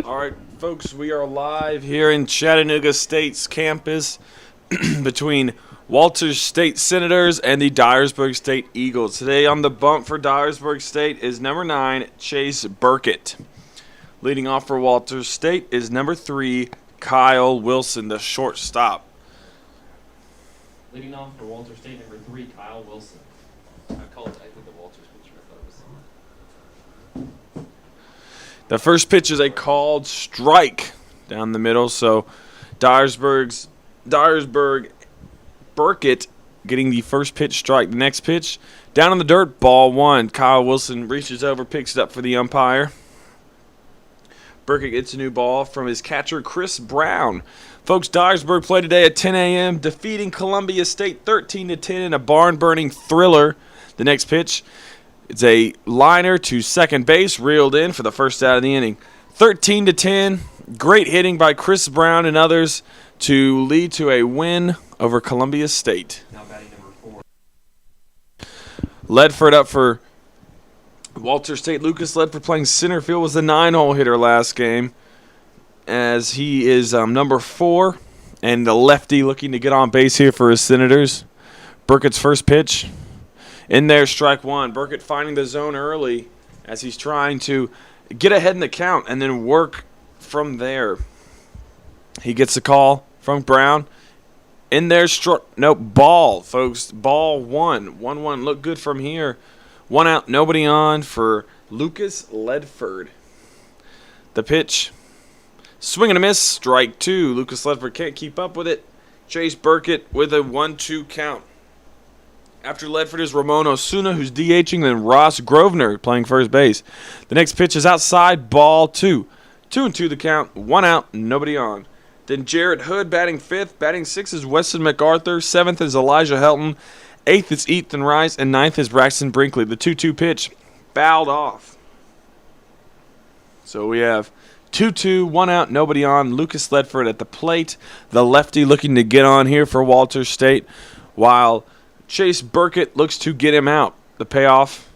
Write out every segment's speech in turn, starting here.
All right, folks, we are live here in Chattanooga State's campus between Walters State Senators and the Dyersburg State Eagles. Today on the bump for Dyersburg State is number 9, Chase Burkett. Leading off for Walters State is number 3, Kyle Wilson, the shortstop. Leading off for Walters State, number 3, Kyle Wilson. I think the Walters picture. I thought it was. The first pitch is a called strike down the middle, so Dyersburg Burkett getting the first pitch strike. The next pitch, down on the dirt, ball 1. Kyle Wilson reaches over, picks it up for the umpire. Burkett gets a new ball from his catcher, Chris Brown. Folks, Dyersburg played today at 10 a.m., defeating Columbia State 13-10 in a barn-burning thriller. The next pitch, it's a liner to second base, reeled in for the first out of the inning. 13-10, great hitting by Chris Brown and others to lead to a win over Columbia State. Now batting number 4. Ledford up for Walters State. Lucas Ledford playing center field, was the 9-hole hitter last game, as he is number 4 and the lefty looking to get on base here for his Senators. Burkett's first pitch. In there, strike 1. Burkett finding the zone early as he's trying to get ahead in the count and then work from there. He gets a call from Brown. In there, ball, folks. Ball 1. 1-1. Look good from here. 1 out, nobody on for Lucas Ledford. The pitch. Swing and a miss. Strike 2. Lucas Ledford can't keep up with it. Chase Burkett with a 1-2 count. After Ledford is Ramon Osuna, who's DHing, then Ross Grosvenor playing first base. The next pitch is outside, ball 2. 2-2 the count, 1 out, nobody on. Then Jarrett Hood batting 5th. Batting 6th is Weston MacArthur. 7th is Elijah Helton. 8th is Ethan Rice. And 9th is Braxton Brinkley. The 2-2 pitch fouled off. So we have 2-2, 1 out, nobody on. Lucas Ledford at the plate. The lefty looking to get on here for Walters State, while Chase Burkett looks to get him out. The payoff,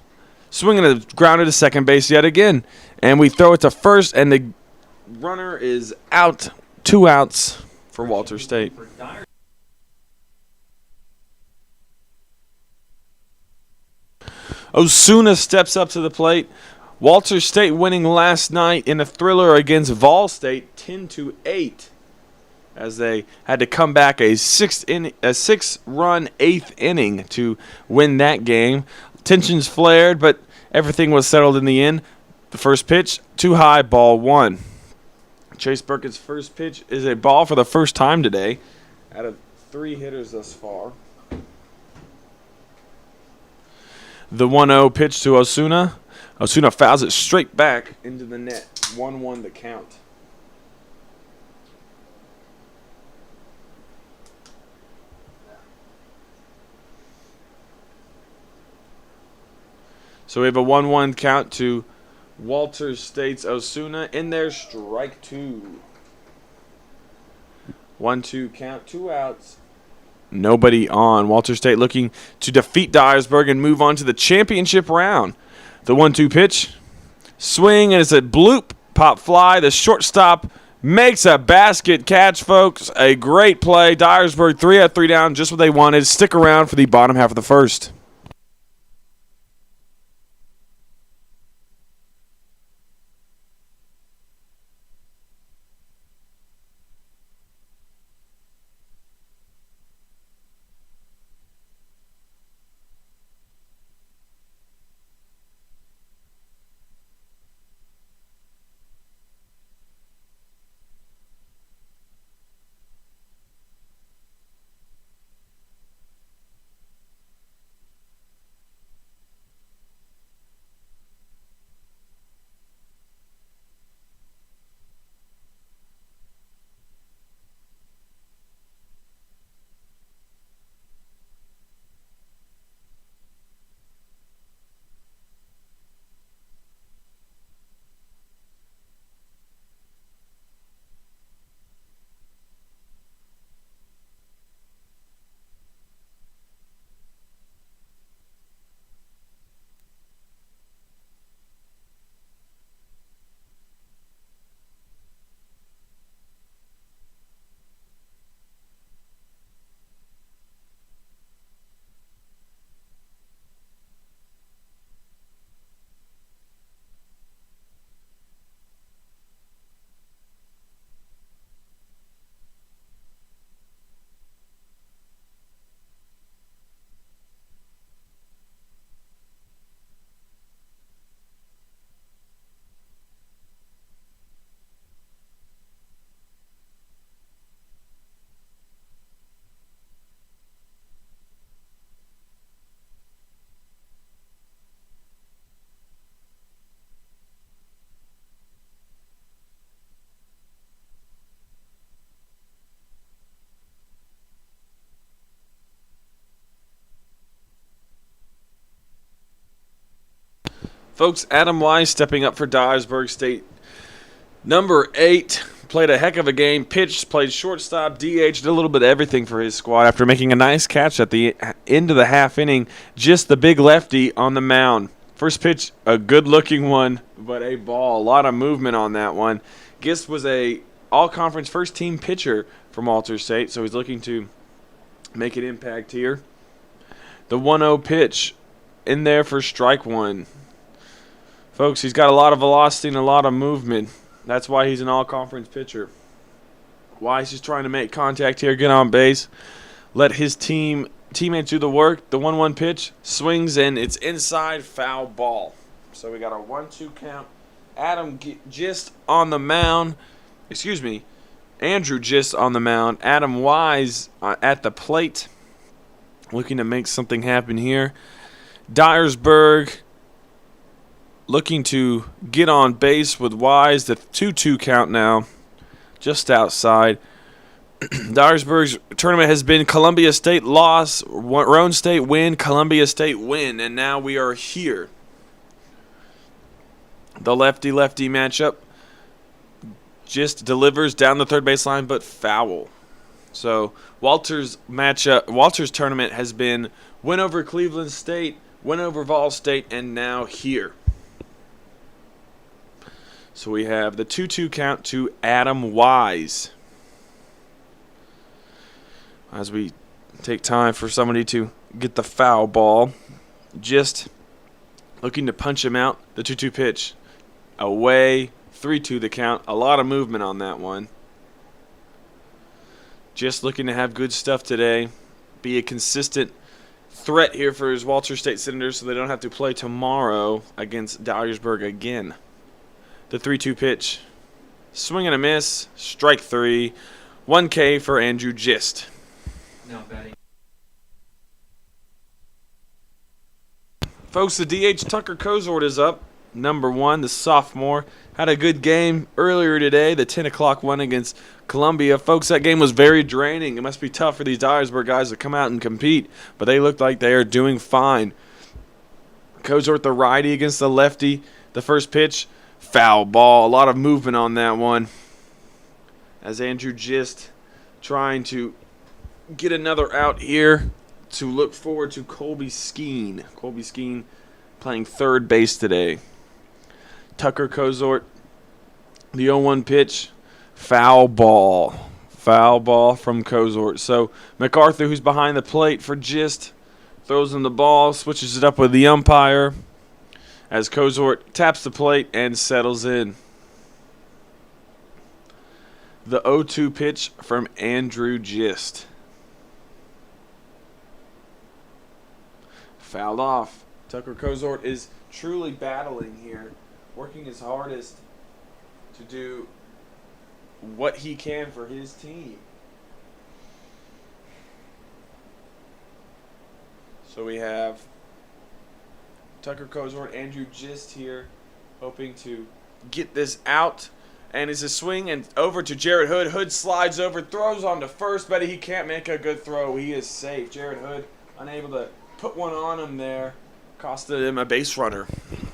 swinging a grounder to second base yet again. And we throw it to first, and the runner is out. 2 outs for Walters State. Osuna steps up to the plate. Walters State winning last night in a thriller against Vol State 10-8. As they had to come back a 6-run 8th inning to win that game. Tensions flared, but everything was settled in the end. The first pitch, too high, ball 1. Chase Burkett's first pitch is a ball for the first time today out of 3 hitters thus far. The 1-0 pitch to Osuna. Osuna fouls it straight back into the net. 1-1 the count. So we have a 1-1 count to Walters State's Osuna. In there, strike 2. 1-2 count, 2 outs. Nobody on. Walters State looking to defeat Dyersburg and move on to the championship round. The 1-2 pitch. Swing, and it's a bloop. Pop fly. The shortstop makes a basket catch, folks. A great play. Dyersburg 3 out, 3 down. Just what they wanted. Stick around for the bottom half of the first. Folks, Adam Wise stepping up for Dyersburg State. Number 8, played a heck of a game, pitched, played shortstop, DH, did a little bit of everything for his squad after making a nice catch at the end of the half inning. Just the big lefty on the mound. First pitch, a good-looking one, but a ball. A lot of movement on that one. Gist was a all-conference first-team pitcher from Walter State, so he's looking to make an impact here. The 1-0 pitch in there for strike one. Folks, he's got a lot of velocity and a lot of movement. That's why he's an all-conference pitcher. Wise just trying to make contact here, get on base, let his teammates do the work. The 1-1 pitch swings and it's inside, foul ball. So we got a 1-2 count. Gist on the mound. Andrew Gist on the mound. Adam Wise at the plate, looking to make something happen here. Dyersburg looking to get on base with Wise. The 2-2 count now, just outside. Dyersburg's tournament has been Columbia State loss, Roan State win, Columbia State win, and now we are here. The lefty-lefty matchup. Just delivers down the third baseline, but foul. So Walter's tournament has been win over Cleveland State, win over Vol State, and now here. So we have the 2-2 count to Adam Wise. As we take time for somebody to get the foul ball. Just looking to punch him out. The 2-2 pitch. Away. 3-2 the count. A lot of movement on that one. Just looking to have good stuff today. Be a consistent threat here for his Walter State Senators so they don't have to play tomorrow against Dyersburg again. The 3-2 pitch. Swing and a miss. Strike 3. 1K for Andrew Gist. Now batting. Folks, the DH Tucker Kozort is up. Number 1, the sophomore. Had a good game earlier today, the 10 o'clock one against Columbia. Folks, that game was very draining. It must be tough for these Dyersburg guys to come out and compete, but they look like they are doing fine. Kozort, the righty against the lefty. The first pitch, foul ball. A lot of movement on that one. As Andrew Gist trying to get another out here to look forward to Colby Skeen. Colby Skeen playing third base today. Tucker Kozort, the 0-1 pitch, foul ball. Foul ball from Kozort. So MacArthur, who's behind the plate for Gist, throws him the ball, switches it up with the umpire as Kozort taps the plate and settles in. The 0-2 pitch from Andrew Gist. Fouled off. Tucker Kozort is truly battling here, working his hardest to do what he can for his team. So we have Tucker Kozort, Andrew Gist here, hoping to get this out. And it's a swing and over to Jared Hood. Hood slides over, throws on to first, but he can't make a good throw. He is safe. Jared Hood unable to put one on him there. Costed him a base runner.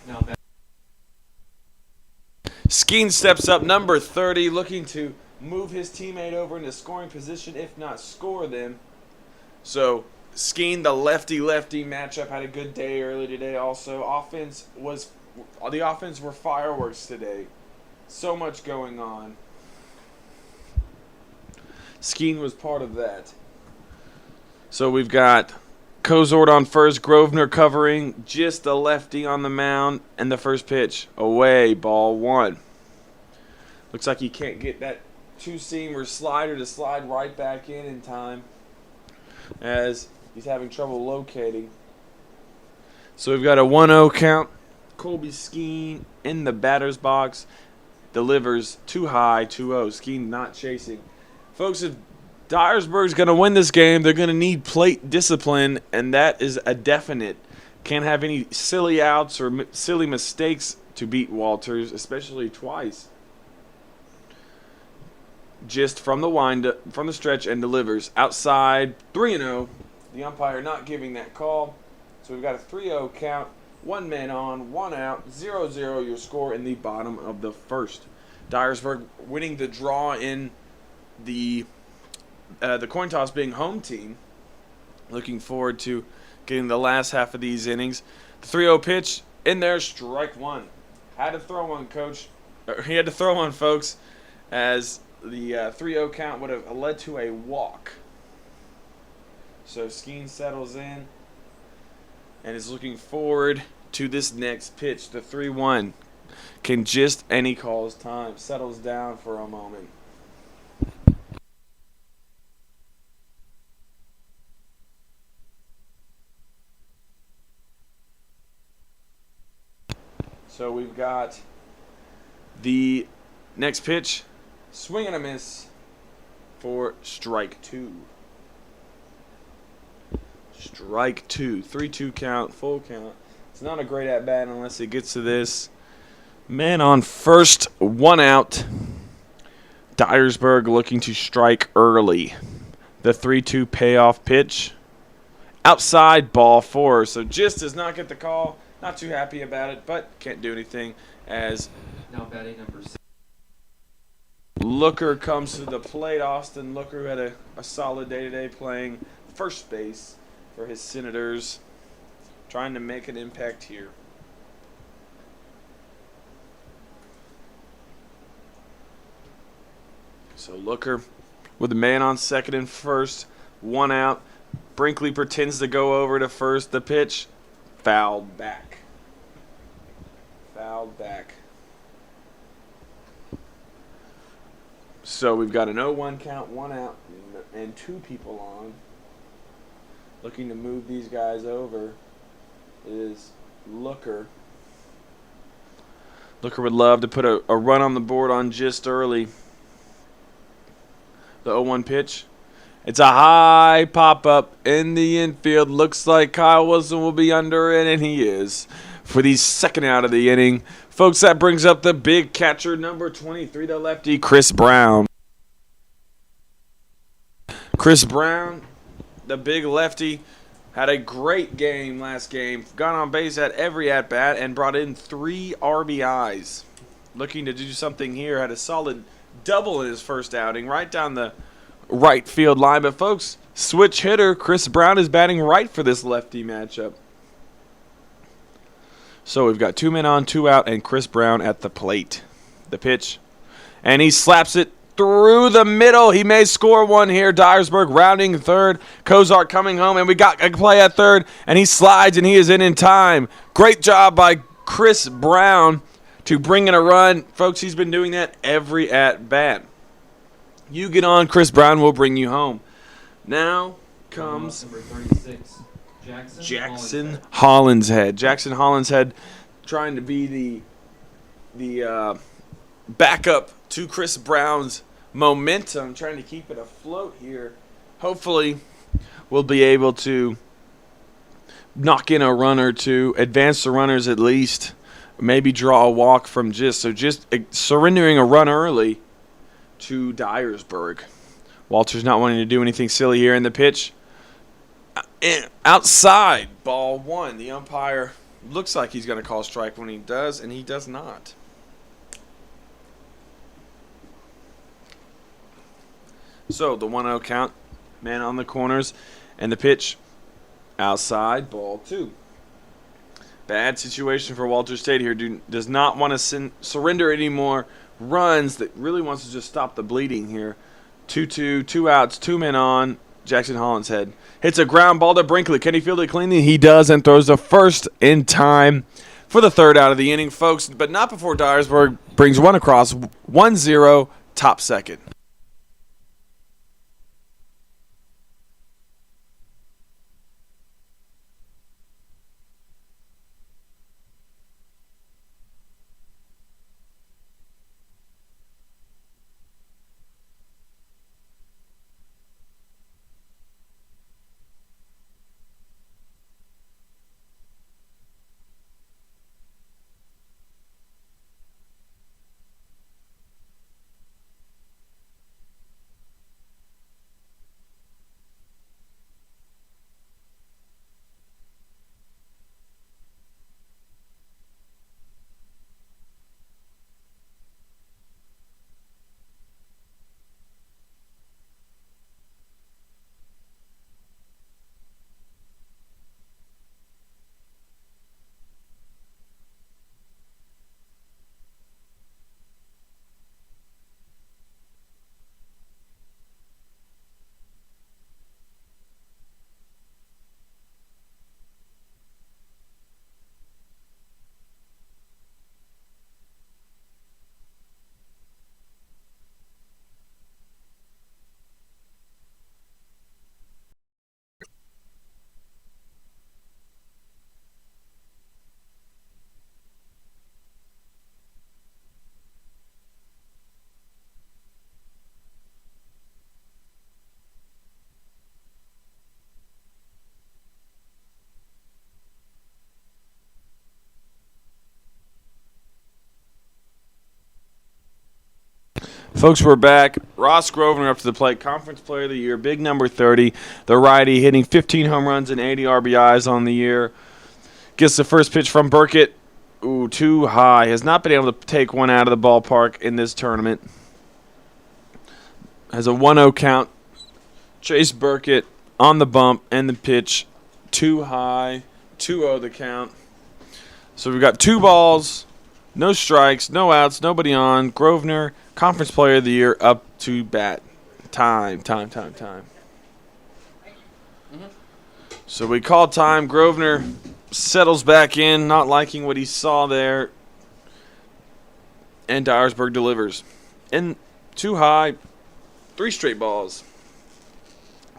Now batting. Skeen steps up, number 30, looking to move his teammate over into scoring position, if not score them. So Skeen, the lefty-lefty matchup, had a good day early today also. The offense were fireworks today. So much going on. Skeen was part of that. So we've got Kozort on first, Grosvenor covering, just the lefty on the mound, and the first pitch, away, ball 1. Looks like he can't get that two-seam or slider to slide right back in time, as he's having trouble locating. So we've got a 1-0 count. Colby Skeen in the batter's box, delivers too high, 2-0. Skeen not chasing. Folks, if Dyersburg's going to win this game, they're going to need plate discipline, and that is a definite. Can't have any silly outs or silly mistakes to beat Walters, especially twice. Just from the stretch and delivers outside, 3-0. The umpire not giving that call. So we've got a 3-0 count. 1 man on, 1 out, 0-0 your score in the bottom of the first. Dyersburg winning the draw in the coin toss being home team. Looking forward to getting the last half of these innings. The 3-0 pitch in there, strike one. Had to throw one, coach. He had to throw one, folks, as the 3-0 count would have led to a walk. So Skeen settles in and is looking forward to this next pitch. The 3-1 can just, and he calls time. Settles down for a moment. So we've got the next pitch, swing and a miss for strike two. Strike two, 3-2 count, full count. It's not a great at bat unless it gets to this. Man on first, 1 out. Dyersburg looking to strike early. The 3-2 payoff pitch. Outside, ball 4. So just does not get the call. Not too happy about it, but can't do anything as Now batting number 6. Looker comes to the plate. Austin Looker, who had a solid day today playing first base for his Senators, trying to make an impact here. So Looker with a man on second and first, 1 out. Brinkley pretends to go over to first. The pitch, fouled back. Fouled back. So we've got an 0-1 count, 1 out, and 2 people on. Looking to move these guys over is Looker. Looker would love to put a run on the board on just early. The 0-1 pitch. It's a high pop-up in the infield. Looks like Kyle Wilson will be under it, and he is. For the second out of the inning. Folks, that brings up the big catcher, number 23, the lefty, Chris Brown. Chris Brown, the big lefty, had a great game last game. Got on base at every at-bat and brought in 3 RBIs. Looking to do something here. Had a solid double in his first outing, right down the right field line. But, folks, switch hitter Chris Brown is batting right for this lefty matchup. So we've got 2 men on, 2 out, and Chris Brown at the plate. The pitch. And he slaps it through the middle. He may score one here. Dyersburg rounding third. Kozart coming home, and we got a play at third. And he slides, and he is in time. Great job by Chris Brown to bring in a run. Folks, he's been doing that every at-bat. You get on, Chris Brown will bring you home. Now comes Number 36. Jackson Hollinshead. Jackson Hollinshead trying to be the backup to Chris Brown's momentum, trying to keep it afloat here. Hopefully we'll be able to knock in a run or two, advance the runners at least, maybe draw a walk from just surrendering a run early to Dyersburg. Walter's not wanting to do anything silly here in the pitch. Outside, ball 1. The umpire looks like he's going to call strike when he does, and he does not. So the 1-0 count, man on the corners, and the pitch outside, ball 2. Bad situation for Walter State here. Does not want to surrender any more runs. That really wants to just stop the bleeding here. 2-2, 2 outs, 2 men on. Jackson Hollinshead hits a ground ball to Brinkley. Can he field it cleanly? He does, and throws the first in time for the 3rd out of the inning, folks. But not before Dyersburg brings one across. 1-0, top second. Folks, we're back. Ross Grosvenor up to the plate. Conference Player of the Year, big number 30. The righty hitting 15 home runs and 80 RBIs on the year. Gets the first pitch from Burkett. Ooh, too high. Has not been able to take one out of the ballpark in this tournament. Has a 1-0 count. Chase Burkett on the bump and the pitch. Too high. 2-0 the count. So we've got 2 balls, no strikes, no outs, nobody on. Grosvenor, Conference Player of the Year, up to bat. Time. So we call time. Grosvenor settles back in, not liking what he saw there. And Dyersburg delivers. And too high, 3 straight balls.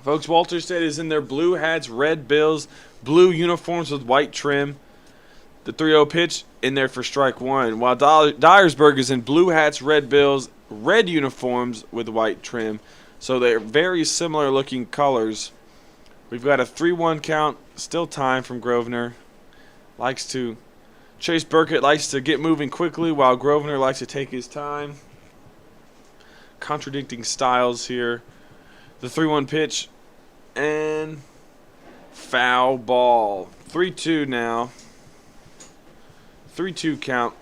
Folks, Walter State is in their blue hats, red bills, blue uniforms with white trim. The 3-0 pitch in there for strike 1, while Dyersburg is in blue hats, red bills, red uniforms with white trim. So they're very similar looking colors. We've got a 3-1 count, still time from Grosvenor. Chase Burkett likes to get moving quickly, while Grosvenor likes to take his time. Contradicting styles here. The 3-1 pitch and foul ball. 3-2 now. 3-2 count.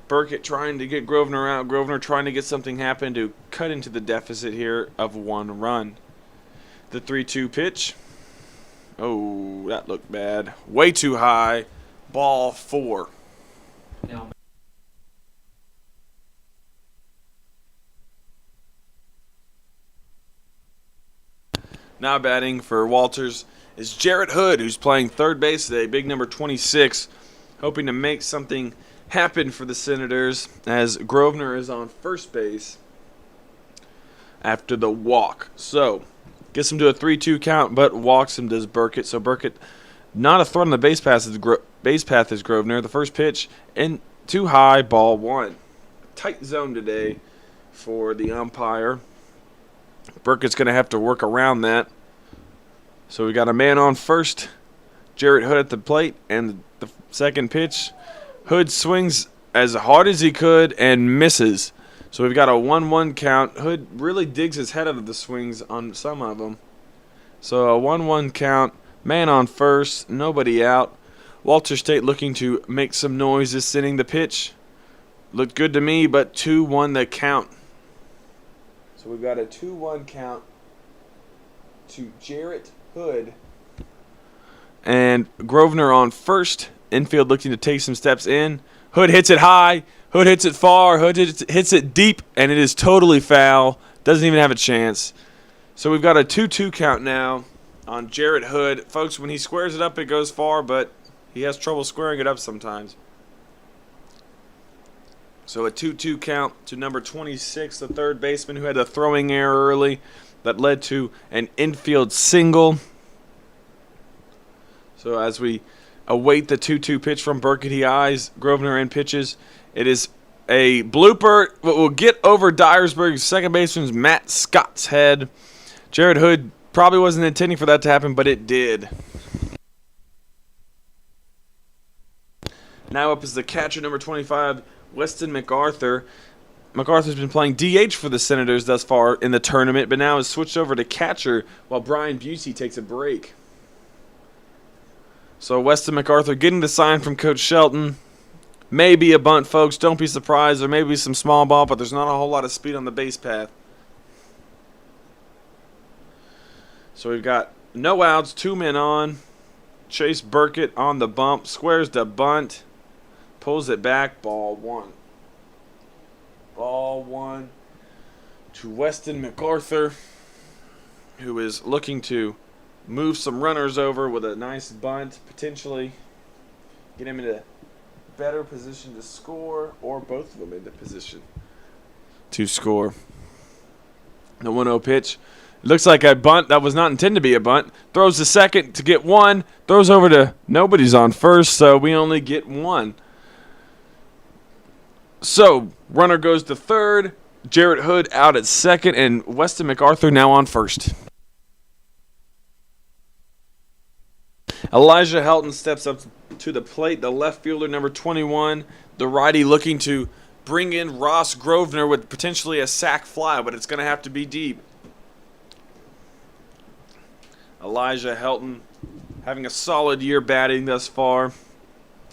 Burkett trying to get Grosvenor out. Grosvenor trying to get something happen to cut into the deficit here of 1 run. The 3-2 pitch. Oh, that looked bad. Way too high. Ball 4. Now batting for Walters is Jarrett Hood, who's playing third base today, big number 26, hoping to make something happen for the Senators as Grosvenor is on first base after the walk. So, gets him to a 3-2 count, but walks him does Burkett. So Burkett, not a threat on the base path is Grosvenor. The first pitch, and too high, ball 1. Tight zone today for the umpire. Burkett's going to have to work around that. So we got a man on first. Jarrett Hood at the plate. And the second pitch, Hood swings as hard as he could and misses. So we've got a 1-1 count. Hood really digs his head out of the swings on some of them. So a 1-1 count. Man on first. Nobody out. Walter State looking to make some noise this inning. The pitch looked good to me, but 2-1 the count. So we've got a 2-1 count to Jarrett Hood. And Grosvenor on first. Infield looking to take some steps in. Hood hits it high. Hood hits it far. Hood hits it deep. And it is totally foul. Doesn't even have a chance. So we've got a 2-2 count now on Jarrett Hood. Folks, when he squares it up, it goes far, but he has trouble squaring it up sometimes. So a 2-2 count to number 26, the third baseman who had a throwing error early that led to an infield single. So as we await the 2-2 pitch from Burkett, he eyes Grosvenor and pitches. It is a blooper, but will get over Dyersburg's second baseman's Matt Scott's head. Jarrett Hood probably wasn't intending for that to happen, but it did. Now up is the catcher, number 25, Weston MacArthur. MacArthur's been playing DH for the Senators thus far in the tournament, but now has switched over to catcher while Brian Busey takes a break. So Weston MacArthur getting the sign from Coach Shelton. Maybe a bunt, folks. Don't be surprised. There may be some small ball, but there's not a whole lot of speed on the base path. So we've got no outs, 2 men on. Chase Burkett on the bump. Squares the bunt. Pulls it back. Ball 1. Ball 1 to Weston MacArthur, who is looking to move some runners over with a nice bunt, potentially get him into better position to score, or both of them into position to score. The 1-0 pitch. Looks like a bunt that was not intended to be a bunt. Throws the second to get 1. Throws over to nobody's on first, so we only get 1. So, runner goes to third. Jarrett Hood out at second, and Weston MacArthur now on first. Elijah Helton steps up to the plate. The left fielder, number 21. The righty looking to bring in Ross Grosvenor with potentially a sac fly, but it's going to have to be deep. Elijah Helton having a solid year batting thus far.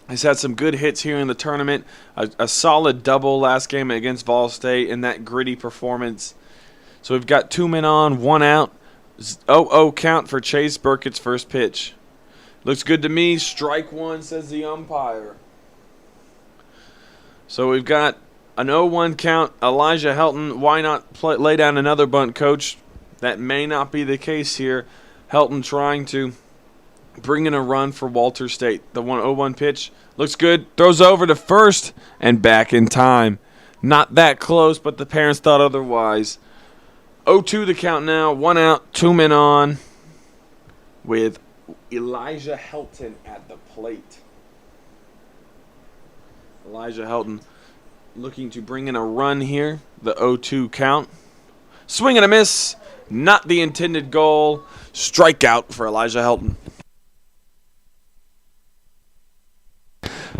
He's had some good hits here in the tournament. A solid double last game against Vol State in that gritty performance. So we've got 2 men on, 1 out. 0-0 count for Chase Burkett's first pitch. Looks good to me. Strike one, says the umpire. So we've got an 0-1 count. Elijah Helton, why not lay down another bunt, coach? That may not be the case here. Helton trying to bring in a run for Walter State. The 0-1 pitch looks good. Throws over to first and back in time. Not that close, but the parents thought otherwise. 0-2 the count now. 1 out, 2 men on with Elijah Helton at the plate. Elijah Helton looking to bring in a run here. The 0-2 count. Swing and a miss. Not the intended goal. Strikeout for Elijah Helton.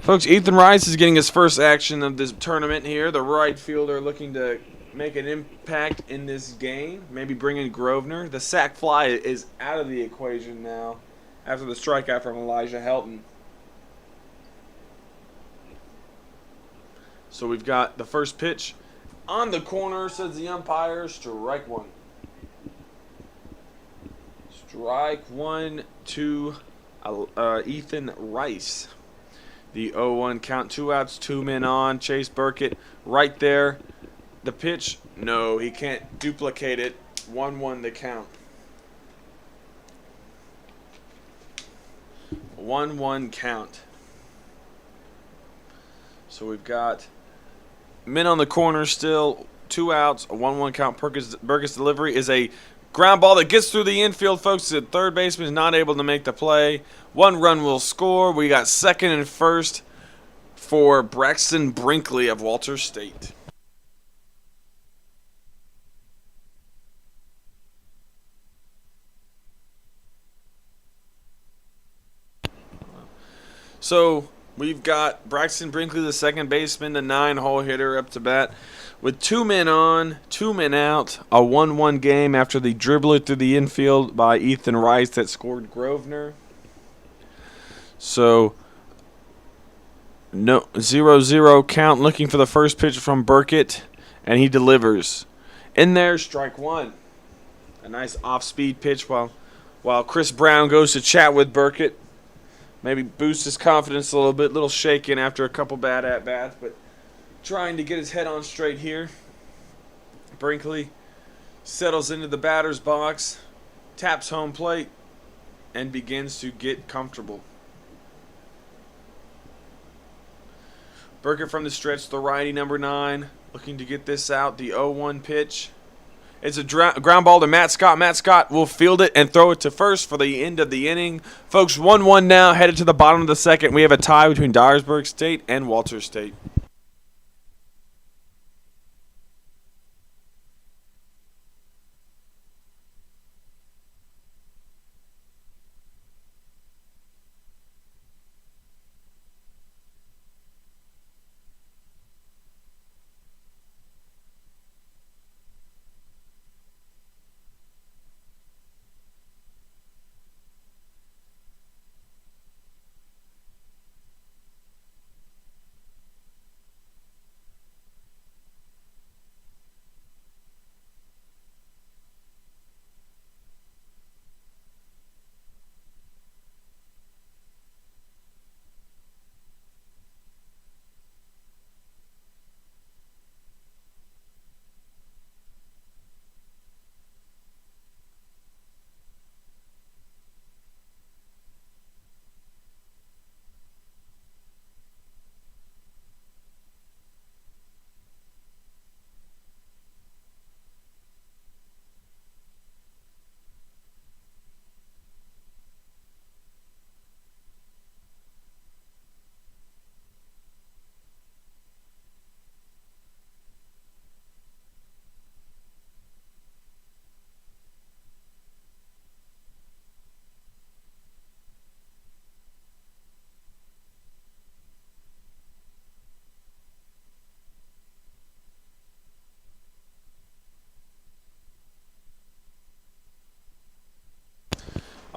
Folks, Ethan Rice is getting his first action of this tournament here. The right fielder looking to make an impact in this game. Maybe bring in Grosvenor. The sac fly is out of the equation now after the strikeout from Elijah Helton. So we've got the first pitch on the corner, says the umpire. Strike one. Strike one to Ethan Rice. The 0-1 count, 2 outs, 2 men on. Chase Burkett right there. The pitch, no, he can't duplicate it. 1-1 the count. 1-1 count. So we've got men on the corner still, 2 outs, a 1-1 count. Burkett's delivery is a ground ball that gets through the infield, folks. The third baseman is not able to make the play. 1 run will score. We got second and first for Braxton Brinkley of Walter State. So we've got Braxton Brinkley, the second baseman, the 9-hole hitter, up to bat. With 2 men on, 2 men out, a 1-1 game after the dribbler through the infield by Ethan Rice that scored Grosvenor. So, no 0-0 count, looking for the first pitch from Burkett, and he delivers. In there, strike one. A nice off-speed pitch while Chris Brown goes to chat with Burkett. Maybe boost his confidence a little shaken after a couple bad at-bats, but trying to get his head on straight here. Brinkley settles into the batter's box, taps home plate, and begins to get comfortable. Burkett from the stretch, the righty, number 9, looking to get this out. The 0-1 pitch. It's a ground ball to Matt Scott. Matt Scott will field it and throw it to first for the end of the inning. Folks, 1-1 now, headed to the bottom of the second. We have a tie between Dyersburg State and Walter State.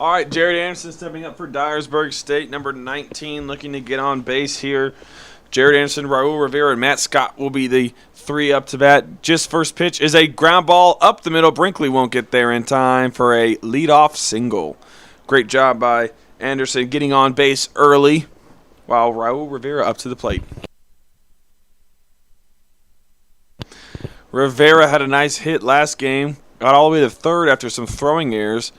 All right, Jared Anderson stepping up for Dyersburg State, number 19, looking to get on base here. Jared Anderson, Raul Rivera, and Matt Scott will be the three up to bat. Just first pitch is a ground ball up the middle. Brinkley won't get there in time for a leadoff single. Great job by Anderson getting on base early, while Raul Rivera up to the plate. Rivera had a nice hit last game. Got all the way to third after some throwing errors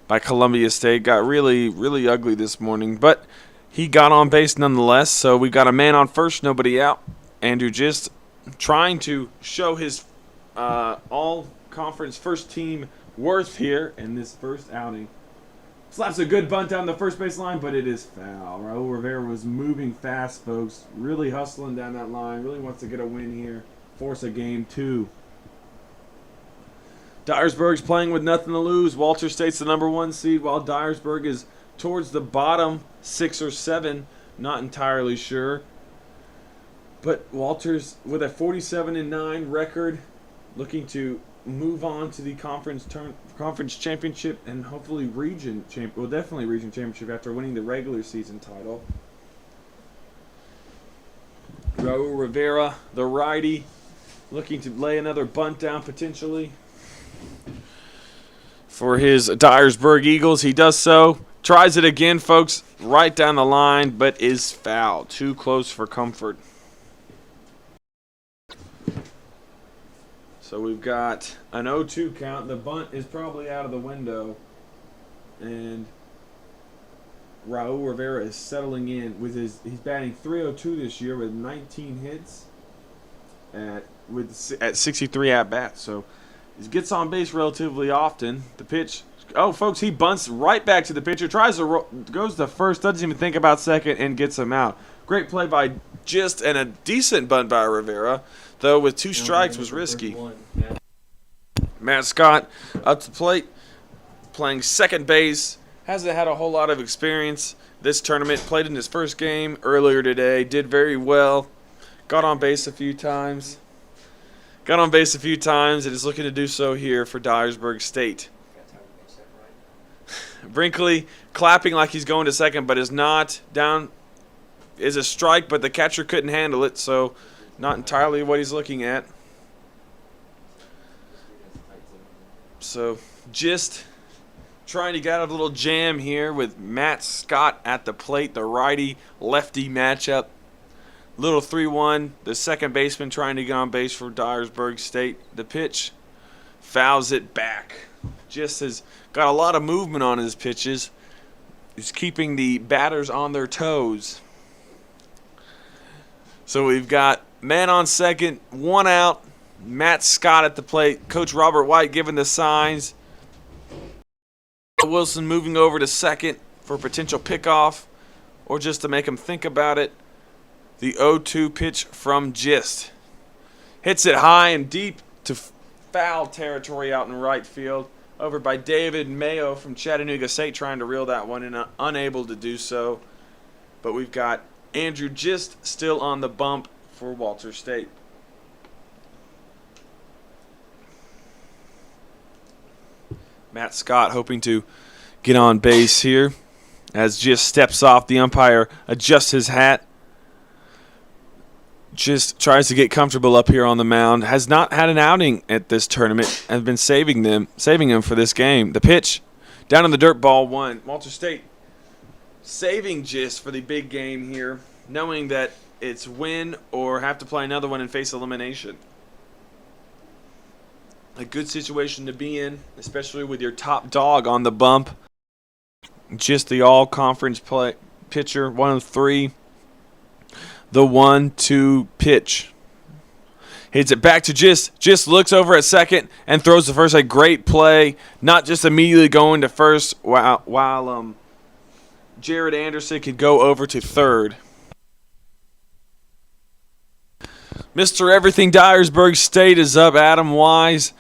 by Columbia State. Got really, really ugly this morning, but he got on base nonetheless. So we got a man on first, nobody out. Andrew Gist trying to show his all-conference first-team worth here in this first outing. Slaps a good bunt down the first base line, but it is foul. Raul Rivera was moving fast, folks. Really hustling down that line. Really wants to get a win here. Force a game 2. Dyersburg's playing with nothing to lose. Walter State's the number 1 seed, while Dyersburg is towards the bottom 6 or 7. Not entirely sure. But Walter's with a 47-9 record, looking to move on to the conference championship and hopefully definitely region championship after winning the regular season title. Raul Rivera, the righty, looking to lay another bunt down potentially for his Dyersburg Eagles. He does so. Tries it again, folks, right down the line, but is fouled. Too close for comfort. So we've got an 0-2 count. The bunt is probably out of the window. And Raul Rivera is settling in with he's batting .302 this year with 19 hits at 63 at-bats. So he gets on base relatively often. The pitch, folks, he bunts right back to the pitcher, goes to first, doesn't even think about second, and gets him out. Great play by Gist and a decent bunt by Rivera, though with 2 strikes was risky. Matt Scott up to the plate, playing second base. Hasn't had a whole lot of experience this tournament. Played in his first game earlier today. Did very well. Got on base a few times. And is looking to do so here for Dyersburg State. Brinkley clapping like he's going to second, but is not. Down is a strike, but the catcher couldn't handle it, so not entirely what he's looking at. So just trying to get out of a little jam here with Matt Scott at the plate, the righty-lefty matchup. Little 3-1, the second baseman trying to get on base for Dyersburg State. The pitch fouls it back. Just has got a lot of movement on his pitches. He's keeping the batters on their toes. So we've got man on second, 1 out. Matt Scott at the plate. Coach Robert White giving the signs. Wilson moving over to second for a potential pickoff or just to make him think about it. The 0-2 pitch from Gist. Hits it high and deep to foul territory out in right field. Over by David Mayo from Chattanooga State, trying to reel that one in, unable to do so. But we've got Andrew Gist still on the bump for Walter State. Matt Scott hoping to get on base here as Gist steps off. The umpire adjusts his hat. Just tries to get comfortable up here on the mound. Has not had an outing at this tournament and been saving him for this game. The pitch down in the dirt, ball 1. Walter State saving Gist for the big game here, knowing that it's win or have to play another one and face elimination. A good situation to be in, especially with your top dog on the bump. Just the all-conference pitcher, 1 of 3. The 1-2 pitch. Hits it back to Gist. Gist looks over at second and throws to first. A great play. Not just immediately going to first while Jared Anderson could go over to third. Mr. Everything Dyersburg State is up. Adam Wise,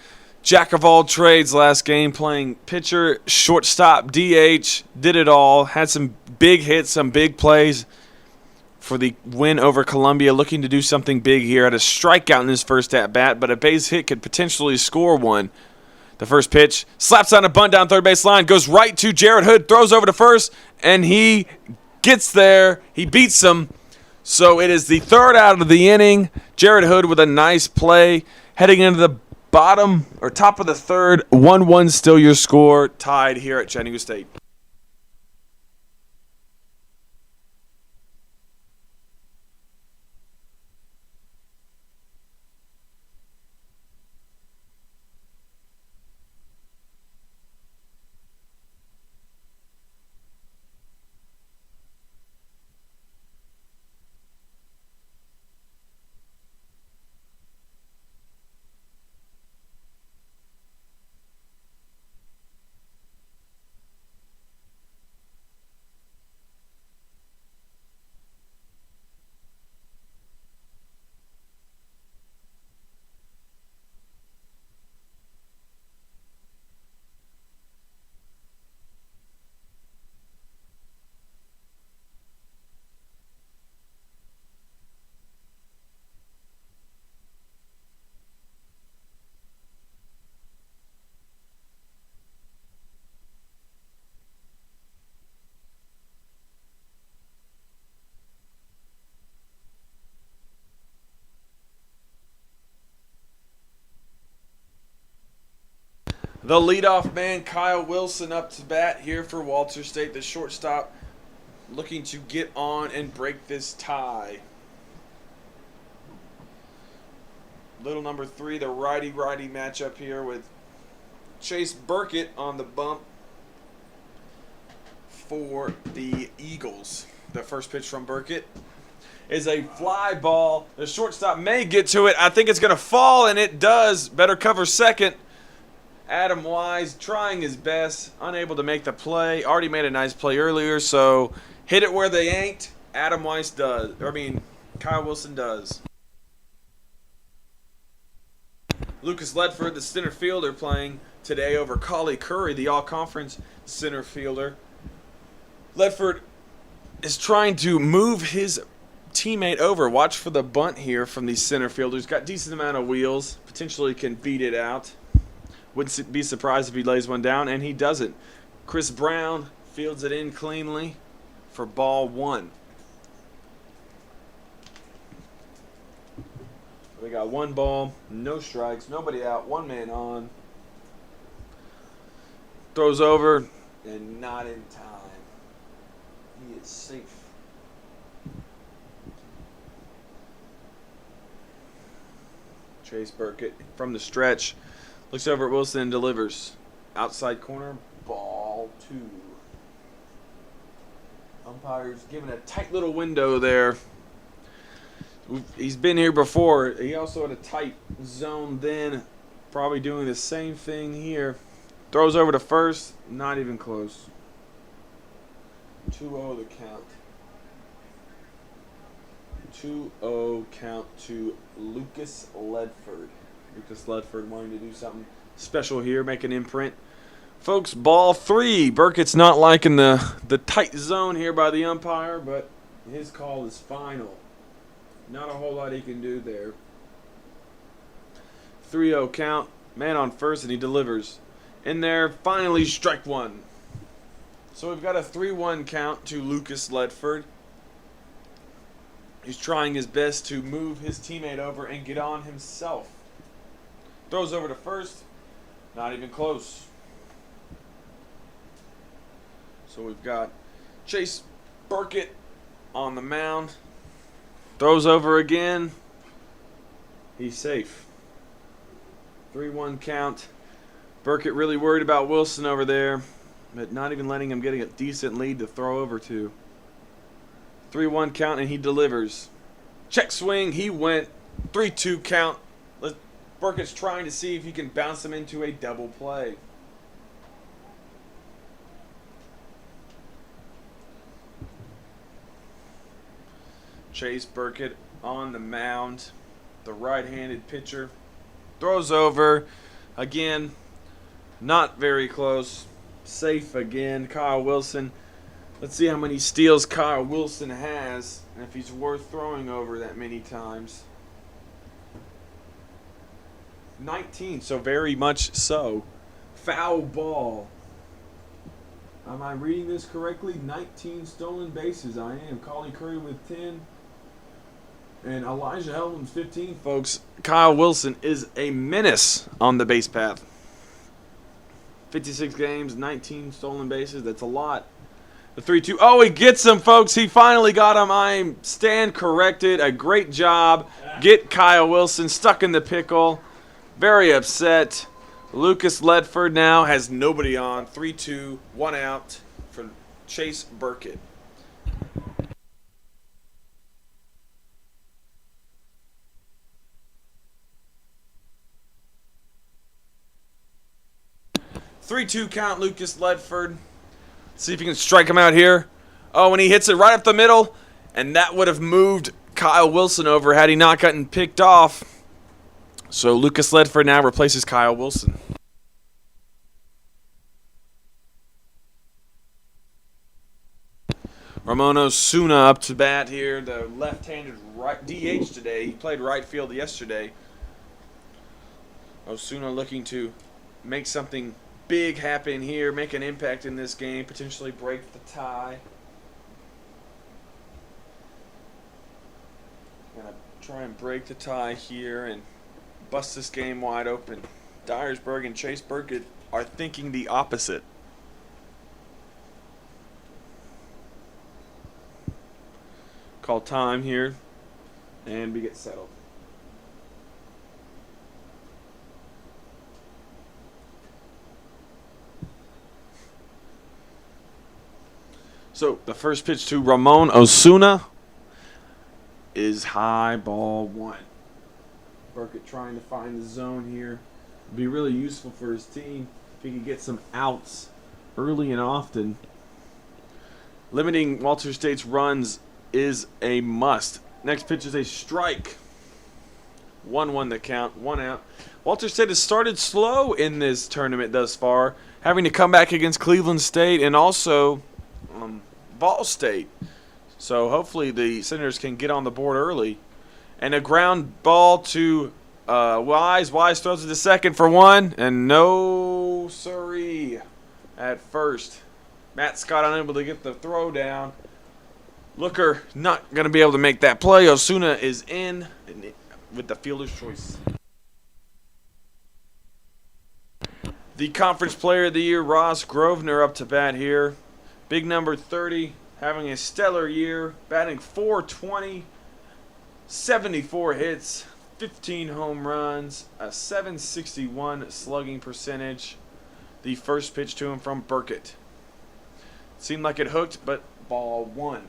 jack of all trades last game, playing pitcher, shortstop, DH, did it all. Had some big hits, some big plays for the win over Columbia, looking to do something big here. Had a strikeout in his first at-bat, but a base hit could potentially score one. The first pitch, slaps on a bunt down third base line, goes right to Jared Hood, throws over to first, and he gets there. He beats him. So it is the third out of the inning. Jared Hood with a nice play. Heading into the bottom or top of the third, 1-1 still your score, tied here at Chattanooga State. The leadoff man, Kyle Wilson, up to bat here for Walter State. The shortstop looking to get on and break this tie. Little number 3, the righty-righty matchup here with Chase Burkett on the bump for the Eagles. The first pitch from Burkett is a fly ball. The shortstop may get to it. I think it's going to fall, and it does. Better cover second. Adam Wise trying his best, unable to make the play. Already made a nice play earlier, so hit it where they ain't. Adam Wise does. Kyle Wilson does. Lucas Ledford, the center fielder, playing today over Collie Curry, the all-conference center fielder. Ledford is trying to move his teammate over. Watch for the bunt here from these center fielders. Got decent amount of wheels. Potentially can beat it out. Wouldn't be surprised if he lays one down, and he doesn't. Chris Brown fields it in cleanly for ball 1. We got 1 ball, no strikes, nobody out, 1 man on. Throws over, and not in time. He is safe. Chase Burkett from the stretch. Looks over at Wilson and delivers. Outside corner, ball 2. Umpire's giving a tight little window there. He's been here before. He also had a tight zone then. Probably doing the same thing here. Throws over to first. Not even close. 2-0 the count. 2-0 count to Lucas Ledford. Lucas Ledford wanting to do something special here, make an imprint. Folks, ball 3. Burkett's not liking the tight zone here by the umpire, but his call is final. Not a whole lot he can do there. 3-0 count. Man on first, and he delivers. In there, finally strike 1. So we've got a 3-1 count to Lucas Ledford. He's trying his best to move his teammate over and get on himself. Throws over to first. Not even close. So we've got Chase Burkett on the mound. Throws over again. He's safe. 3-1 count. Burkett really worried about Wilson over there, but not even letting him get a decent lead to throw over to. 3-1 count, and he delivers. Check swing. He went. 3-2 count. Burkett's trying to see if he can bounce him into a double play. Chase Burkett on the mound. The right-handed pitcher. Throws over. Again, not very close. Safe again. Kyle Wilson. Let's see how many steals Kyle Wilson has and if he's worth throwing over that many times. 19, so very much so. foul ball. Am I reading this correctly? 19 stolen bases. I am. Colin Curry with 10. And Elijah Helton's 15, folks. Kyle Wilson is a menace on the base path. 56 games, 19 stolen bases. That's a lot. The 3-2. Oh, he gets him, folks. He finally got him. I stand corrected. A great job. Get Kyle Wilson stuck in the pickle. Very upset. Lucas Ledford now has nobody on. 3-2, 1 out for Chase Burkett. Three-two count, Lucas Ledford. See if he can strike him out here. Oh, and he hits it right up the middle, and that would have moved Kyle Wilson over had he not gotten picked off. So Lucas Ledford now replaces Kyle Wilson. Ramon Osuna up to bat here, the left-handed right DH today. He played right field yesterday. Osuna looking to make something big happen here, make an impact in this game, potentially break the tie. Gonna try and break the tie here and bust this game wide open. Dyersburg and Chase Burkett are thinking the opposite. Call time here, and we get settled. So the first pitch to Ramon Osuna is high, ball one. Burkett trying to find the zone here. It'd be really useful for his team if he could get some outs early and often. Limiting Walter State's runs is a must. Next pitch is a strike. 1-1 the count, 1 out. Walter State has started slow in this tournament thus far, having to come back against Cleveland State and also Ball State. So hopefully the Senators can get on the board early. And a ground ball to Wise. Wise throws it to second for 1, and no siree at first. Matt Scott unable to get the throw down. Looker not going to be able to make that play. Osuna is in with the fielder's choice. The Conference Player of the Year, Ross Grosvenor, up to bat here. Big number 30, having a stellar year, batting .420, 74 hits, 15 home runs, a .761 slugging percentage. The first pitch to him from Burkett. Seemed like it hooked, but ball one.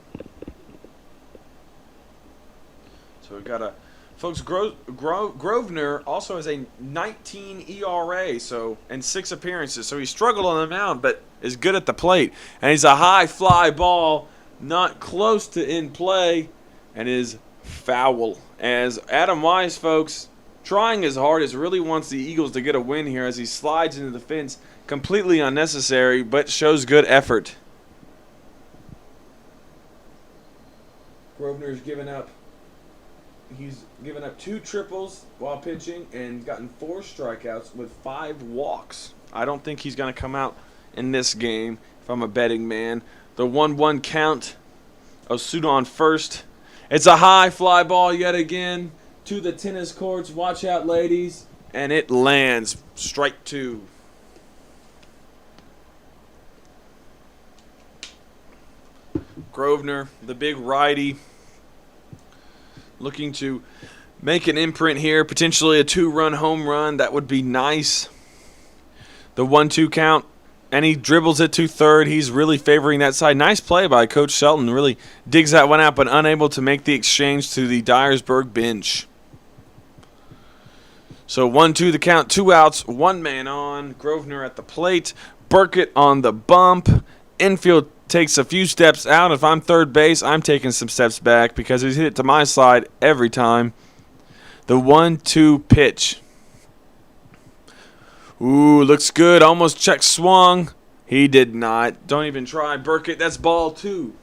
So we got a folks. Grosvenor also has a 19 ERA, and 6 appearances. So he struggled on the mound, but is good at the plate. And he's a high fly ball, not close to in play, and is foul. As Adam Wise, folks, trying as hard as really wants the Eagles to get a win here as he slides into the fence, completely unnecessary, but shows good effort. Grosvenor's given up. He's given up 2 triples while pitching and gotten 4 strikeouts with 5 walks. I don't think he's going to come out in this game if I'm a betting man. The 1-1 count. Osuna on first. It's a high fly ball yet again to the tennis courts. Watch out, ladies. And it lands. Strike 2. Grosvenor, the big righty, looking to make an imprint here, potentially a 2-run home run. That would be nice. The 1-2 count, and he dribbles it to third. He's really favoring that side. Nice play by Coach Shelton. Really digs that one out, but unable to make the exchange to the Dyersburg bench. So 1-2 the count, 2 outs, 1 man on. Grosvenor at the plate. Burkett on the bump. Infield takes a few steps out. If I'm third base, I'm taking some steps back because he's hit it to my side every time. The 1-2 pitch. Ooh, looks good. Almost check swung. He did not. Don't even try. Burkett, that's ball 2.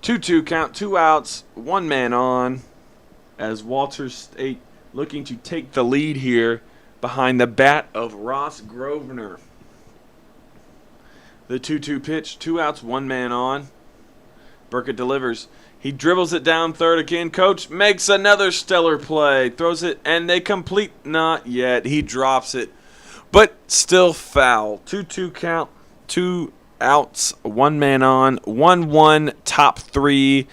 2-2 count, 2 outs, 1 man on. As Walter State looking to take the lead here behind the bat of Ross Grosvenor. The 2-2 pitch, 2 outs, 1 man on. Burkett delivers. He dribbles it down third again. Coach makes another stellar play. Throws it, and they complete. Not yet. He drops it. But still foul. 2-2 count. 2 outs. 1 man on. 1-1 top 3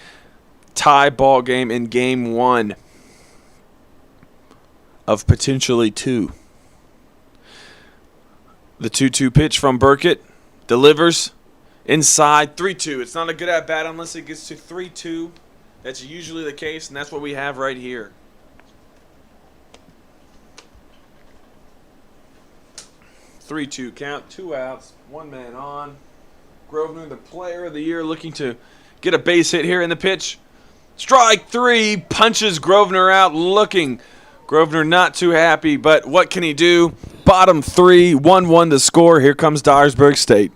tie ball game in game 1 of potentially 2. The 2-2 pitch from Burkett. Delivers. Inside, 3-2. It's not a good at-bat unless it gets to 3-2. That's usually the case, and that's what we have right here. 3-2 count, 2 outs, 1 man on. Grosvenor, the player of the year, looking to get a base hit here in the pitch. Strike 3, punches Grosvenor out, looking. Grosvenor not too happy, but what can he do? Bottom 3, 1-1 to score. Here comes Dyersburg State.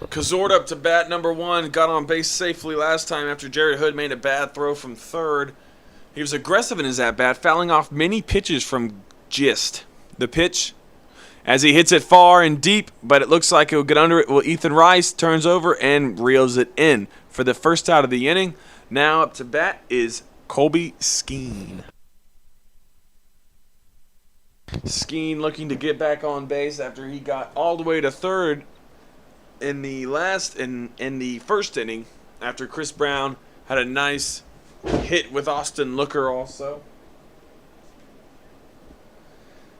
Kazord up to bat number 1. Got on base safely last time after Jared Hood made a bad throw from third. He was aggressive in his at-bat, fouling off many pitches from Gist. The pitch, as he hits it far and deep, but it looks like it will get under it. Well, Ethan Rice turns over and reels it in for the first out of the inning. Now up to bat is Colby Skeen. Skeen looking to get back on base after he got all the way to third in the first inning after Chris Brown had a nice hit with Austin Looker also.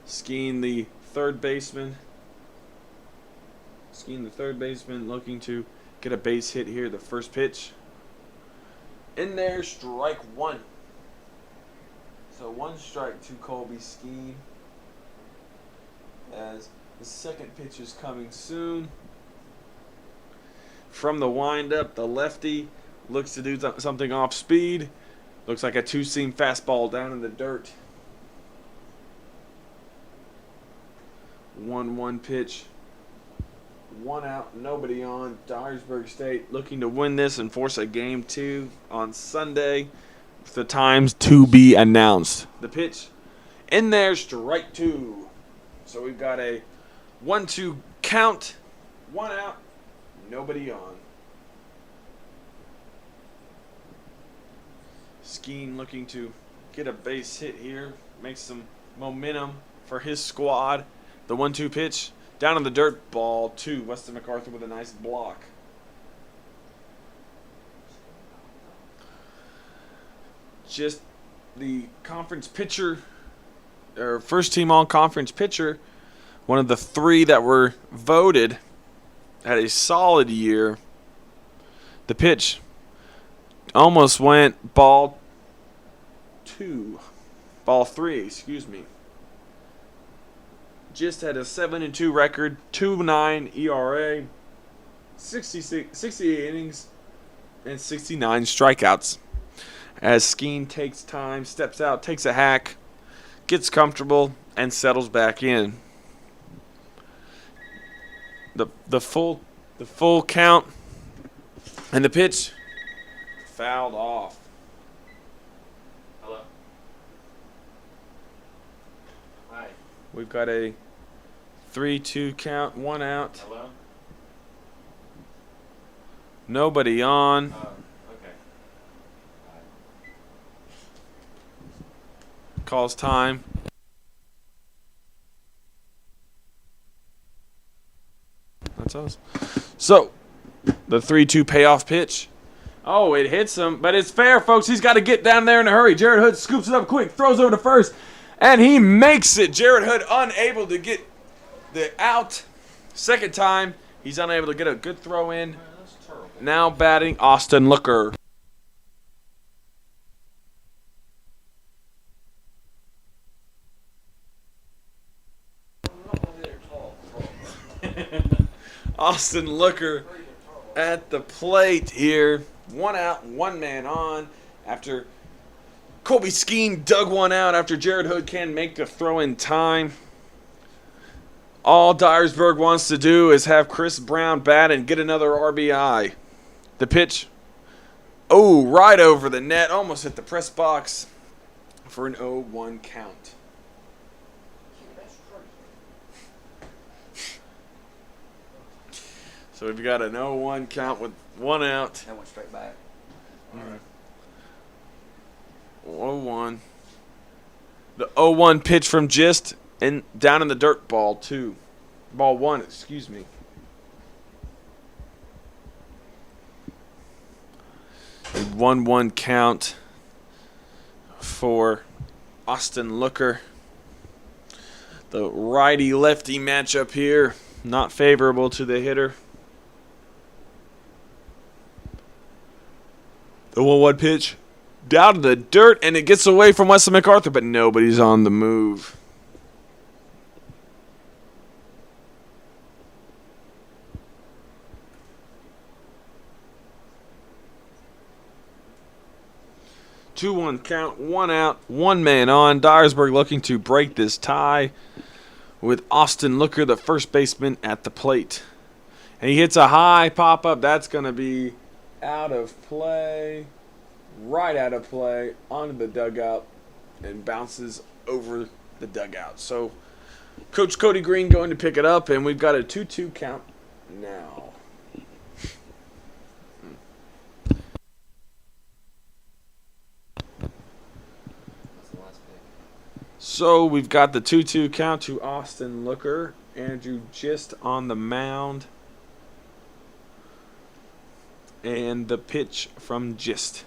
Skeen the third baseman looking to get a base hit here. The first pitch in there, strike 1. So 1 strike to Colby Skeen as the second pitch is coming soon. From the windup, the lefty looks to do something off speed. Looks like a 2-seam fastball down in the dirt. 1-1 pitch. 1 out, nobody on. Dyersburg State looking to win this and force a game 2 on Sunday. The times to be announced. The pitch in there, strike 2. So we've got a 1-2 count. 1 out. Nobody on. Skeen looking to get a base hit here. Make some momentum for his squad. The 1-2 pitch. Down on the dirt, ball 2. Weston MacArthur with a nice block. Just the conference pitcher, or first team all-conference pitcher, one of the 3 that were voted, had a solid year. The pitch almost went ball 3, excuse me. Just had a 7-2 record, 2.9 ERA, 68 innings, and 69 strikeouts. As Skeen takes time, steps out, takes a hack, gets comfortable, and settles back in. The full count, and the pitch fouled off. Hello. Hi. We've got a 3-2 count, 1 out, Hello. nobody on. Okay. Hi. Calls time. That's us. So, the 3-2 payoff pitch. Oh, it hits him, but it's fair, folks. He's got to get down there in a hurry. Jared Hood scoops it up quick, throws over to first, and he makes it. Jared Hood unable to get the out. Second time, he's unable to get a good throw in. Man, that's terrible. Now batting Austin Looker. Austin Looker at the plate here. 1 out, 1 man on after Colby Skeen dug one out after Jared Hood can't make the throw in time. All Dyersburg wants to do is have Chris Brown bat and get another RBI. The pitch, right over the net, almost hit the press box for an 0-1 count. So we've got an 0-1 count with 1 out. That went straight back. 0-1. The 0-1 pitch from Gist and down in the dirt, ball 2. Ball 1, excuse me. A 1-1 count for Austin Looker. The righty-lefty matchup here, not favorable to the hitter. The 1-1 pitch down to the dirt, and it gets away from Wesley MacArthur, but nobody's on the move. Two-one count, 1 out, 1 man on. Dyersburg looking to break this tie with Austin Looker, the first baseman, at the plate. And he hits a high pop-up. That's going to be out of play, right out of play, onto the dugout, and bounces over the dugout. So Coach Cody Green going to pick it up, and we've got a 2-2 count now. That's the last pick. So we've got the 2-2 count to Austin Looker. Andrew Gist on the mound. And the pitch from Gist.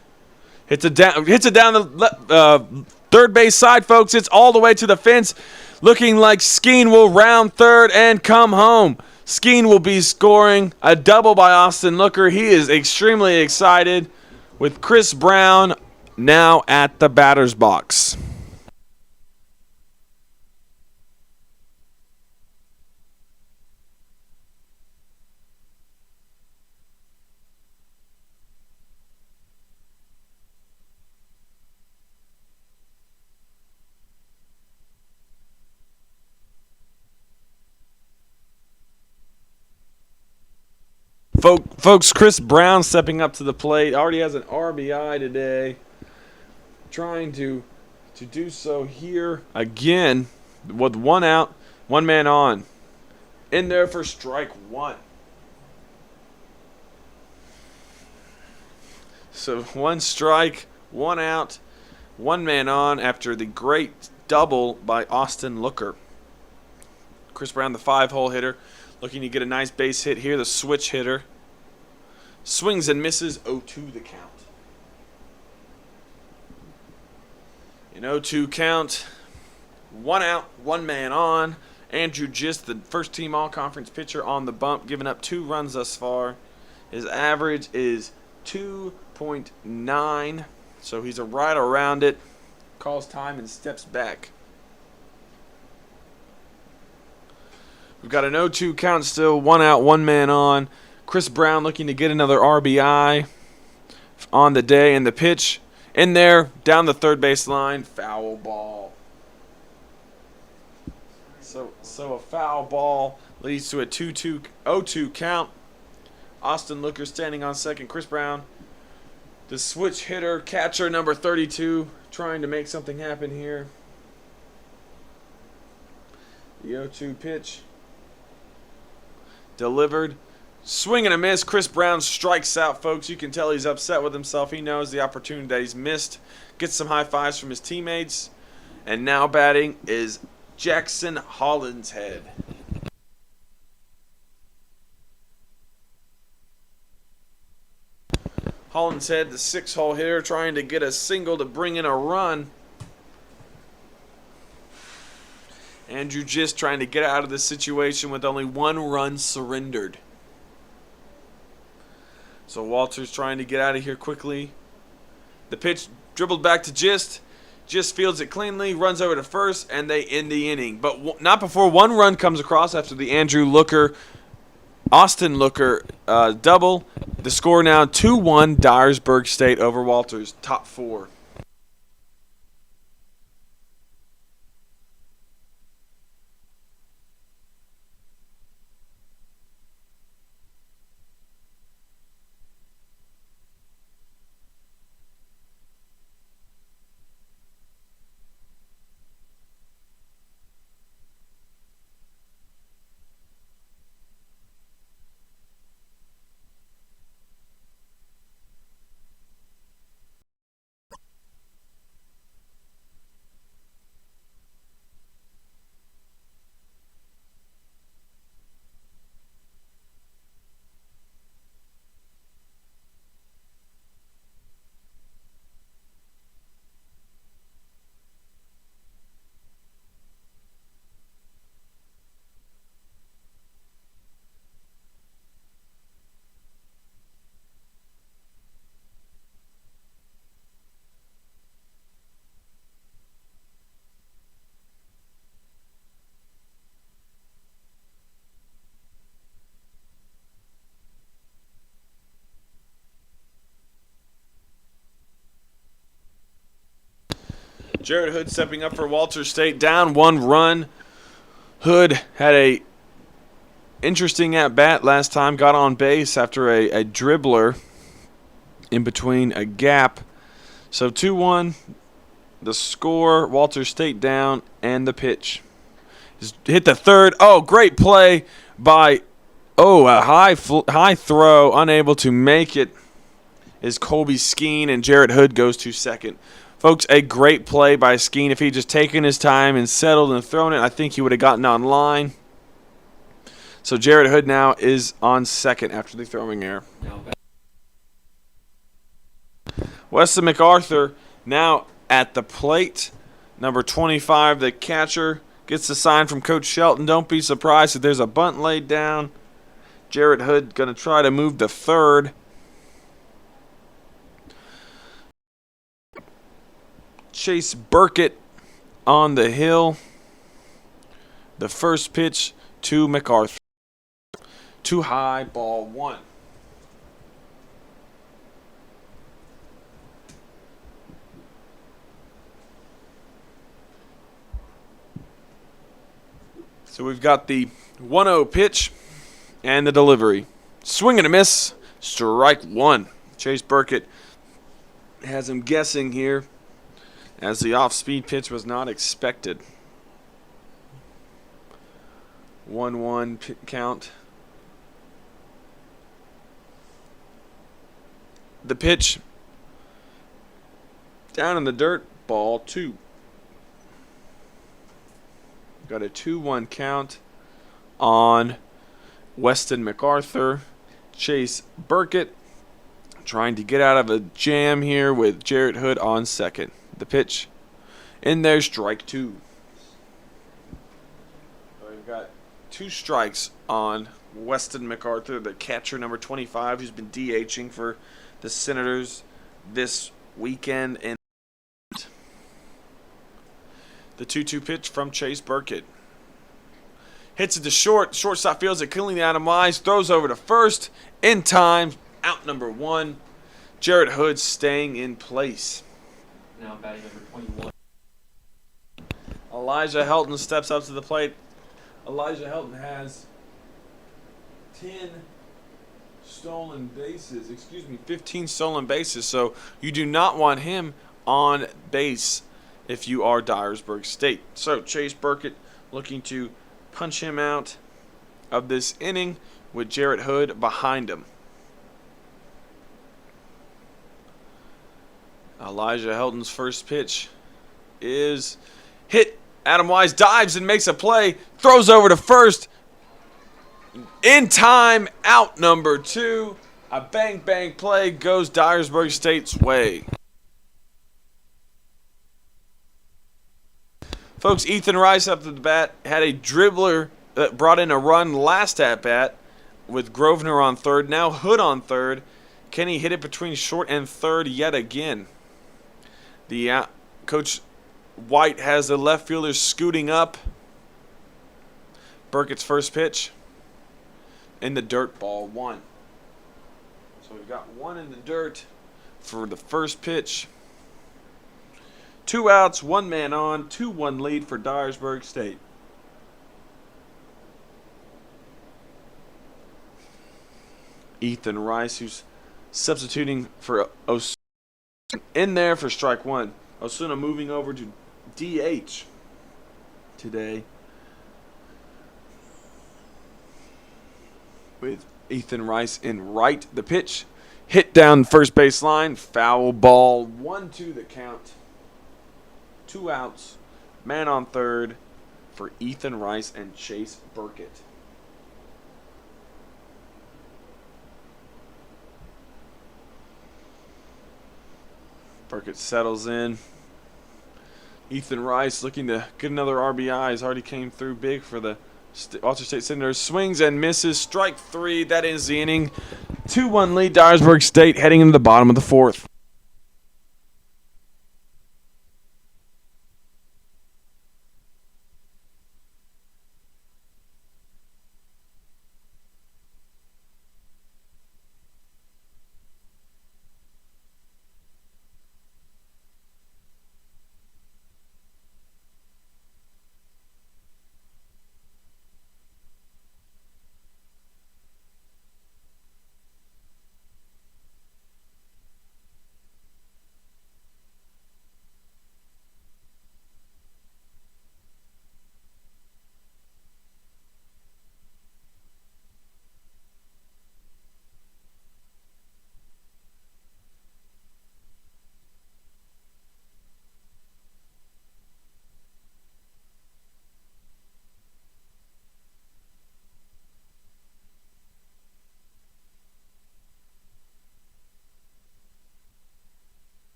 Hits it down the third base side, folks. It's all the way to the fence. Looking like Skeen will round third and come home. Skeen will be scoring a double by Austin Looker. He is extremely excited with Chris Brown now at the batter's box. Folks, Chris Brown stepping up to the plate. Already has an RBI today. Trying to do so here again with 1 out, 1 man on. In there for strike 1. So 1 strike, 1 out, 1 man on after the great double by Austin Looker. Chris Brown, the 5-hole hitter, looking to get a nice base hit here. The switch hitter swings and misses. 0-2 the count. An 0-2 count. 1 out, 1 man on. Andrew Gist, the first team all-conference pitcher, on the bump, giving up 2 runs thus far. His average is 2.9, so he's right around it. Calls time and steps back. We've got an 0-2 count still, 1 out, 1 man on. Chris Brown looking to get another RBI. on the day. And the pitch in there, down the third base line, foul ball. So a foul ball leads to a 2-2 count. Austin Looker standing on second. Chris Brown, the switch hitter, catcher number 32, trying to make something happen here. The 0-2 pitch delivered. Swing and a miss. Chris Brown strikes out, folks. You can tell he's upset with himself. He knows the opportunity that he's missed. Gets some high fives from his teammates. And now batting is Jackson Hollinshead. Hollinshead, the 6-hole hitter, trying to get a single to bring in a run. Andrew Gist trying to get out of this situation with only 1 run surrendered. So Walters trying to get out of here quickly. The pitch dribbled back to Gist. Gist fields it cleanly, runs over to first, and they end the inning. But not before 1 run comes across after the Austin Looker double. The score now 2-1 Dyersburg State over Walters, top 4. Jared Hood stepping up for Walters State, down 1 run. Hood had a interesting at-bat last time, got on base after a dribbler in between a gap. So 2-1, the score, Walters State down, and the pitch. Hit the third. Oh, great play by, a high throw, unable to make it is Colby Skeen, and Jared Hood goes to second. Folks, a great play by Skeen. If he'd just taken his time and settled and thrown it, I think he would have gotten on line. So Jared Hood now is on second after the throwing error. Weston MacArthur now at the plate. Number 25, the catcher, gets the sign from Coach Shelton. Don't be surprised if there's a bunt laid down. Jared Hood going to try to move to third. Chase Burkett on the hill. The first pitch to MacArthur. Too high, ball 1. So we've got the 1-0 pitch and the delivery. Swing and a miss. Strike 1. Chase Burkett has him guessing here, as the off-speed pitch was not expected. 1-1 count. The pitch down in the dirt, ball 2. Got a 2-1 count on Weston MacArthur. Chase Burkett trying to get out of a jam here with Jared Hood on second. The pitch in there, strike 2. So we've got 2 strikes on Weston MacArthur, the catcher number 25, who's been DHing for the Senators this weekend. And the 2-2 pitch from Chase Burkett. Hits it to short. Shortstop fields it cleanly out of Wise. Throws over to first in time. Out number 1. Jarrett Hood staying in place. Now batting number 21. Elijah Helton steps up to the plate. Elijah Helton has 10 stolen bases. 15 stolen bases. So you do not want him on base if you are Dyersburg State. So Chase Burkett looking to punch him out of this inning with Jarrett Hood behind him. Elijah Helton's first pitch is hit. Adam Wise dives and makes a play. Throws over to first. In time, out number 2. A bang play goes Dyersburg State's way. Folks, Ethan Rice up to the bat had a dribbler that brought in a run last at bat with Grosvenor on third. Now Hood on third. Can he hit it between short and third yet again? The Coach White has the left fielder scooting up. Burkett's first pitch in the dirt, ball 1. So we've got 1 in the dirt for the first pitch. 2 outs, 1 man on, 2-1 lead for Dyersburg State. Ethan Rice, who's substituting for Osuna, in there for strike 1. Osuna moving over to DH today with Ethan Rice in right. The pitch hit down first base line. Foul ball. 1-2 the count. 2 outs. Man on third for Ethan Rice and Chase Burkett. Burkett settles in. Ethan Rice looking to get another RBI. He's already came through big for the Walter State Senators. Swings and misses. Strike 3. That is the inning. 2-1 lead Dyersburg State heading into the bottom of the 4th.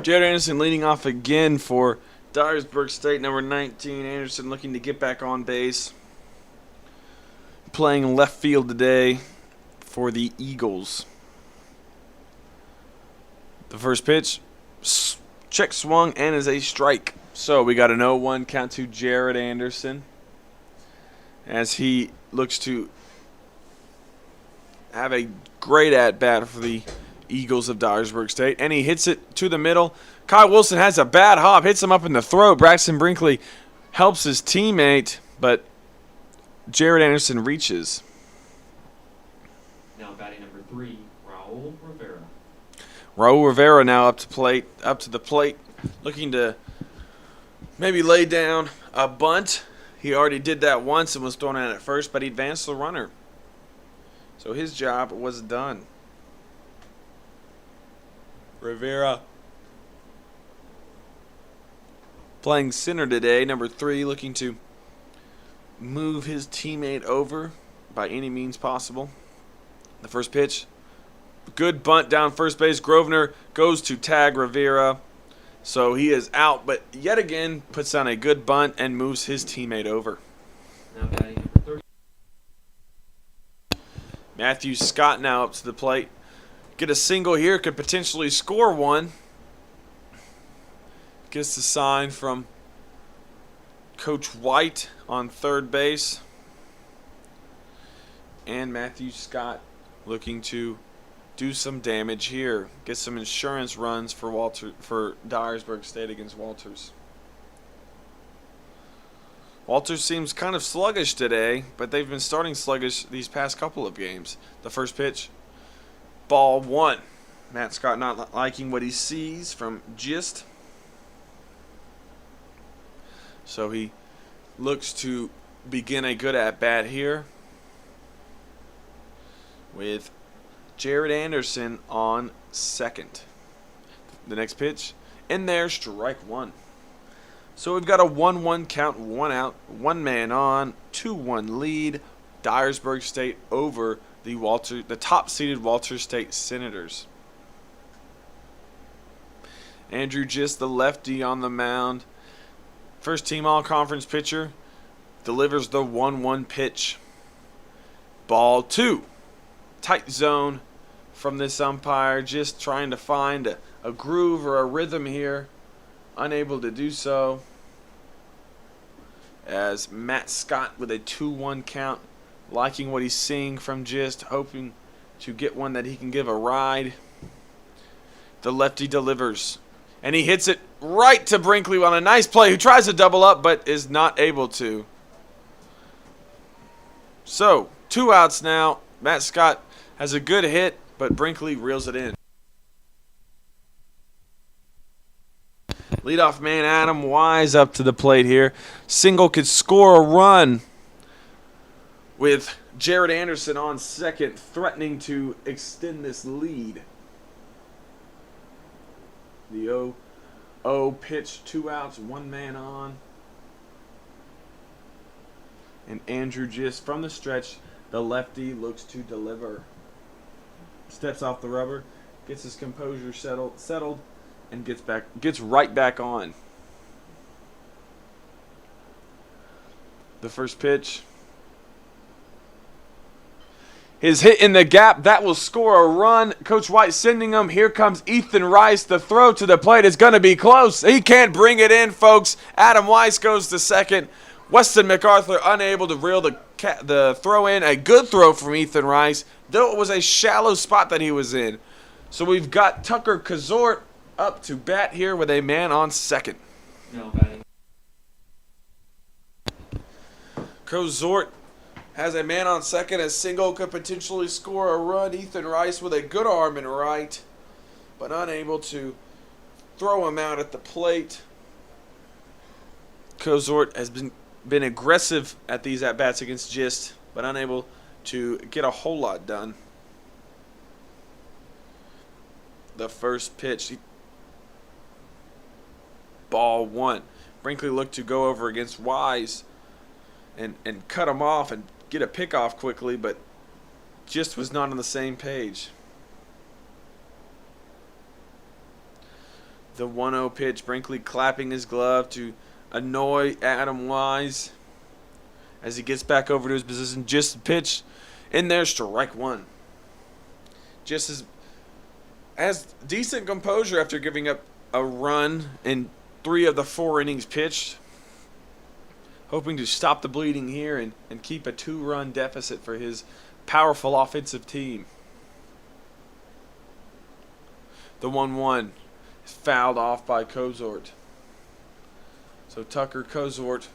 Jared Anderson leading off again for Dyersburg State, number 19. Anderson looking to get back on base. Playing left field today for the Eagles. The first pitch, check swung and is a strike. So we got an 0-1 count to Jared Anderson as he looks to have a great at-bat for the Eagles of Dyersburg State, and he hits it to the middle. Kyle Wilson has a bad hop, hits him up in the throat. Braxton Brinkley helps his teammate, but Jared Anderson reaches. Now batting number 3, Raul Rivera. Raul Rivera now up to the plate, looking to maybe lay down a bunt. He already did that once and was thrown out at first, but he advanced the runner. So his job was done. Rivera playing center today, number 3, looking to move his teammate over by any means possible. The first pitch. Good bunt down first base. Grosvenor goes to tag Rivera. So he is out, but yet again puts down a good bunt and moves his teammate over. Now batting number 30. Matthew Scott now up to the plate. Get a single here, could potentially score one. Gets the sign from Coach White on third base. And Matthew Scott looking to do some damage here. Get some insurance runs for Dyersburg State against Walters. Walters seems kind of sluggish today, but they've been starting sluggish these past couple of games. The first pitch, ball one. Matt Scott not liking what he sees from Gist. So he looks to begin a good at-bat here with Jared Anderson on second. The next pitch, in there, strike one. So we've got a 1-1 count, 1 out, 1 man on, 2-1 lead. Dyersburg State over the top-seeded Walter State Senators. Andrew Gist, the lefty on the mound. First team all-conference pitcher, delivers the 1-1 pitch. Ball two. Tight zone from this umpire, just trying to find a groove or a rhythm here. Unable to do so. As Matt Scott with a 2-1 count, liking what he's seeing from Gist, hoping to get one that he can give a ride. The lefty delivers, and he hits it right to Brinkley on a nice play, who tries to double up but is not able to. So, 2 outs now. Matt Scott has a good hit, but Brinkley reels it in. Leadoff man Adam Wise up to the plate here. Single could score a run with Jared Anderson on second, threatening to extend this lead. The 0-0 pitch, 2 outs, 1 man on. And Andrew Gist from the stretch, the lefty, looks to deliver. Steps off the rubber, gets his composure settled, and gets right back on. The first pitch. His hit in the gap, that will score a run. Coach White sending him. Here comes Ethan Rice. The throw to the plate is going to be close. He can't bring it in, folks. Adam Weiss goes to second. Weston MacArthur unable to reel the throw in. A good throw from Ethan Rice, though it was a shallow spot that he was in. So we've got Tucker Kazort up to bat here with a man on second. No batting. Kazort has a man on second. A single could potentially score a run. Ethan Rice with a good arm in right, but unable to throw him out at the plate. Kazort has been aggressive at these at-bats against Gist, but unable to get a whole lot done. The first pitch, ball one. Brinkley looked to go over against Wise and cut him off and get a pick off quickly, but Gist was not on the same page. The 1-0 pitch, Brinkley clapping his glove to annoy Adam Wise as he gets back over to his position. Gist pitch in there, strike one. Gist has decent composure after giving up a run in 3 of the 4 innings pitched. Hoping to stop the bleeding here and keep a 2-run deficit for his powerful offensive team. The 1-1 is fouled off by Kazort. So Tucker Kazort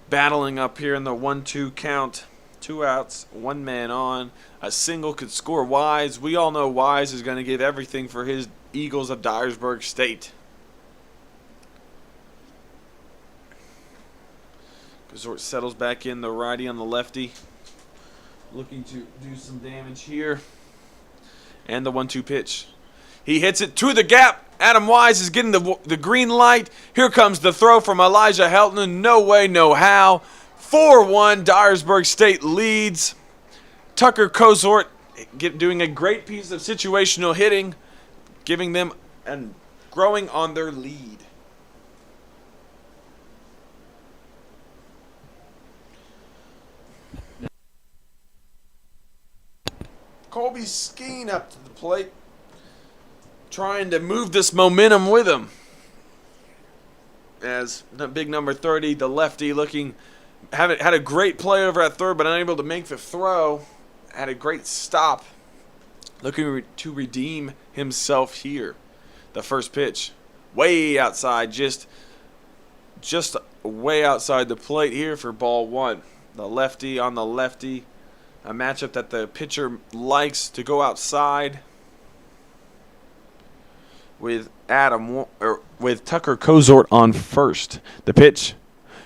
battling up here in the 1-2 count. 2 outs, 1 man on. A single could score Wise. We all know Wise is going to give everything for his Eagles of Dyersburg State. Kazort settles back in, the righty on the lefty. Looking to do some damage here. And the 1-2 pitch. He hits it to the gap. Adam Wise is getting the green light. Here comes the throw from Elijah Helton. No way, no how. 4-1, Dyersburg State leads. Tucker Kozort doing a great piece of situational hitting, giving them and growing on their lead. Colby Skeen up to the plate, trying to move this momentum with him. As the big number 30, the lefty, had a great play over at third, but unable to make the throw. Had a great stop, looking to redeem himself here. The first pitch, way outside, just way outside the plate here for ball one. The lefty on the lefty. A matchup that the pitcher likes to go outside with with Tucker Kozort on first. The pitch,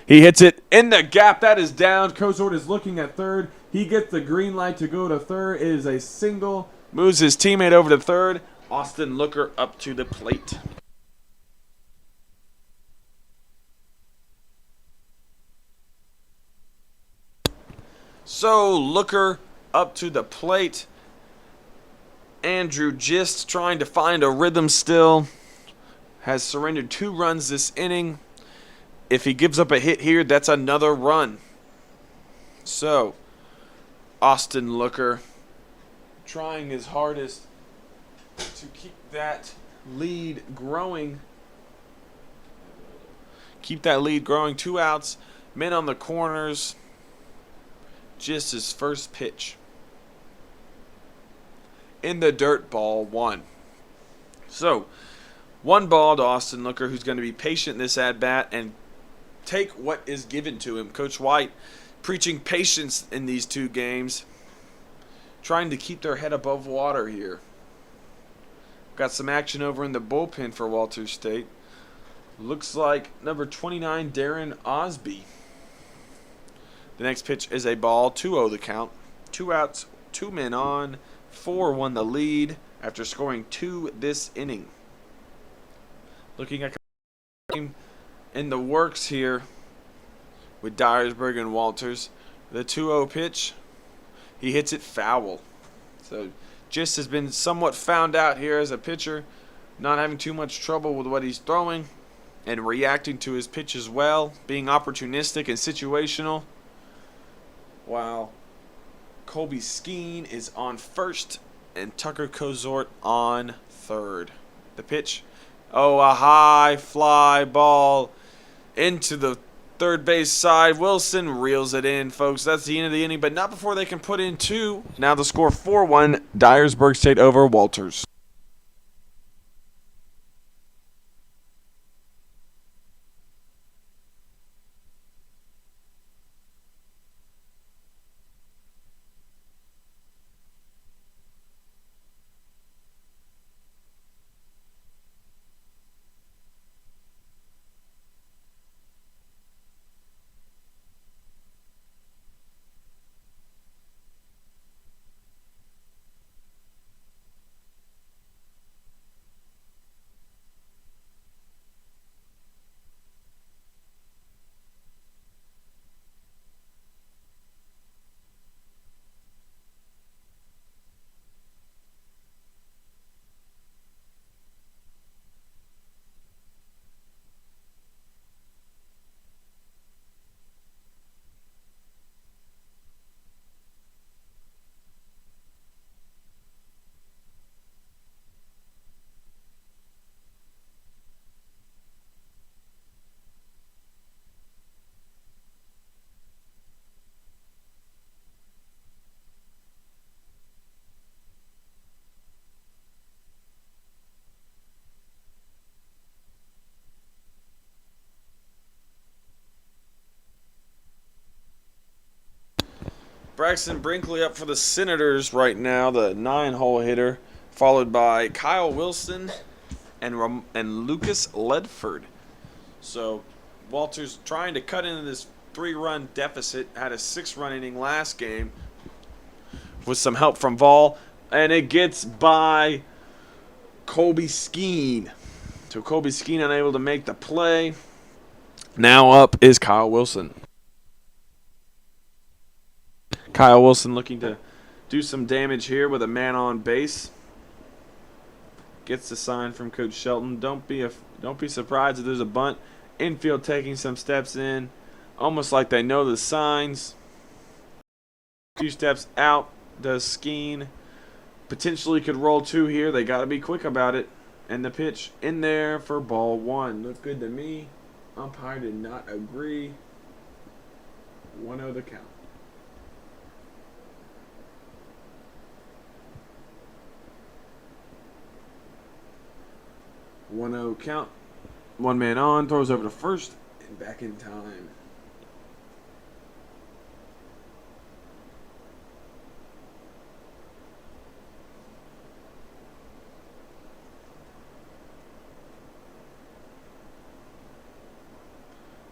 he hits it in the gap. That is down. Kozort is looking at third. He gets the green light to go to third. It is a single. Moves his teammate over to third. Austin Looker up to the plate. So, Looker up to the plate. Andrew Gist trying to find a rhythm still. Has surrendered 2 runs this inning. If he gives up a hit here, that's another run. So, Austin Looker trying his hardest to keep that lead growing. Keep that lead growing. 2 outs. Men on the corners. Just his first pitch. In the dirt, ball 1. So, 1 ball to Austin Looker, who's going to be patient in this at-bat and take what is given to him. Coach White preaching patience in these 2 games. Trying to keep their head above water here. Got some action over in the bullpen for Walters State. Looks like number 29, Darren Osby. The next pitch is a ball, 2-0 the count. 2 outs, 2 men on, 4-1 the lead after scoring 2 this inning. Looking at the game in the works here with Dyersburg and Walters. The 2-0 pitch, he hits it foul. So Gist has been somewhat found out here as a pitcher, not having too much trouble with what he's throwing and reacting to his pitch as well, being opportunistic and situational. While Colby Skeen is on first and Tucker Kozort on third. The pitch, a high fly ball into the third base side. Wilson reels it in, folks. That's the end of the inning, but not before they can put in 2. Now the score 4-1, Dyersburg State over Walters. Braxton Brinkley up for the Senators right now, the 9-hole hitter, followed by Kyle Wilson and Lucas Ledford. So Walters trying to cut into this 3-run deficit, had a 6-run inning last game with some help from Vol, and it gets by Colby Skeen. So Colby Skeen unable to make the play. Now up is Kyle Wilson. Kyle Wilson looking to do some damage here with a man on base. Gets the sign from Coach Shelton. Don't be surprised if there's a bunt. Infield taking some steps in, almost like they know the signs. 2 steps out, does Skeen. Potentially could roll 2 here. They got to be quick about it. And the pitch in there for ball 1. Looked good to me. Umpire did not agree. 1-0 the count. One-0 count. 1 man on, throws over to first, and back in time.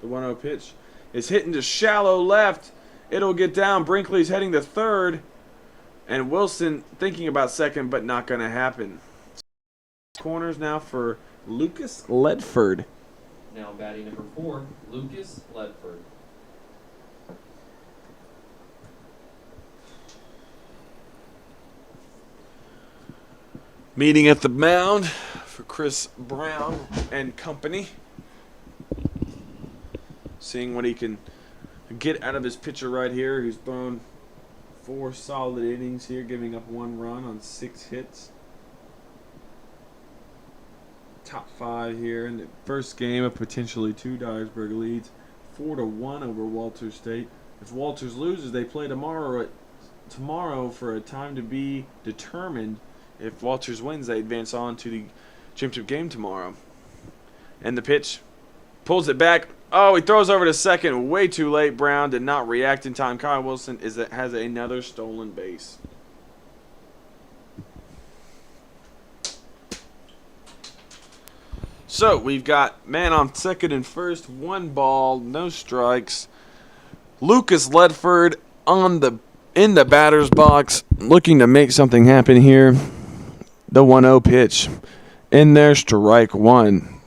The 1-0 pitch is hitting to shallow left. It'll get down. Brinkley's heading to third. And Wilson thinking about second, but not going to happen. Corners now for Lucas Ledford. Now batting number 4, Lucas Ledford. Meeting at the mound for Chris Brown and company. Seeing what he can get out of his pitcher right here, who's thrown 4 solid innings here, giving up 1 run on 6 hits. Top 5 here in the first game of potentially 2 Dyersburg leads, 4-1 over Walters State. If Walters loses, they play tomorrow for a time to be determined. If Walters wins, they advance on to the championship game tomorrow. And the pitch pulls it back. Oh, he throws over to second way too late. Brown did not react in time. Kyle Wilson has another stolen base. So we've got man on second and first, 1 ball, no strikes. Lucas Ledford in the batter's box, looking to make something happen here. The 1-0 pitch in there, strike 1.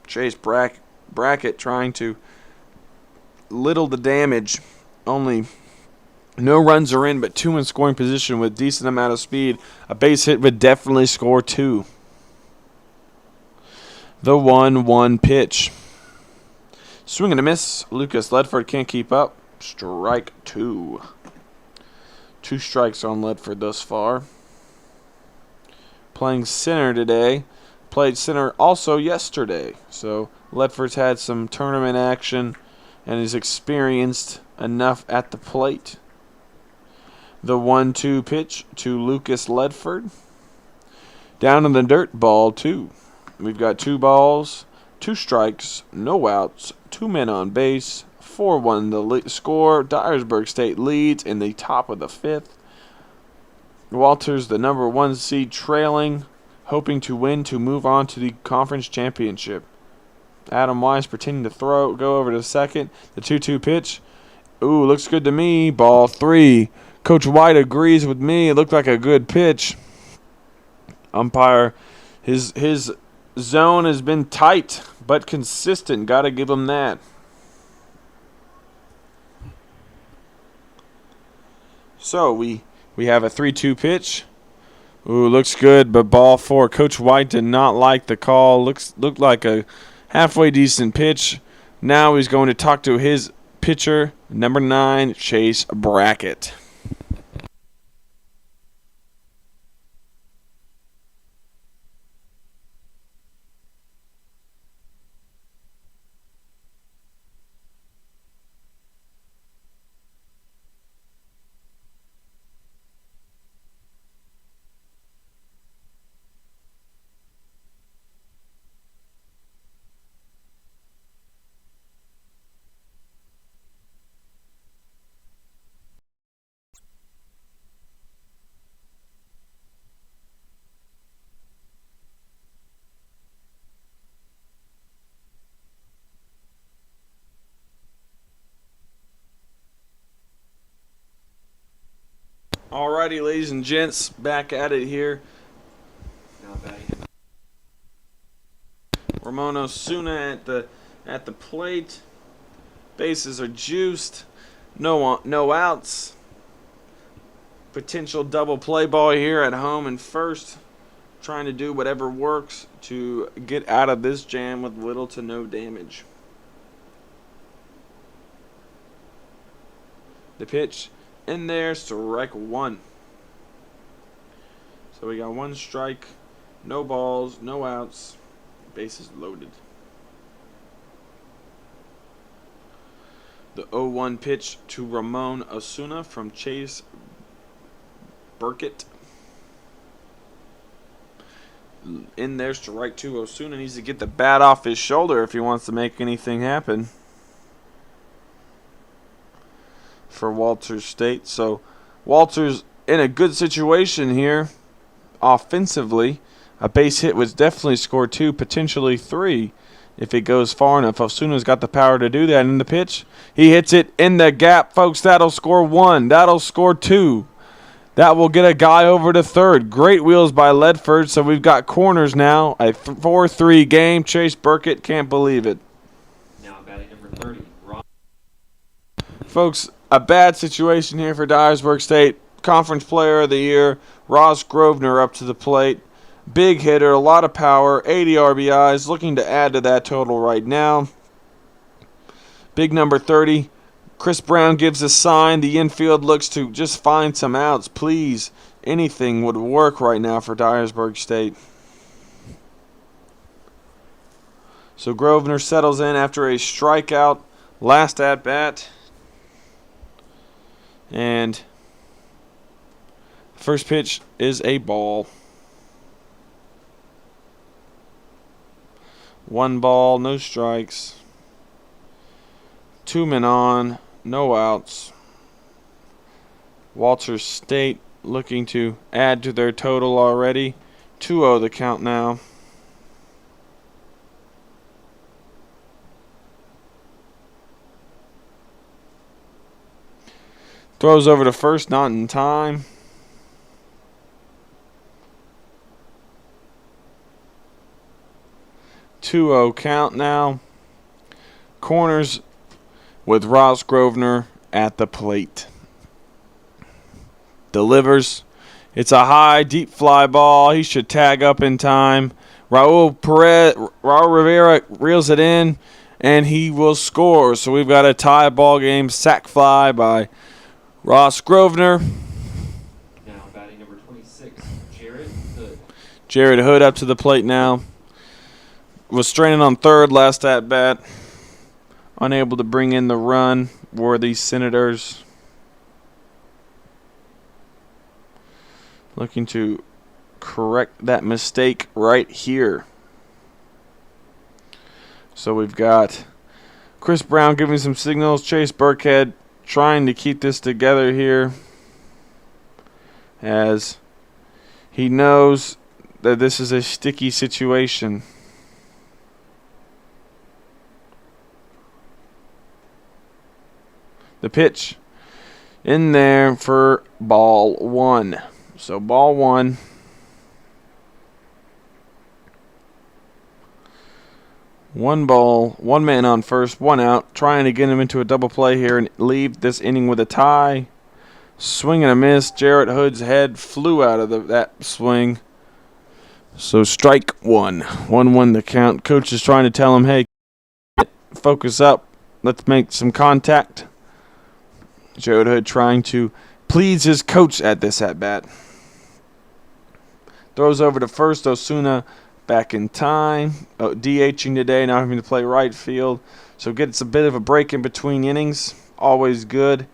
Chase Brackett trying to little the damage. Only no runs are in, but 2 in scoring position with decent amount of speed. A base hit would definitely score 2. The 1-1 pitch. Swing and a miss. Lucas Ledford can't keep up. Strike 2. 2 strikes on Ledford thus far. Playing center today. Played center also yesterday. So Ledford's had some tournament action and is experienced enough at the plate. The 1-2 pitch to Lucas Ledford. Down in the dirt, ball 2. We've got 2 balls, 2 strikes, no outs, 2 men on base, 4-1 the score. Dyersburg State leads in the top of the 5th. Walters, the number 1 seed, trailing, hoping to win to move on to the conference championship. Adam Wise pretending to go over to second. The 2-2 pitch. Ooh, looks good to me. Ball 3. Coach White agrees with me. It looked like a good pitch. Umpire, his zone has been tight but consistent. Got to give him that. So we have a 3-2 pitch. Ooh, looks good, but ball 4. Coach White did not like the call. Looked like a halfway decent pitch. Now he's going to talk to his pitcher, number 9, Chase Brackett. Alrighty, ladies and gents, back at it here. Now batting. Ramon Osuna at the plate. Bases are juiced. No outs. potential double play ball here at home and first. Trying to do whatever works to get out of this jam with little to no damage. The pitch in there, strike one. So we got one strike, no balls, no outs, bases loaded. The 0-1 pitch to Ramon Osuna from Chase Burkett. In there, strike two. Osuna needs to get the bat off his shoulder if he wants to make anything happen for Walters State. So Walters in a good situation here offensively. A base hit would definitely score 2, potentially 3 if it goes far enough. Osuna's got the power to do that in the pitch. He hits it in the gap, folks. That'll score 1. That'll score 2. That will get a guy over to third. Great wheels by Ledford. So we've got corners now. A 4-3 game. Chase Burkett can't believe it. Now batting number 30, Ron. Folks, a bad situation here for Dyersburg State. Conference Player of the Year, Ross Grosvenor up to the plate. Big hitter, a lot of power, 80 RBIs. Looking to add to that total right now. Big number 30. Chris Brown gives a sign. The infield looks to just find some outs. Please, anything would work right now for Dyersburg State. So Grosvenor settles in after a strikeout last at bat. And first pitch is a ball. 1 ball, no strikes. 2 men on. No outs. Walters State looking to add to their total already. 2-0 the count now. Throws over to first, not in time. Two-0 count now. Corners with Ross Grosvenor at the plate. Delivers. It's a high, deep fly ball. He should tag up in time. Raul Rivera reels it in, and he will score. So we've got a tie ball game. Sac fly by Ross Grosvenor. Now batting number 26, Jared Hood. Jared Hood up to the plate now. Was straining on third last at bat. Unable to bring in the run were the Senators. Looking to correct that mistake right here. So we've got Chris Brown giving some signals. Chase Burkhead trying to keep this together here, as he knows that this is a sticky situation. The pitch in there for ball 1. So ball 1. One ball, 1 man on first, 1 out. Trying to get him into a double play here and leave this inning with a tie. Swing and a miss. Jarrett Hood's head flew out of that swing. So strike 1. 1-1 the count. Coach is trying to tell him, hey, focus up. Let's make some contact. Jarrett Hood trying to please his coach at this at-bat. Throws over to first. Osuna back in time. DHing today, now having to play right field. So gets a bit of a break in between innings. Always good.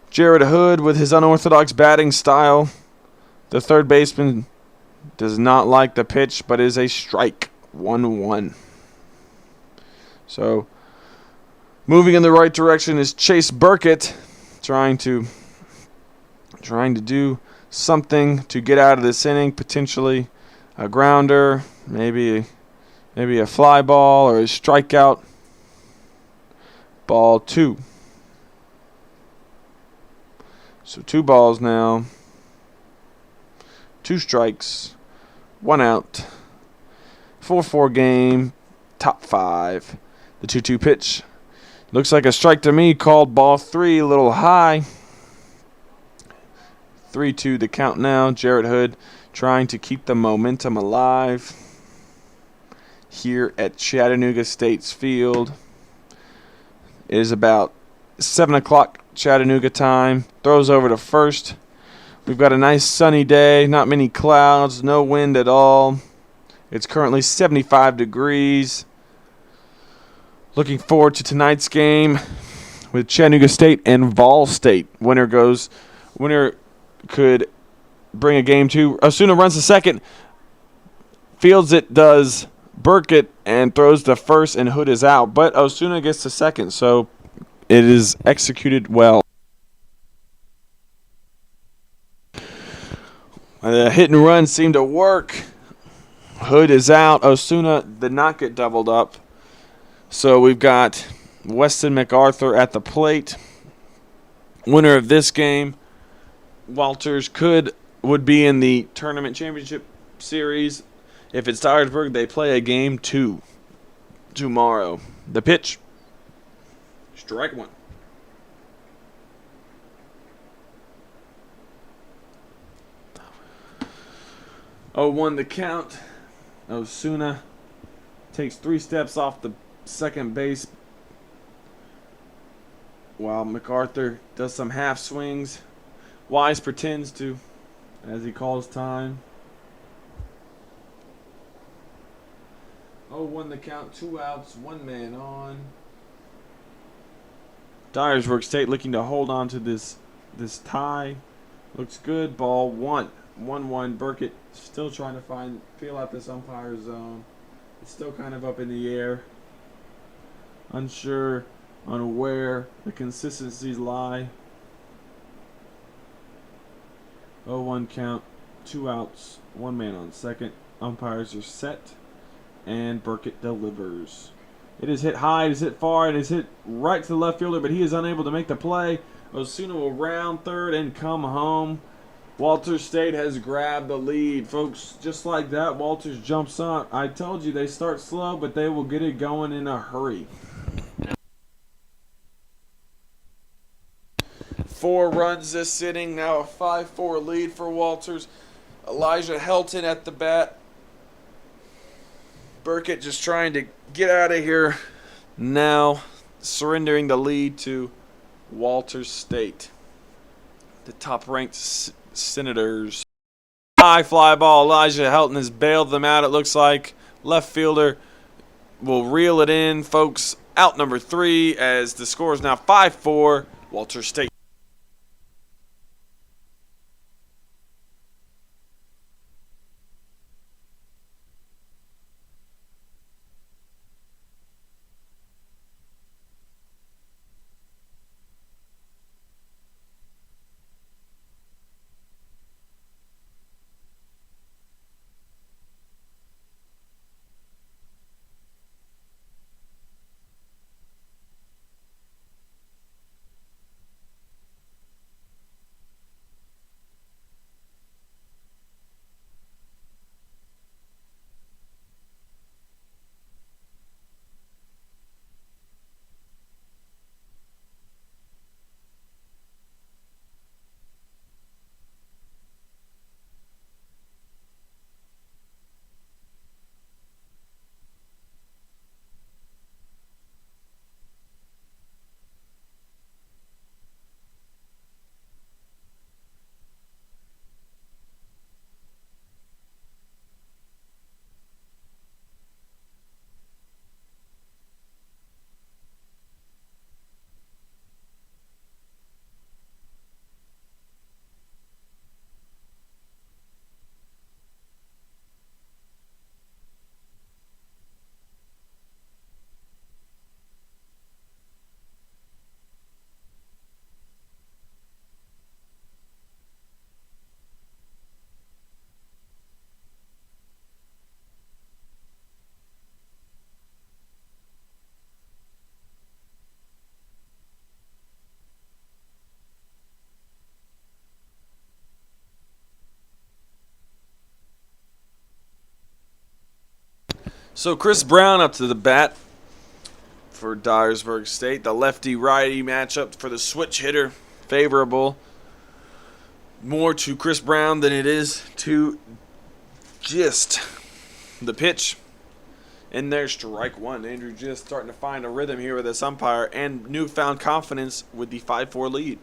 Jarrett Hood with his unorthodox batting style. The third baseman does not like the pitch, but is a strike. 1-1. So moving in the right direction is Chase Burkett, trying to do something to get out of this inning. Potentially a grounder, maybe a fly ball or a strikeout. Ball 2. So 2 balls now. 2 strikes. 1 out. 4-4 game. Top 5. The 2-2 pitch. Looks like a strike to me, called ball 3, a little high. 3-2 the count now. Jarrett Hood trying to keep the momentum alive here at Chattanooga State's field. It is about 7 o'clock Chattanooga time. Throws over to first. We've got a nice sunny day, not many clouds, no wind at all. It's currently 75 degrees. Looking forward to tonight's game with Chattanooga State and Vol State. Winner could bring a game to. Osuna runs the second. Fields it, does Burkett, and throws the first, and Hood is out. But Osuna gets the second, so it is executed well. The hit and run seemed to work. Hood is out. Osuna did not get doubled up. So we've got Weston MacArthur at the plate. Winner of this game, Walters would be in the tournament championship series. If it's Dyersburg, they play a game 2 tomorrow. The pitch, strike one. 0-1 the count. Osuna takes 3 steps off the second base while MacArthur does some half swings. Wise pretends to as he calls time. 0-1 the count, 2 outs, 1 man on. Dyersburg State looking to hold on to this tie. Looks good. Ball 1. 1-1. Burkett still trying to feel out this umpire zone. It's still kind of up in the air. Unsure on where the consistencies lie. 0-1 count. 2 outs. 1 man on second. Umpires are set. And Burkett delivers. It is hit high. It is hit far. It is hit right to the left fielder, but he is unable to make the play. Osuna will round third and come home. Walters State has grabbed the lead. Folks, just like that, Walters jumps on. I told you they start slow, but they will get it going in a hurry. 4 runs this inning. Now a 5-4 lead for Walters. Elijah Helton at the bat. Burkett just trying to get out of here. Now surrendering the lead to Walters State. The top-ranked Senators. High fly ball. Elijah Helton has bailed them out, it looks like. Left fielder will reel it in. Folks, out number 3 as the score is now 5-4. Walters State. So Chris Brown up to the bat for Dyersburg State. The lefty-righty matchup for the switch hitter, favorable. more to Chris Brown than it is to Gist. The pitch. And there's strike one. Andrew Gist starting to find a rhythm here with this umpire and newfound confidence with the 5-4 lead.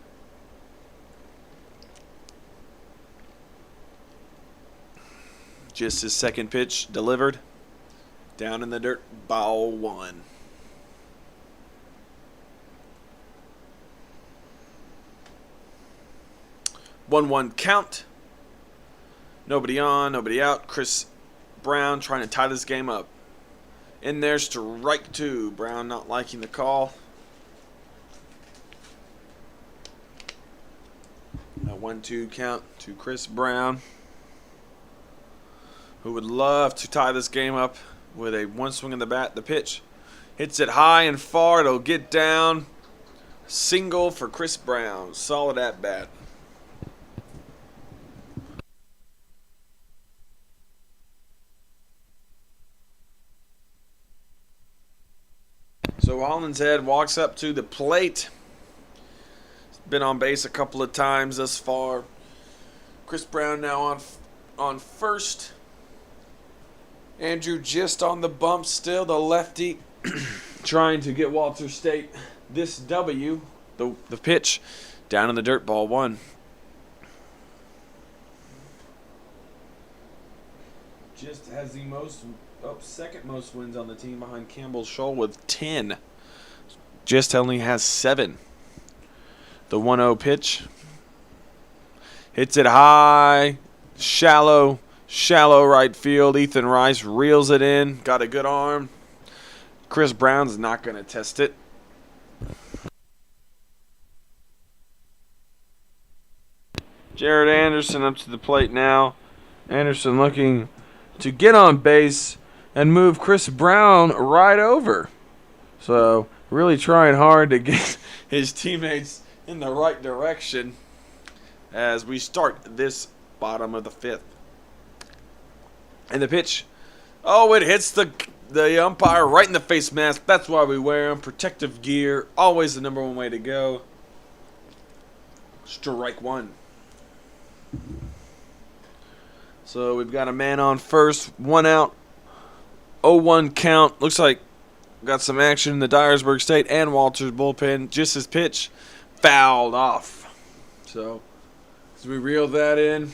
Just his second pitch delivered. Down in the dirt, ball one. One count. Nobody on, nobody out. Chris Brown trying to tie this game up. In there, strike two. Brown not liking the call. A 1-2 count to Chris Brown, who would love to tie this game up with a one swing of the bat. The pitch hits it high and far. It'll get down. Single for Chris Brown. Solid at bat. So Hollinshead walks up to the plate. Been on base a couple of times thus far. Chris Brown now on first. Andrew Gist on the bump still. The lefty trying to get Walter State this W. The pitch down in the dirt, ball one. Gist has the second most wins on the team behind Campbell Scholl with 10. Gist only has 7. The 1-0 pitch. Hits it high, shallow right field. Ethan Rice reels it in. Got a good arm. Chris Brown's not going to test it. Jared Anderson up to the plate now. Anderson looking to get on base and move Chris Brown right over. So really trying hard to get his teammates in the right direction as we start this bottom of the 5th. And the pitch, it hits the umpire right in the face mask. That's why we wear them. Protective gear, always the number one way to go. Strike one. So we've got a man on first, 1 out, 0-1 count. Looks like we got some action in the Dyersburg State and Walters bullpen. Just his pitch fouled off. So as we reel that in,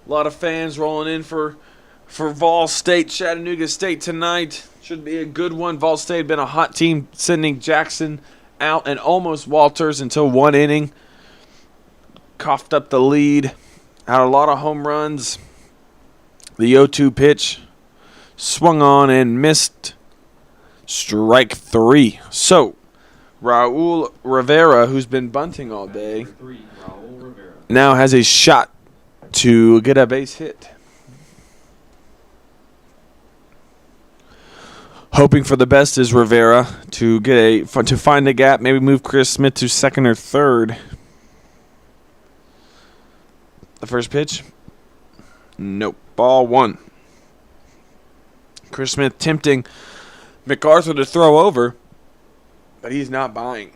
a lot of fans rolling in for Vol State, Chattanooga State tonight. Should be a good one. Vol State had been a hot team, sending Jackson out and almost Walters until 1 inning. Coughed up the lead. Had a lot of home runs. The 0-2 pitch swung on and missed. Strike 3. So Raul Rivera, who's been bunting all day, now has a shot to get a base hit. Hoping for the best is Rivera to to find a gap, maybe move Chris Smith to second or third. The first pitch, nope, ball one. Chris Smith tempting MacArthur to throw over, but he's not buying.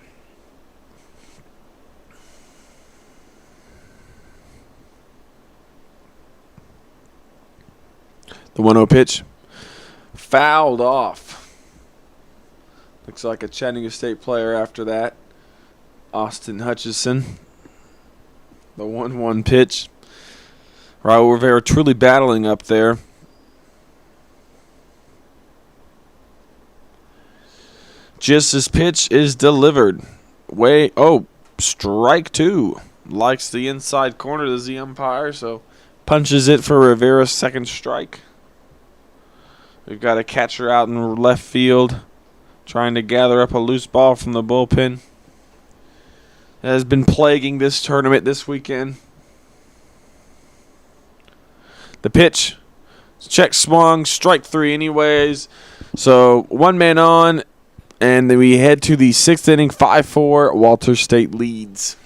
The 1-0 pitch fouled off. Looks like a Chattanooga State player after that. Austin Hutchison. The 1-1 pitch. Raul Rivera truly battling up there. Just his pitch is delivered. Strike 2. Likes the inside corner, does the umpire, so punches it for Rivera's second strike. We've got a catcher out in left field trying to gather up a loose ball from the bullpen. It has been plaguing this tournament this weekend. The pitch, check swung, strike 3 anyways. So 1 man on, and then we head to the 6th inning, 5-4. Walter State leads.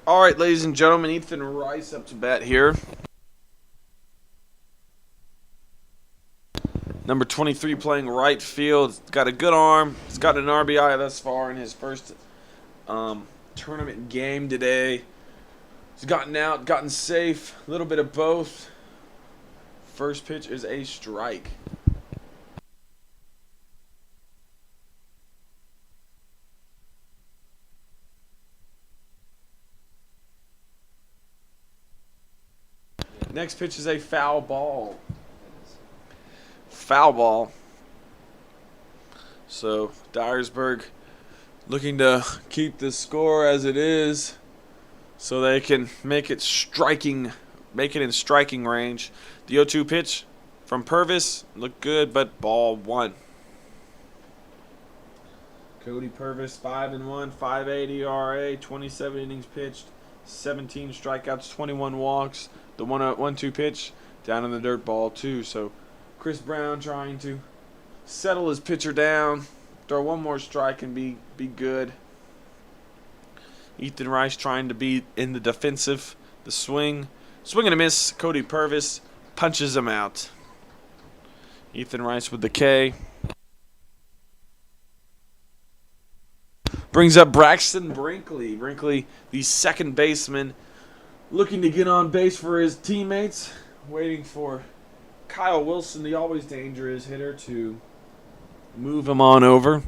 All right, ladies and gentlemen, Ethan Rice up to bat here. Number 23 playing right field. He's got a good arm. He's got an RBI thus far in his first tournament game today. He's gotten out, gotten safe, a little bit of both. First pitch is a strike. Next pitch is a foul ball. Foul ball. So Dyersburg looking to keep the score as it is so they can make it in striking range. The 0-2 pitch from Purvis looked good, but ball one. Cody Purvis 5-1, 5.8 ERA, 27 innings pitched, 17 strikeouts, 21 walks. The 1-2 pitch down in the dirt, ball two. So Chris Brown trying to settle his pitcher down, throw one more strike and be good. Ethan Rice trying to be in the defensive. The swing and a miss. Cody Purvis punches him out. Ethan Rice with the K. Brings up Braxton Brinkley. Brinkley, the second baseman, looking to get on base for his teammates. Waiting for Kyle Wilson, the always dangerous hitter, to move him on over.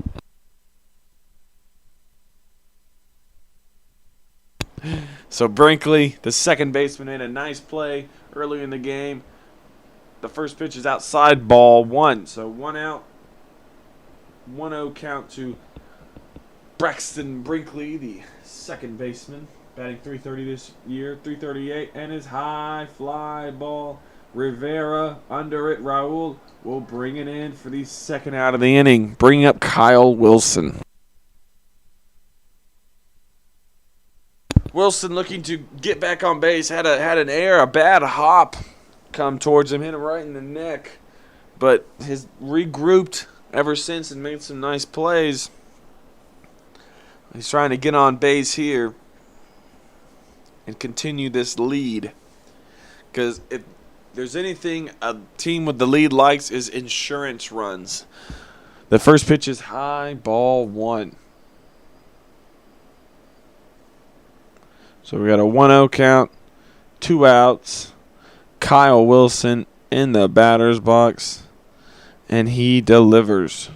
So Brinkley, the second baseman, made a nice play early in the game. The first pitch is outside, ball one. So 1 out, 1-0 count to Braxton Brinkley, the second baseman, batting .330 this year, .338, and his high fly ball. Rivera under it. Raul will bring it in for the second out of the inning, bringing up Kyle Wilson. Wilson looking to get back on base, had a bad hop come towards him, hit him right in the neck, but has regrouped ever since and made some nice plays. He's trying to get on base here and continue this lead, because if there's anything a team with the lead likes is insurance runs. The first pitch is high, ball one. So we got a 1-0 count, 2 outs. Kyle Wilson in the batter's box, and he delivers.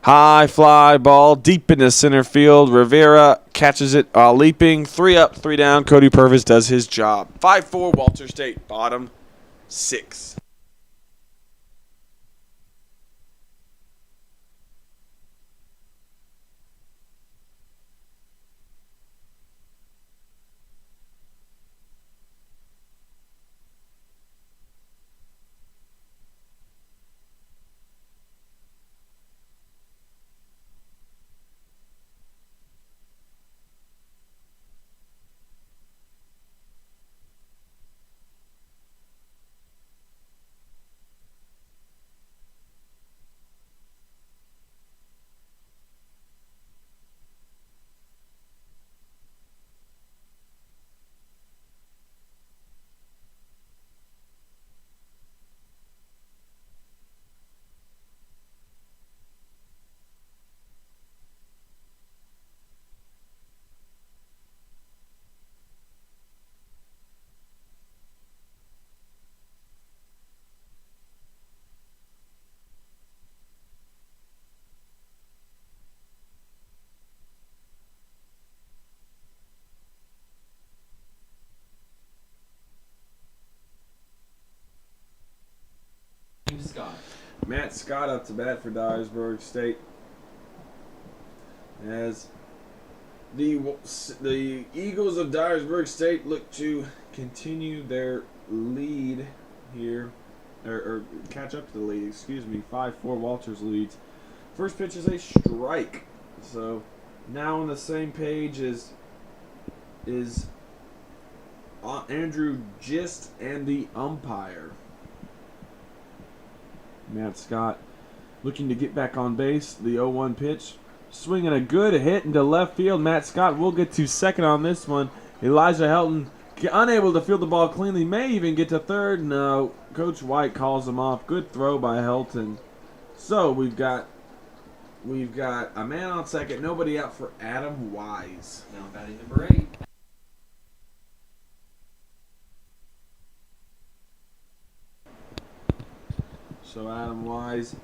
High fly ball deep into center field. Rivera catches it while leaping. 3 up, 3 down. Cody Purvis does his job. 5-4 Walter State, bottom 6. Scott. Matt Scott up to bat for Dyersburg State, as the Eagles of Dyersburg State look to continue their lead here, or catch up to the lead, 5-4 Walters leads. First pitch is a strike. So now on the same page is Andrew Gist and the umpire. Matt Scott looking to get back on base. The 0-1 pitch swinging a good hit into left field. Matt Scott will get to second on this one. Elijah Helton unable to field the ball cleanly, may even get to third. No, Coach White calls him off. Good throw by Helton. So we've got a man on second, nobody out for Adam Wise. Now batting number 8. So Adam Wise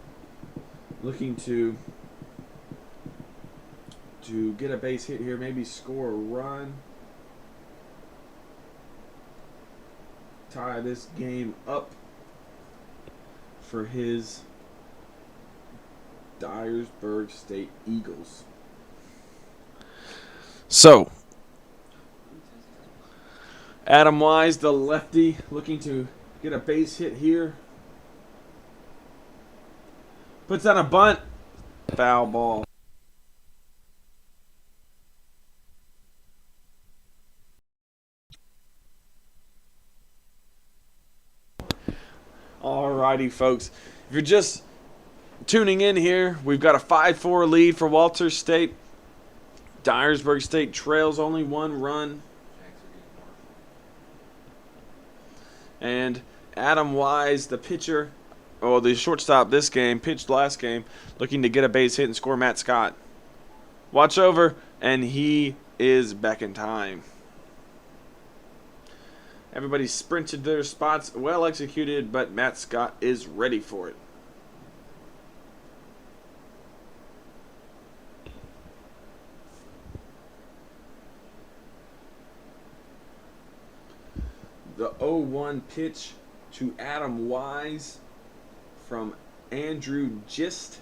looking to get a base hit here, maybe score a run. Tie this game up for his Dyersburg State Eagles. So, Adam Wise, the lefty, looking to get a base hit here. Puts down a bunt. Foul ball. Alrighty, folks. If you're just tuning in here, we've got a 5-4 lead for Walter State. Dyersburg State trails only 1 run. And Adam Wise, the pitcher, the shortstop this game, pitched last game, looking to get a base hit and score Matt Scott. Watch over, and he is back in time. Everybody sprinted to their spots, well executed, but Matt Scott is ready for it. The 0-1 pitch to Adam Wise from Andrew Gist.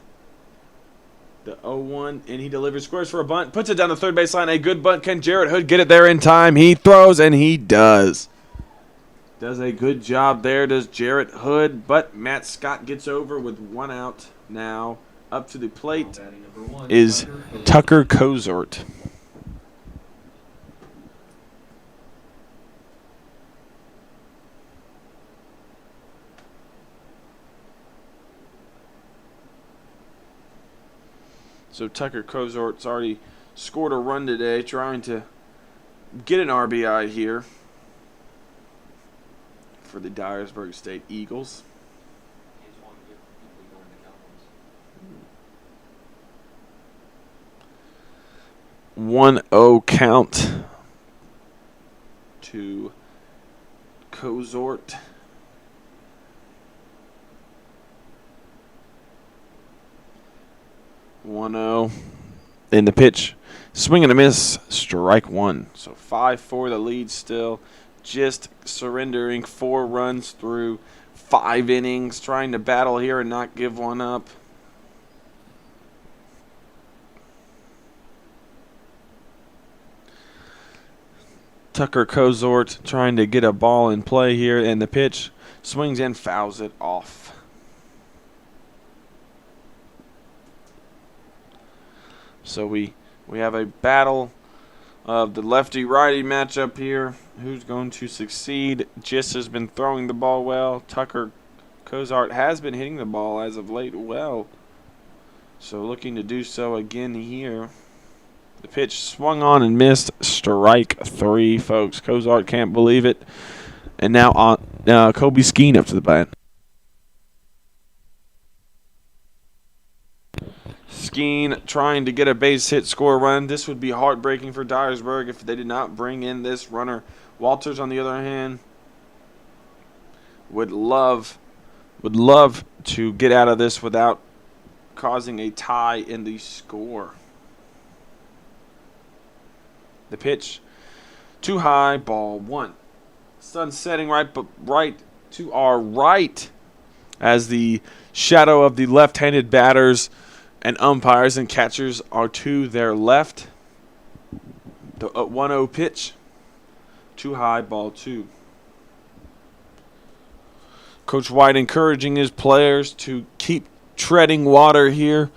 The 0-1, and he delivers, scores for a bunt, puts it down the third base line. A good bunt. Can Jarrett Hood get it there in time? He throws, and he does. Does a good job there, does Jarrett Hood, but Matt Scott gets over with 1 out now. Up to the plate is Tucker Kozort. So Tucker Kozort's already scored a run today, trying to get an RBI here for the Dyersburg State Eagles. 1-0 count to Kozort. In the pitch, swing and a miss, strike 1. So 5-4 the lead still. Just surrendering 4 runs through 5 innings, trying to battle here and not give one up. Tucker Kozort trying to get a ball in play here, and the pitch swings and fouls it off. So we have a battle of the lefty-righty matchup here. Who's going to succeed? Gist has been throwing the ball well. Tucker Kozart has been hitting the ball as of late well. So looking to do so again here. The pitch swung on and missed. Strike 3, folks. Kozart can't believe it. And now on Kobe Skeen up to the bat. Skeen trying to get a base hit, score a run. This would be heartbreaking for Dyersburg if they did not bring in this runner. Walters, on the other hand, would love to get out of this without causing a tie in the score. The pitch, too high, ball 1. Sun setting right to our right as the shadow of the left-handed batters and umpires and catchers are to their left. The 1-0 pitch, too high, ball 2. Coach White encouraging his players to keep treading water here.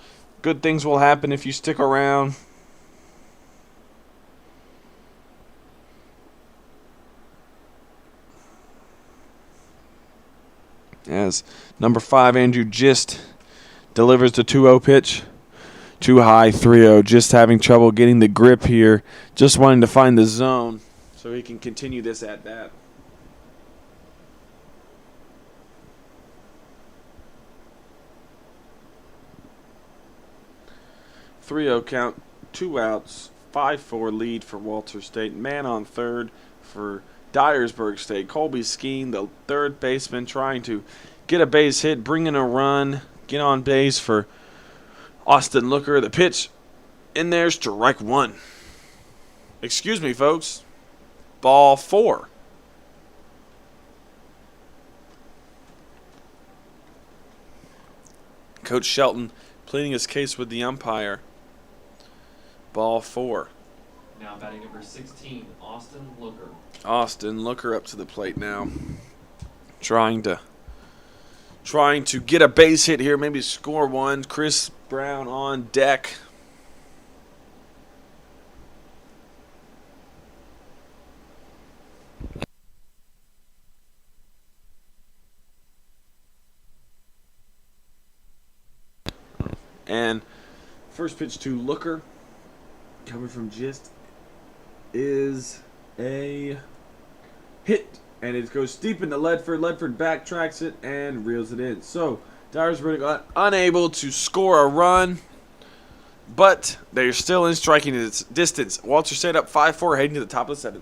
Good things will happen if you stick around. As number 5, Andrew Gist delivers the 2-0 pitch. Too high, 3-0. Just having trouble getting the grip here. Just wanting to find the zone so he can continue this at bat. 3-0 count, 2 outs, 5-4 lead for Walter State. Man on third for Dyersburg State. Colby Skeen, the third baseman, trying to get a base hit, bring in a run, get on base for Austin Looker. The pitch in there, strike one. Excuse me, folks. Ball 4. Coach Shelton pleading his case with the umpire. Ball 4. Now batting number 16, Austin Looker. Austin Looker up to the plate now. Trying to get a base hit here, maybe score one. Chris Brown on deck. And first pitch to Looker, coming from Gist, is a hit. And it goes deep into Ledford. Ledford backtracks it and reels it in. So Dyersburg got unable to score a run, but they're still in striking distance. Walter State up 5-4 heading to the top of the 7th.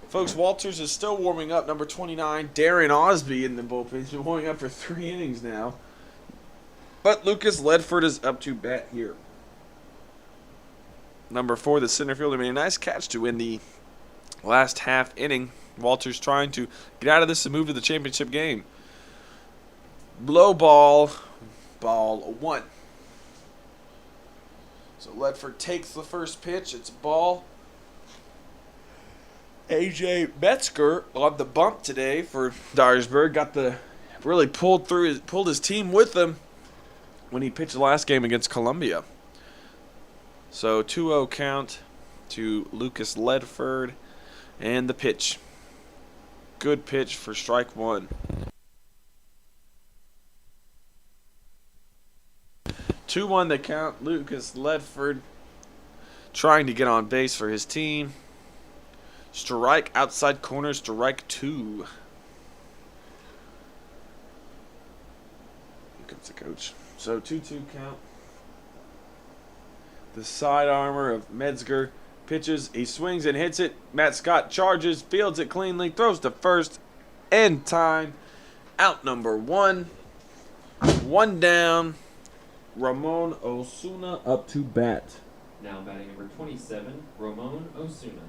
Folks, Walters is still warming up. Number 29, Darren Osby in the bullpen. He's been warming up for 3 innings now. But Lucas Ledford is up to bat here. Number 4, the center fielder, made a nice catch to win the last half inning. Walters trying to get out of this and move to the championship game. Blow ball, ball 1. So Ledford takes the first pitch. It's a ball. AJ Metzger on the bump today for Dyersburg. Really pulled his team with him when he pitched the last game against Columbia. So 2-0 count to Lucas Ledford, and the pitch. Good pitch for strike 1. 2-1 the count. Lucas Ledford trying to get on base for his team. Strike outside corner, strike 2. Here comes the coach. So 2-2 count. The side armor of Metzger pitches. He swings and hits it. Matt Scott charges, fields it cleanly, throws to first. End time. Out number 1. 1 down. Ramon Osuna up to bat. Now batting number 27, Ramon Osuna.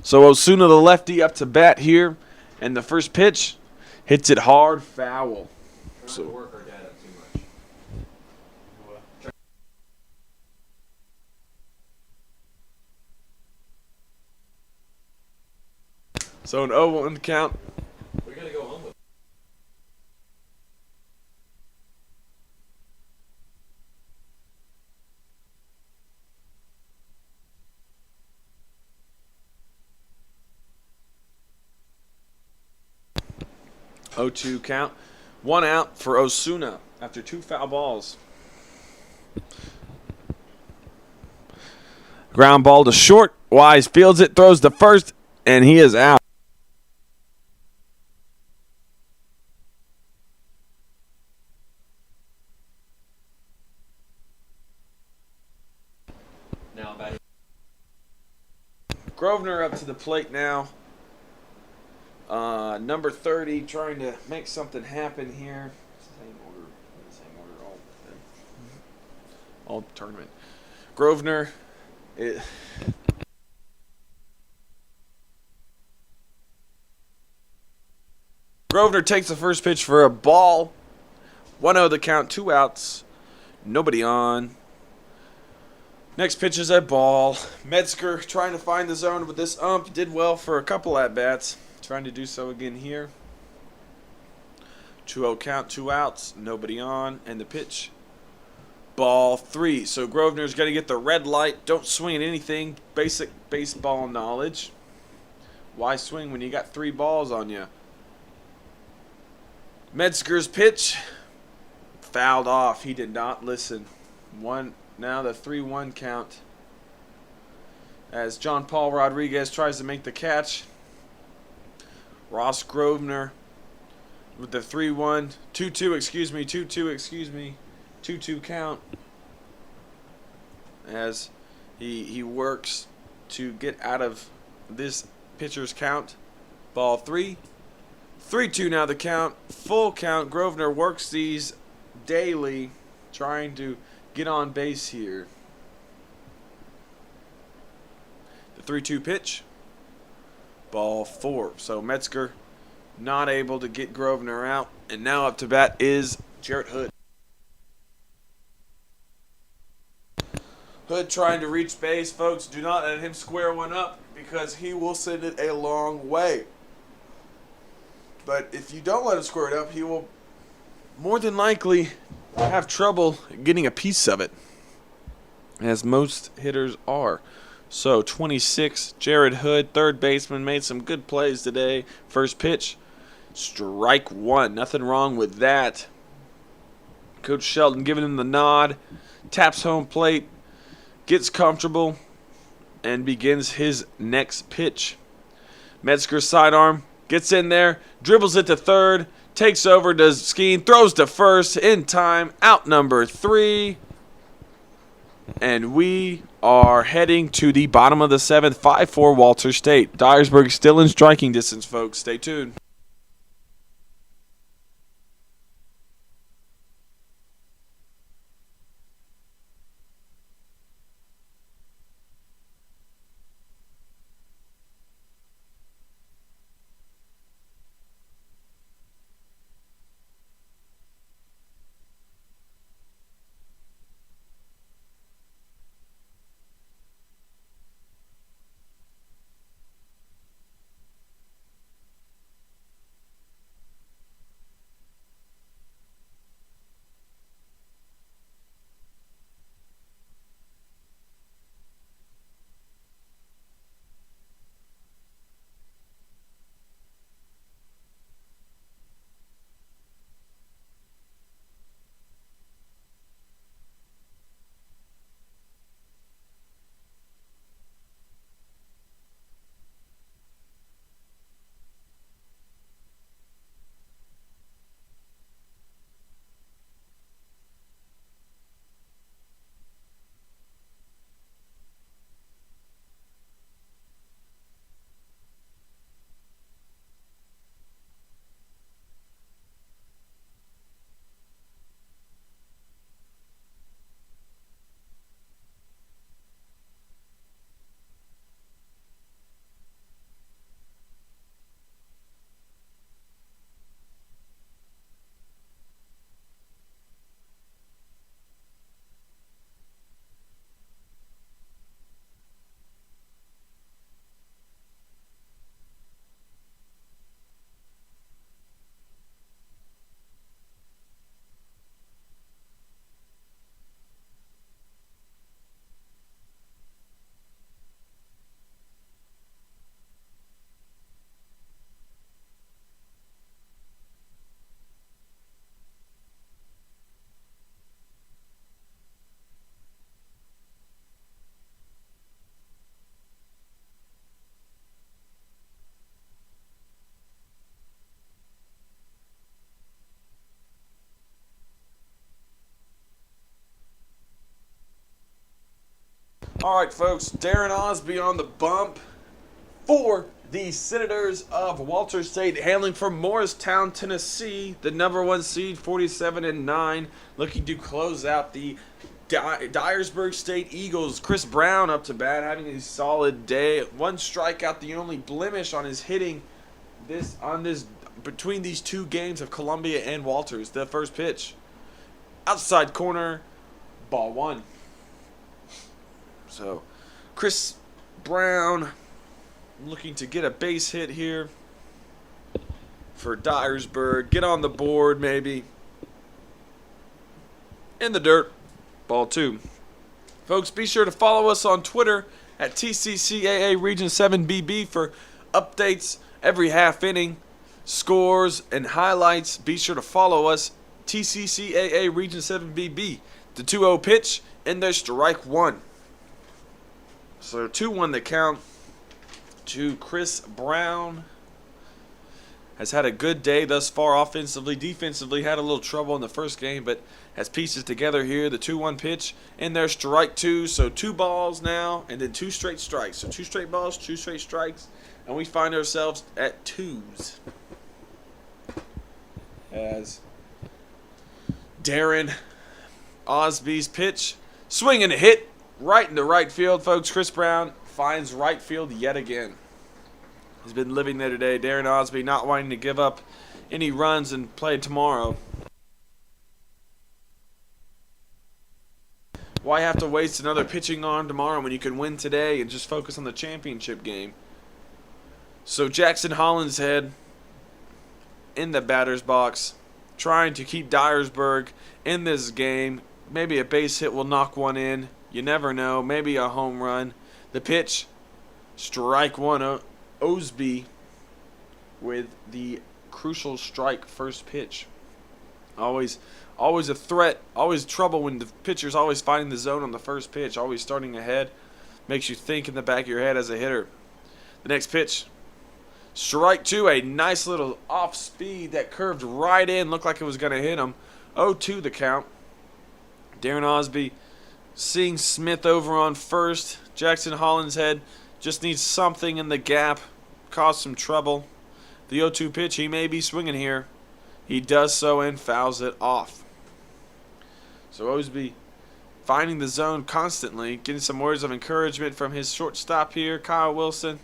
So Osuna, the lefty, up to bat here. And the first pitch hits it hard, foul. Trying to work our dad up too much. So an 0-1 count. We gotta go home with 0-2 count. 1 out for Osuna after 2 foul balls. Ground ball to short. Wise fields it, throws to first, and he is out. now batting. Grosvenor up to the plate now. Number 30 trying to make something happen here. Same order all tournament. Grosvenor. Grosvenor takes the first pitch for a ball. 1-0 the count, 2 outs. Nobody on. Next pitch is a ball. Metzger trying to find the zone with this ump. Did well for a couple at-bats. Trying to do so again here. 2-0 count, 2 outs. Nobody on. And the pitch. Ball 3. So Grosvenor's got to get the red light. Don't swing at anything. Basic baseball knowledge. Why swing when you got 3 balls on you? Metzger's pitch. Fouled off. He did not listen. Now the 3-1 count. As John Paul Rodriguez tries to make the catch. Ross Grosvenor with the 3-1. 2-2 count. As he works to get out of this pitcher's count. Ball 3. 3-2 now the count. Full count. Grosvenor works these daily, trying to get on base here. The 3-2 pitch. Ball 4. So Metzger not able to get Grosvenor out. And now up to bat is Jarrett Hood. Hood trying to reach base, folks. Do not let him square one up because he will send it a long way. But if you don't let him square it up, he will more than likely have trouble getting a piece of it, as most hitters are. So 26, Jared Hood, third baseman, made some good plays today. First pitch, strike 1. Nothing wrong with that. Coach Shelton giving him the nod, taps home plate, gets comfortable, and begins his next pitch. Metzger's sidearm gets in there, dribbles it to third, takes over, does skiing, throws to first in time, out number 3. And we are heading to the bottom of the 7th, 5-4 Walter State. Dyersburg still in striking distance, folks. Stay tuned. All right, folks. Darren Osby on the bump for the Senators of Walter State, hailing from Morristown, Tennessee. The number 1 seed, 47-9, looking to close out the Dyersburg State Eagles. Chris Brown up to bat, having a solid day. 1 strikeout, the only blemish on his hitting between these 2 games of Columbia and Walters. The first pitch, outside corner, ball 1. So, Chris Brown looking to get a base hit here for Dyersburg. Get on the board, maybe. In the dirt. Ball 2. Folks, be sure to follow us on Twitter at TCCAA Region 7BB for updates every half inning, scores, and highlights. Be sure to follow us, TCCAA Region 7BB. The 2-0 pitch, and there's strike 1. So 2-1 the count to Chris Brown. Has had a good day thus far offensively. Defensively had a little trouble in the first game, but has pieces together here. The 2-1 pitch, and there's strike 2. So 2 balls now, and then 2 straight strikes. So 2 straight balls, 2 straight strikes, and we find ourselves at 2s. As Darren Osby's pitch, swing and a hit right into right field, folks. Chris Brown finds right field yet again. He's been living there today. Darren Osby not wanting to give up any runs and play tomorrow. Why have to waste another pitching arm tomorrow when you can win today and just focus on the championship game? So Jackson Hollinshead in the batter's box, trying to keep Dyersburg in this game. Maybe a base hit will knock one in. You never know. Maybe a home run. The pitch, strike 1. Osby with the crucial strike first pitch. Always a threat. Always trouble when the pitcher's always finding the zone on the first pitch. Always starting ahead. Makes you think in the back of your head as a hitter. The next pitch, strike 2. A nice little off speed that curved right in. Looked like it was going to hit him. 0-2 the count. Darren Osby seeing Smith over on first. Jackson Hollinshead just needs something in the gap. Cause some trouble. The 0-2 pitch, he may be swinging here. He does so and fouls it off. So Osby finding the zone constantly. Getting some words of encouragement from his shortstop here, Kyle Wilson.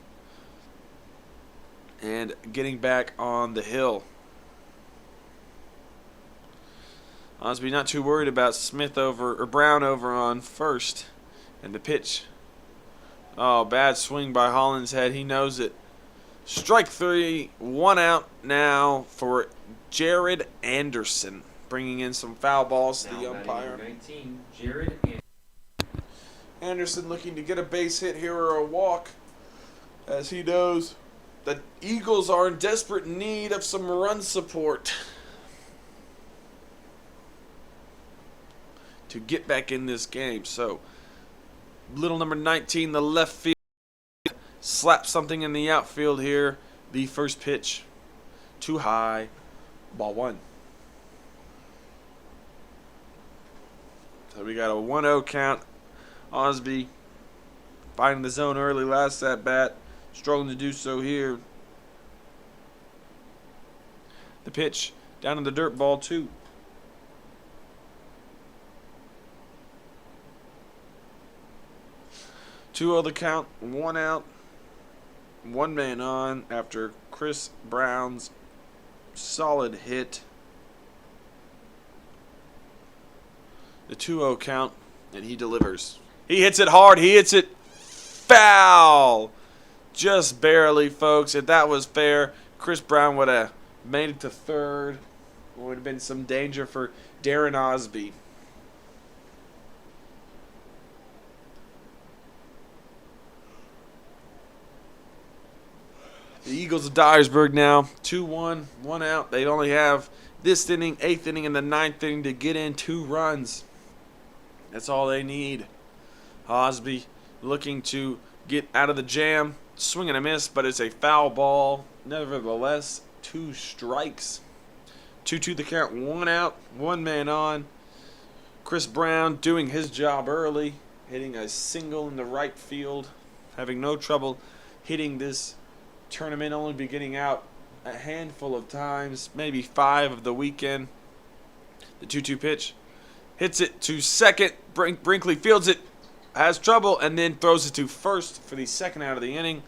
And getting back on the hill. Osby not too worried about Brown over on first. And the pitch. Oh, bad swing by Hollinshead. He knows it. Strike 3, 1 out now for Jared Anderson. Bringing in some foul balls to the umpire. 19, Jared Anderson looking to get a base hit here or a walk. As he knows the Eagles are in desperate need of some run support to get back in this game. So, little number 19, the left field, slap something in the outfield here. The first pitch, too high, ball 1. So we got a 1-0 count. Osby finding the zone early last at bat, struggling to do so here. The pitch down in the dirt, ball 2. 2-0 the count, 1 out, 1 man on after Chris Brown's solid hit. The 2-0 count, and he delivers. He hits it hard. He hits it foul. Just barely, folks. If that was fair, Chris Brown would have made it to third. Would have been some danger for Darren Osby. The Eagles of Dyersburg now, 2-1, 1 out. They only have this inning, 8th inning, and the 9th inning to get in 2 runs. That's all they need. Osby looking to get out of the jam. Swing and a miss, but it's a foul ball. Nevertheless, 2 strikes. 2-2 the count, 1 out, 1 man on. Chris Brown doing his job early. hitting a single in the right field, having no trouble hitting this tournament, only be getting out a handful of times, maybe 5 of the weekend. The 2-2 pitch. Hits it to second. Brinkley fields it, has trouble, and then throws it to first for the second out of the inning.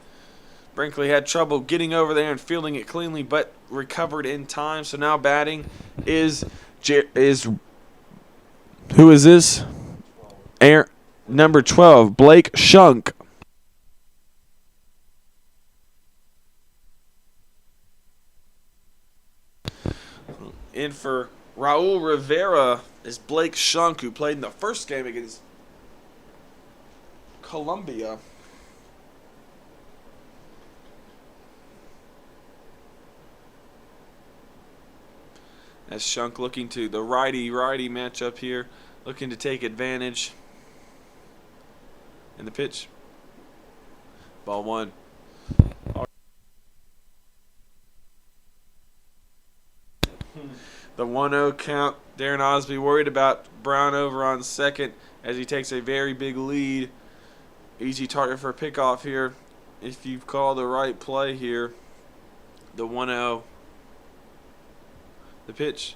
Brinkley had trouble getting over there and fielding it cleanly, but recovered in time. So now batting is who is this? Number 12, Blake Shunk. In for Raul Rivera is Blake Shunk, who played in the first game against Colombia. As Shunk looking to the righty-righty matchup here, looking to take advantage. In the pitch. Ball 1. The 1-0 count. Darren Osby worried about Brown over on second as he takes a very big lead. Easy target for a pickoff here if you call the right play here. The 1-0. The pitch.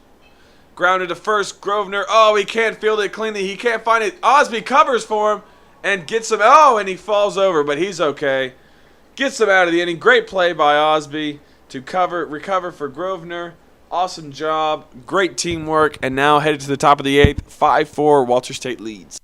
Grounded to first. Grosvenor. Oh, he can't field it cleanly. He can't find it. Osby covers for him and gets him. Oh, and he falls over, but he's okay. Gets him out of the inning. Great play by Osby to recover for Grosvenor. Awesome job. Great teamwork. And now headed to the top of the 8th. 5-4. Walter State leads.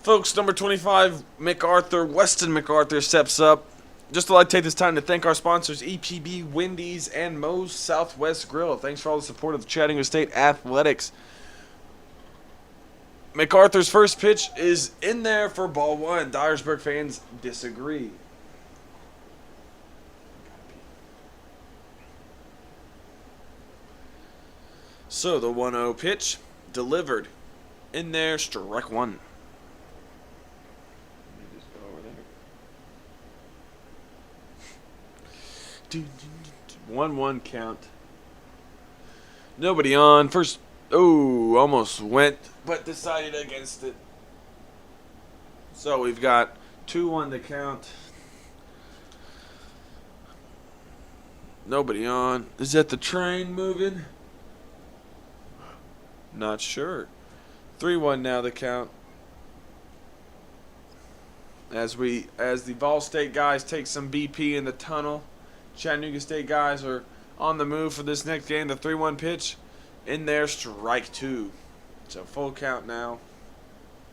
Folks, number 25, Weston MacArthur steps up. Just like to take this time to thank our sponsors, EPB, Wendy's, and Moe's Southwest Grill. Thanks for all the support of the Chattanooga State Athletics. MacArthur's first pitch is in there for ball 1. Dyersburg fans disagree. So the 1-0 pitch delivered in there, strike 1. 1-1 count. Nobody on. First, almost went, but decided against it. So we've got 2-1 to count. Nobody on. Is that the train moving? Not sure. 3-1 now the count. As the Vol State guys take some BP in the tunnel. Chattanooga State guys are on the move for this next game. The 3-1 pitch in there, strike 2. It's a full count now.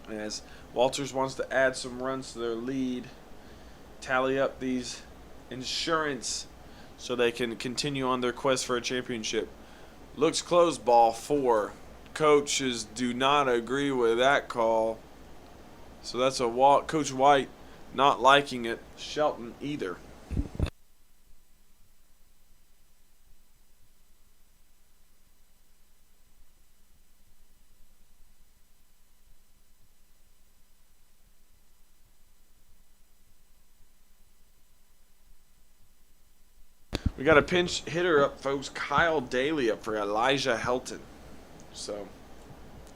As Walters wants to add some runs to their lead. Tally up these insurance so they can continue on their quest for a championship. Looks close, ball 4. Coaches do not agree with that call. So that's a walk. Coach White not liking it. Shelton either. We got a pinch hitter up, folks. Kyle Daly up for Elijah Helton. So,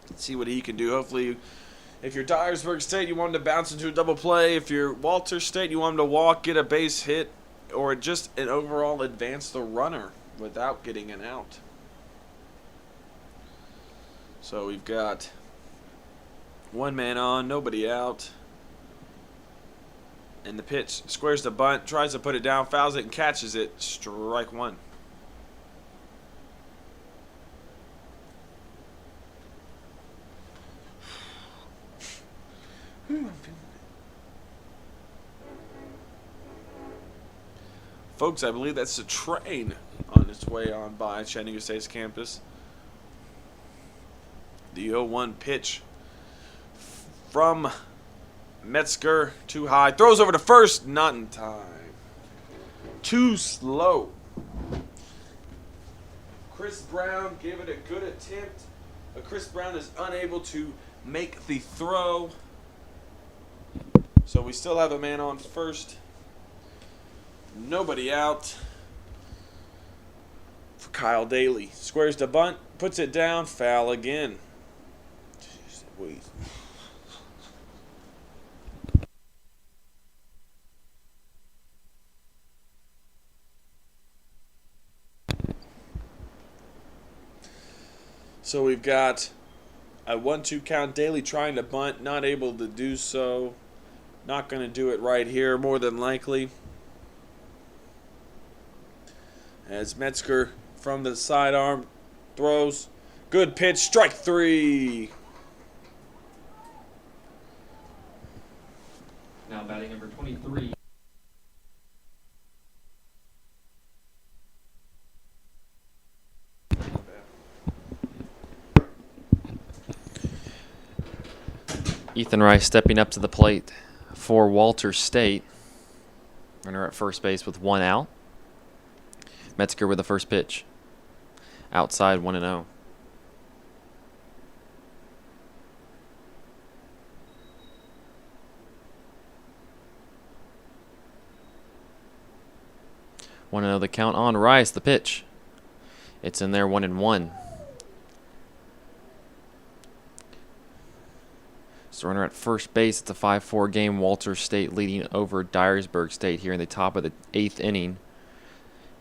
let's see what he can do. Hopefully, if you're Dyersburg State, you want him to bounce into a double play. If you're Walter State, you want him to walk, get a base hit, or just an overall advance the runner without getting an out. So we've got one man on, nobody out. And the pitch squares the bunt, tries to put it down, fouls it, and catches it. Strike 1. Folks, I believe that's the train on its way on by Chattanooga State's campus. The 0-1 pitch from Metzger, too high. Throws over to first, not in time. Too slow. Chris Brown gave it a good attempt, but Chris Brown is unable to make the throw. So we still have a man on first. Nobody out for Kyle Daly. Squares the bunt, puts it down, foul again. Jeez, wait. So we've got a 1-2 count. Daly trying to bunt, not able to do so. Not going to do it right here, more than likely. As Metzger from the sidearm throws. Good pitch, strike 3. Now batting number 23. Ethan Rice stepping up to the plate for Walter State. Runner at first base with 1 out. Metzger with the first pitch. Outside 1-0. The count on Rice, the pitch. It's in there 1-1. So runner at first base. It's a 5-4 game. Walter State leading over Dyersburg State here in the top of the 8th inning.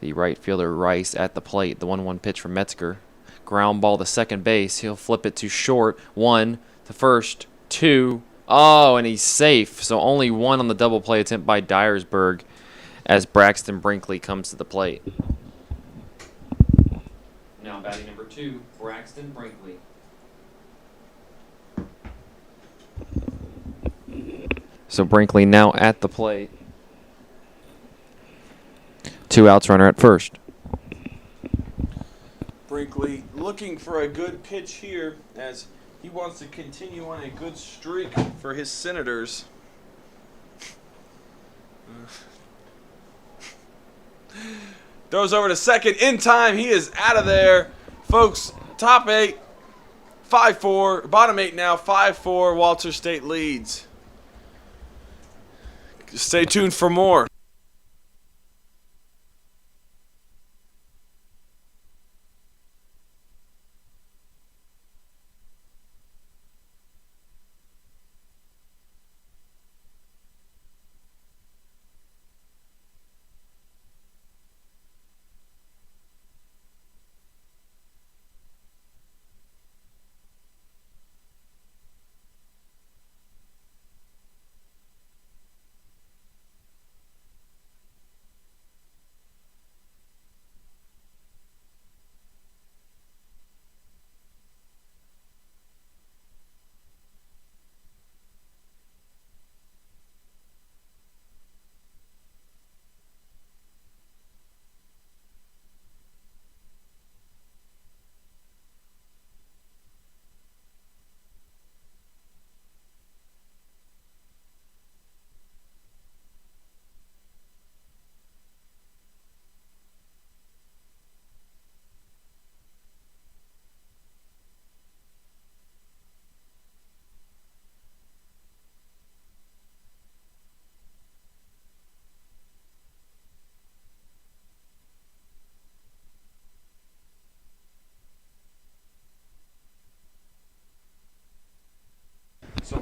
The right fielder Rice at the plate. The 1-1 pitch from Metzger. Ground ball to second base. He'll flip it to short. 1 to first. 2. Oh, and he's safe. So only 1 on the double play attempt by Dyersburg as Braxton Brinkley comes to the plate. Now batting number 2, Braxton Brinkley. So Brinkley now at the plate. 2 outs, runner at first. Brinkley looking for a good pitch here as he wants to continue on a good streak for his Senators. Throws over to second in time. He is out of there. Folks, top 8, 5-4. Bottom 8 now, 5-4. Walter State leads. Stay tuned for more.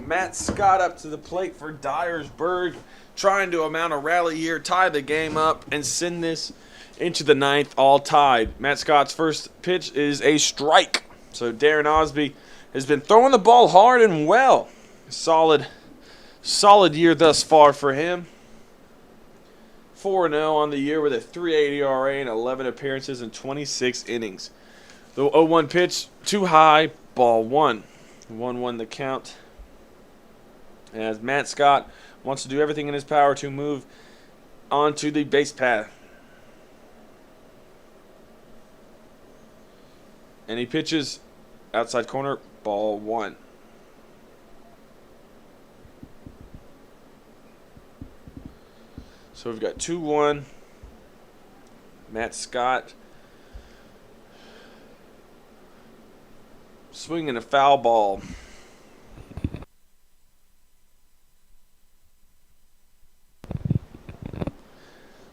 Matt Scott up to the plate for Dyersburg, trying to mount a rally here, tie the game up, and send this into the ninth, all tied. Matt Scott's first pitch is a strike. So Darren Osby has been throwing the ball hard and well. Solid year thus far for him. 4-0 on the year with a 3.80 ERA and 11 appearances in 26 innings. The 0-1 pitch, too high, ball one. 1-1 the count. As Matt Scott wants to do everything in his power to move onto the base path. And he pitches outside corner, ball one. So we've got 2-1. Matt Scott swinging a foul ball.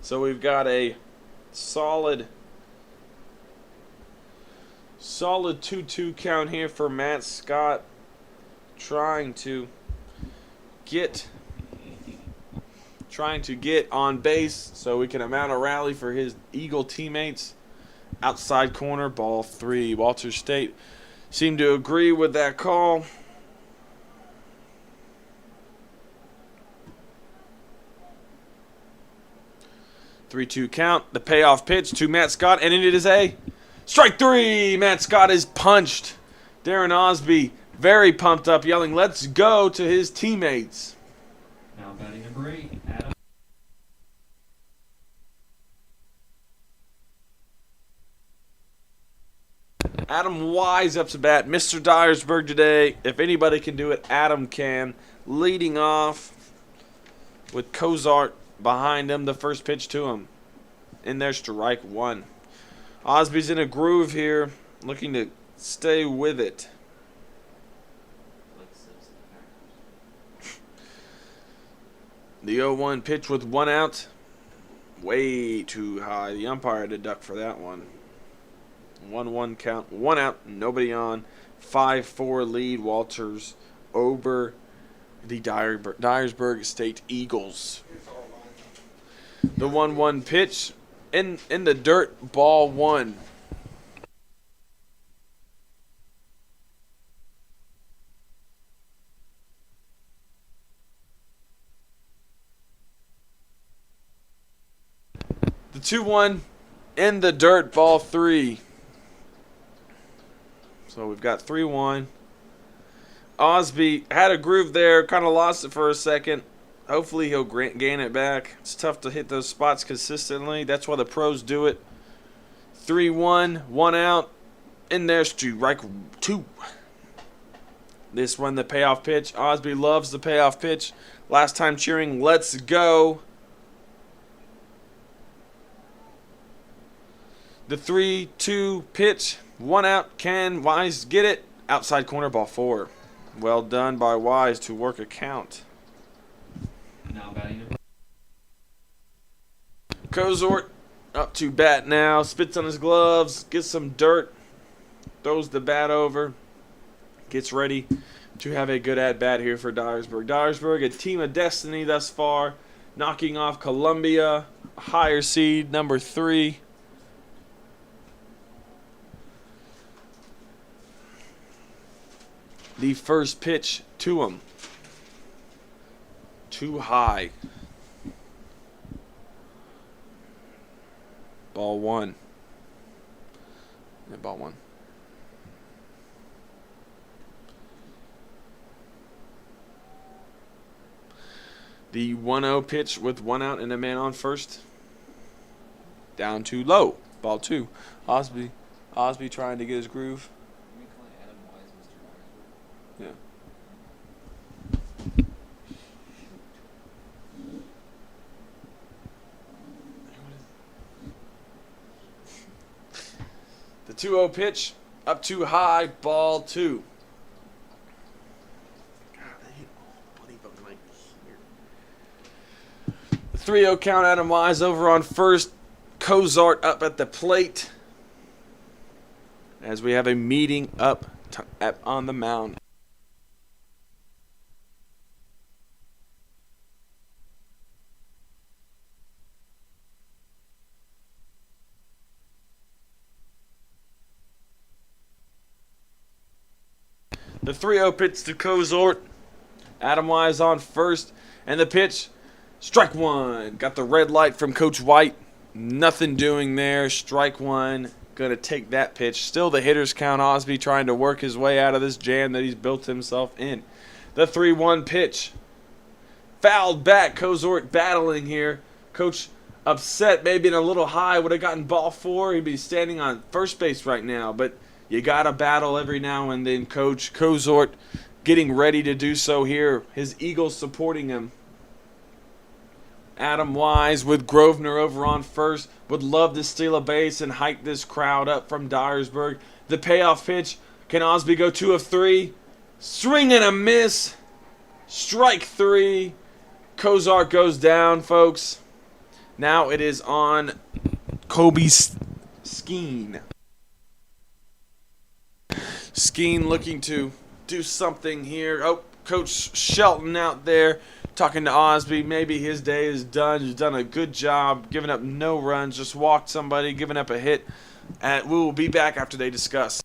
So we've got a solid 2-2 count here for Matt Scott, trying to get on base so we can mount a rally for his Eagle teammates. Outside corner, ball three. Walter State seemed to agree with that call. Three-two count. The payoff pitch to Matt Scott, and it is a strike three. Matt Scott is punched. Darren Osby very pumped up, yelling, "Let's go," to his teammates. Now batting number 8, Adam. Adam Wise up to bat. Mr. Dyersburg today. If anybody can do it, Adam can. Leading off with Cozart behind him. The first pitch to him. In there, strike one. Osby's in a groove here, looking to stay with it. The 0-1 pitch with one out. Way too high. The umpire had to duck for that one. 1-1 count. One out. Nobody on. 5-4 lead. Walters over the Dyersburg State Eagles. The 1-1 pitch in the dirt. Ball one. The 2-1 in the dirt, ball three. So we've got 3-1. Osby had a groove there, kind of lost it for a second. Hopefully he'll gain it back. It's tough to hit those spots consistently. That's why the pros do it. 3-1, one out. In there, strike two. This one, the payoff pitch. Osby loves the payoff pitch. Last time cheering, "Let's go." The 3-2 pitch, one out. Can Wise get it? Outside corner, ball four. Well done by Wise to work a count. Now batting number Cozart up to bat now. Spits on his gloves, gets some dirt, throws the bat over, gets ready to have a good at-bat here for Dyersburg. Dyersburg, a team of destiny thus far, knocking off Columbia, higher seed, number 3. The first pitch to him. Too high. Ball one. Yeah, ball one. The 1-0 pitch with one out and a man on first. Down too low. Ball two. Osby trying to get his groove. Can we call Adam Wise Mr. Dyersburg? Yeah. The 2-0 pitch up too high, ball two. God, I hate all bloody fucking like here. The 3-0 count, Adam Wise over on first. Cozart up at the plate as we have a meeting up on the mound. The 3-0 pitch to Kozort. Adam Wise on first. And the pitch, strike one. Got the red light from Coach White. Nothing doing there. Strike one. Going to take that pitch. Still the hitters count. Osby trying to work his way out of this jam that he's built himself in. The 3-1 pitch. Fouled back. Kozort battling here. Coach upset, maybe a little high. Would have gotten ball 4. He'd be standing on first base right now. But you got to battle every now and then, Coach. Kozort getting ready to do so here. His Eagles supporting him. Adam Wise with Grosvenor over on first. Would love to steal a base and hike this crowd up from Dyersburg. The payoff pitch. Can Osby go 2 of 3? Swing and a miss. Strike 3. Kozart goes down, folks. Now it is on Kobe Skeen. Skeen looking to do something here. Oh, Coach Shelton out there talking to Osby. Maybe his day is done. He's done a good job, giving up no runs, just walked somebody, giving up a hit. And we will be back after they discuss.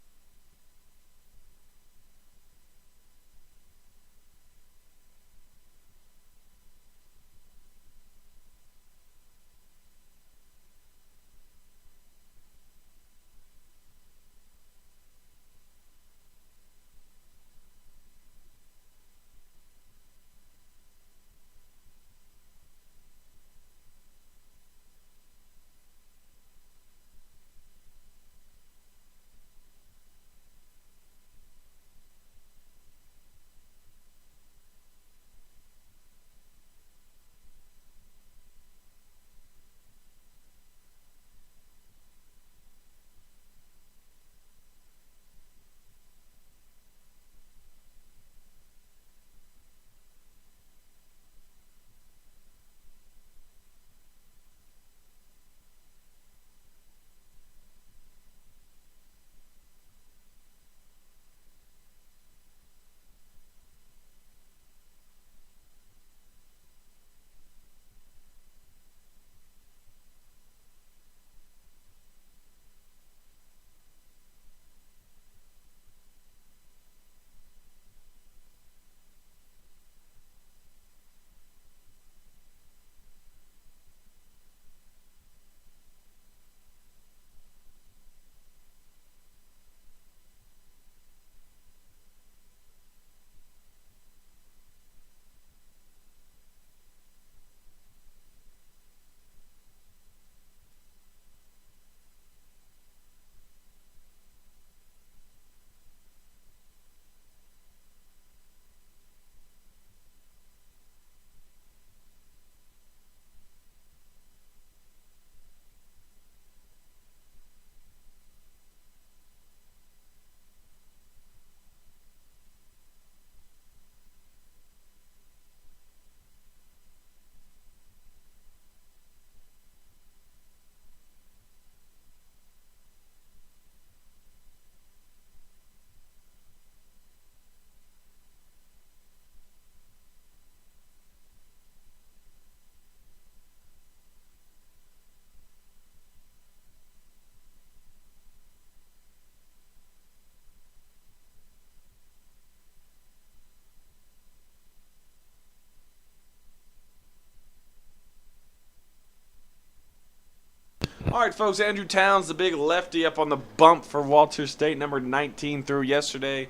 All right, folks, Andrew Towns, the big lefty up on the bump for Walter State, number 19, threw yesterday.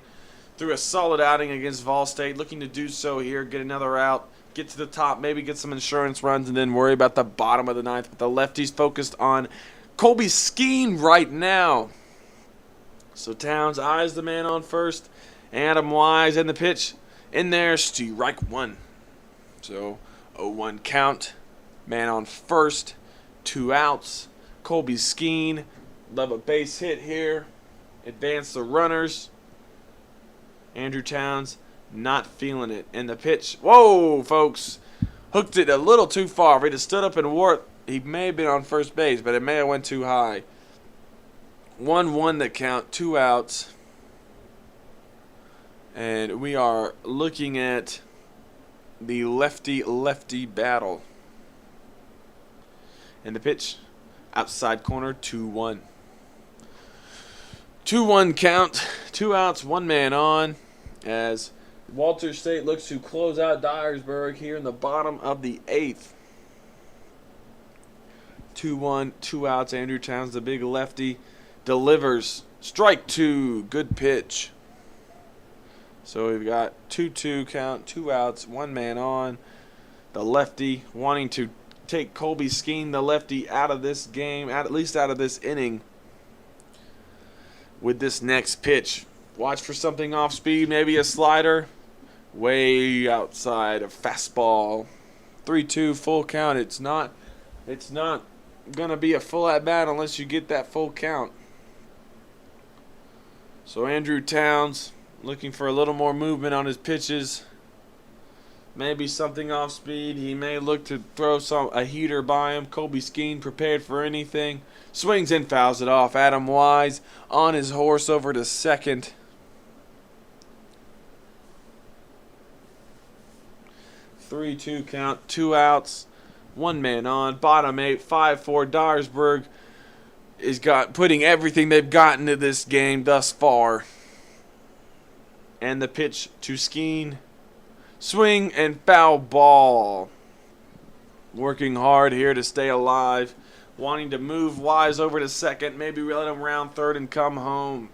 Threw a solid outing against Vol State, looking to do so here, get another out, get to the top, maybe get some insurance runs, and then worry about the bottom of the ninth. But the lefty's focused on Colby Skeen right now. So Towns eyes the man on first. Adam Wise and the pitch in there, strike one. So 0-1 count. Man on first, 2 outs. Colby Skeen, love a base hit here. Advance the runners. Andrew Towns not feeling it. And the pitch, whoa, folks. Hooked it a little too far. If he'd have stood up and wore, he may have been on first base, but it may have went too high. 1-1 the count, 2 outs. And we are looking at the lefty-lefty battle. And the pitch, outside corner, 2-1. 2-1 count, 2 outs, 1 man on. as Walter State looks to close out Dyersburg here in the bottom of the 8th. 2-1, 2 outs. Andrew Towns, the big lefty, delivers. Strike 2. Good pitch. So we've got 2-2 count, 2 outs, 1 man on. The lefty wanting to take Colby Skeen, the lefty, out of this game, at least out of this inning with this next pitch. Watch for something off speed, maybe a slider. Way outside, a fastball. 3-2 full count. It's not gonna be a full at bat unless you get that full count. So Andrew Towns looking for a little more movement on his pitches. Maybe something off speed. He may look to throw a heater by him. Colby Skeen prepared for anything. Swings and fouls it off. Adam Wise on his horse over to second. 3-2 count, 2 outs, 1 man on. Bottom 8, 5-4. Dyersburg is putting everything they've gotten to this game thus far. And the pitch to Skeen. Swing and foul ball. Working hard here to stay alive. Wanting to move Wise over to second. Maybe let him round third and come home.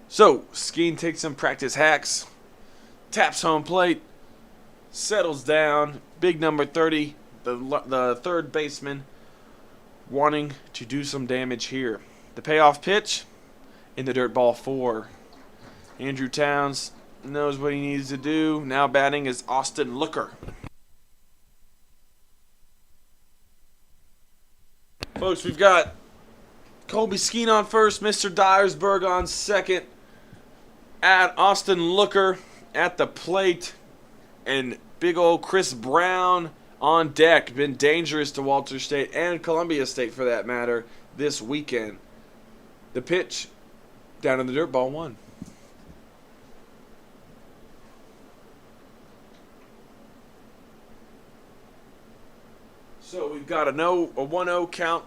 So, Skeen takes some practice hacks. Taps home plate. Settles down. Big number 30. The third baseman wanting to do some damage here. The payoff pitch in the dirt ball 4. Andrew Towns knows what he needs to do. Now batting is Austin Looker. Folks, we've got Colby Skeen on first, Mr. Dyersburg on second, at Austin Looker at the plate, and big old Chris Brown on deck. Been dangerous to Walter State and Columbia State for that matter this weekend. The pitch down in the dirt ball 1. So we've got a 1-0 count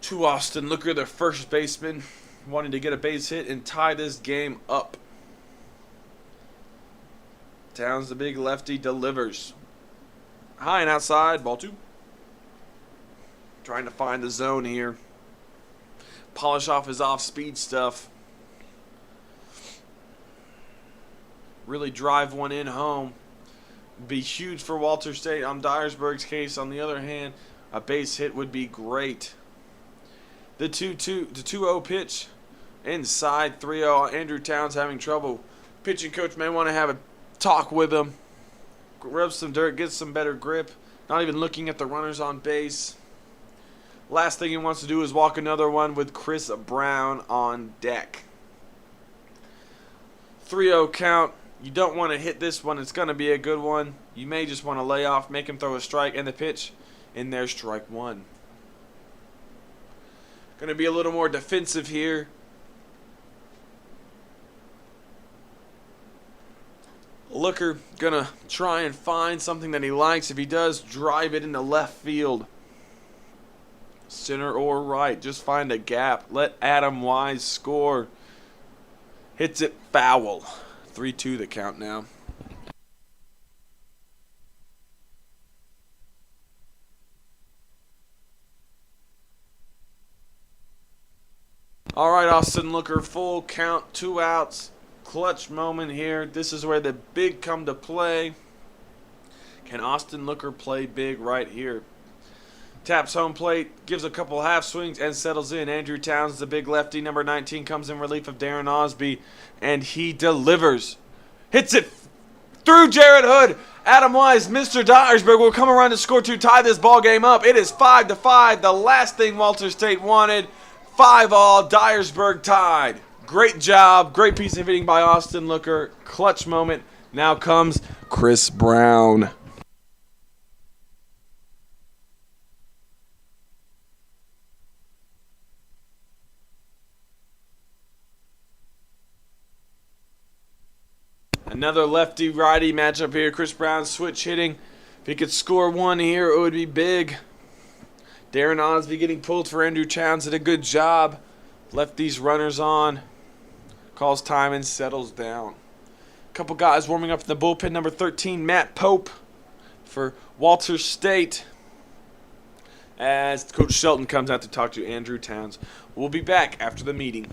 to Austin Looker, the first baseman, wanting to get a base hit and tie this game up. Towns, the big lefty, delivers. High and outside, ball 2. Trying to find the zone here. Polish off his off-speed stuff. Really drive one in home. Be huge for Walter State. On Dyersburg's case, on the other hand, a base hit would be great. The 2-0 pitch inside 3-0. Andrew Towns having trouble. Pitching coach may want to have a talk with him. Rub some dirt, get some better grip. Not even looking at the runners on base. Last thing he wants to do is walk another one with Chris Brown on deck. 3-0 count. You don't want to hit this one. It's going to be a good one. You may just want to lay off, make him throw a strike, and the pitch in there, strike 1. Going to be a little more defensive here. Looker going to try and find something that he likes. If he does, drive it into left field. Center or right. Just find a gap. Let Adam Wise score. Hits it foul. 3-2 the count now. All right, Austin Looker, full count, 2 outs. Clutch moment here. This is where the big come to play. Can Austin Looker play big right here? Taps home plate, gives a couple half swings, and settles in. Andrew Towns, the big lefty, number 19, comes in relief of Darren Osby, and he delivers. Hits it through Jared Hood. Adam Wise, Mr. Dyersburg will come around to score to tie this ball game up. It is 5-5. The last thing Walter State wanted. 5-all. Dyersburg tied. Great job. Great piece of hitting by Austin Looker. Clutch moment. Now comes Chris Brown. Another lefty-righty matchup here. Chris Brown switch hitting. If he could score one here, it would be big. Darren Osby getting pulled for Andrew Towns. Did a good job. Left these runners on. Calls time and settles down. Couple guys warming up in the bullpen. Number 13, Matt Pope for Walter State, as Coach Shelton comes out to talk to Andrew Towns. We'll be back after the meeting.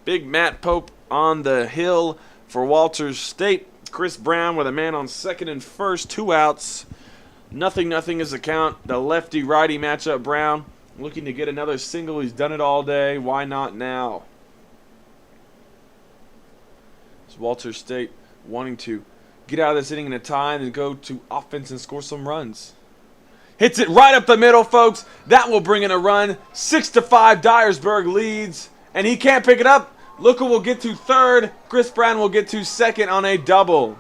Big Matt Pope on the hill for Walters State. Chris Brown with a man on second and first, 2 outs. Nothing is the count. The lefty-righty matchup. Brown looking to get another single. He's done it all day. Why not now? It's Walters State wanting to get out of this inning in a tie and go to offense and score some runs. Hits it right up the middle, folks. That will bring in a run. 6-5, Dyersburg leads. And he can't pick it up. Luca will get to third. Chris Brown will get to second on a double.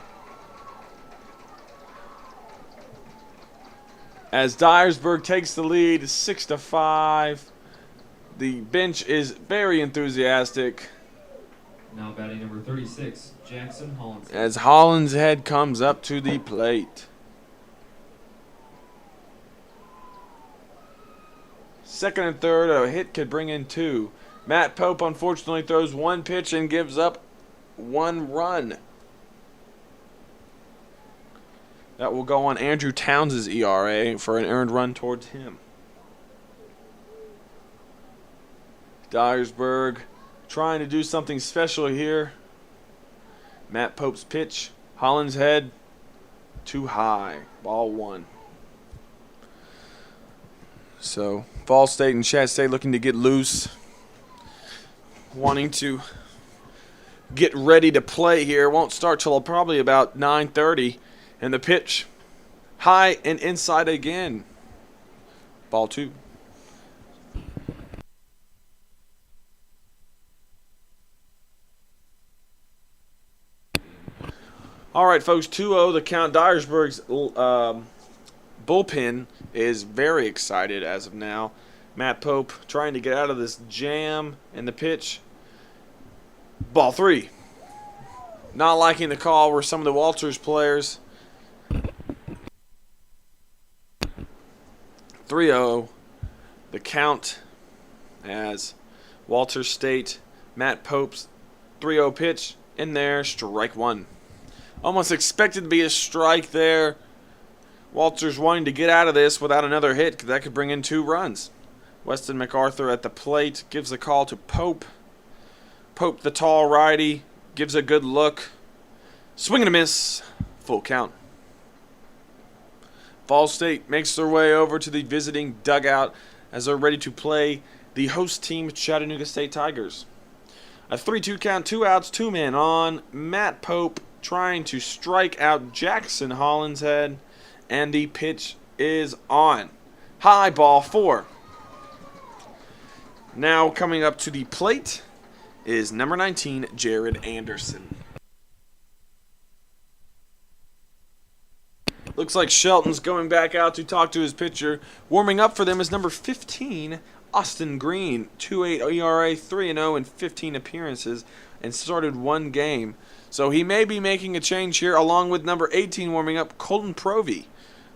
As Dyersburg takes the lead, 6-5. The bench is very enthusiastic. Now batting number 36, Jackson Hollins. As Hollinshead comes up to the plate. Second and third, a hit could bring in 2. Matt Pope unfortunately throws 1 pitch and gives up 1 run. That will go on Andrew Towns' ERA for an earned run towards him. Dyersburg trying to do something special here. Matt Pope's pitch. Hollinshead too high. Ball 1. So, Ball State and Chat State looking to get loose. Wanting to get ready to play here. Won't start till probably about 9:30. And the pitch high and inside again. Ball 2. All right, folks, 2-0 the count. Dyersburg's bullpen is very excited as of now. Matt Pope trying to get out of this jam, and the pitch. Ball 3. Not liking the call were some of the Walters players. 3-0 the count as Walter State, Matt Pope's 3-0 pitch in there, strike one. Almost expected to be a strike there. Walters wanting to get out of this without another hit because that could bring in 2 runs. Weston MacArthur at the plate gives the call to Pope. Pope, the tall righty, gives a good look. Swing and a miss. Full count. Fall State makes their way over to the visiting dugout as they're ready to play the host team, Chattanooga State Tigers. A 3-2 count, 2 outs, 2 men on. Matt Pope trying to strike out Jackson Hollinshead, and the pitch is on. High ball 4. Now coming up to the plate is number 19, Jared Anderson. Looks like Shelton's going back out to talk to his pitcher. Warming up for them is number 15, Austin Green. 2.8 ERA, 3-0 in 15 appearances, and started 1 game. So he may be making a change here, along with number 18 warming up, Colton Provey.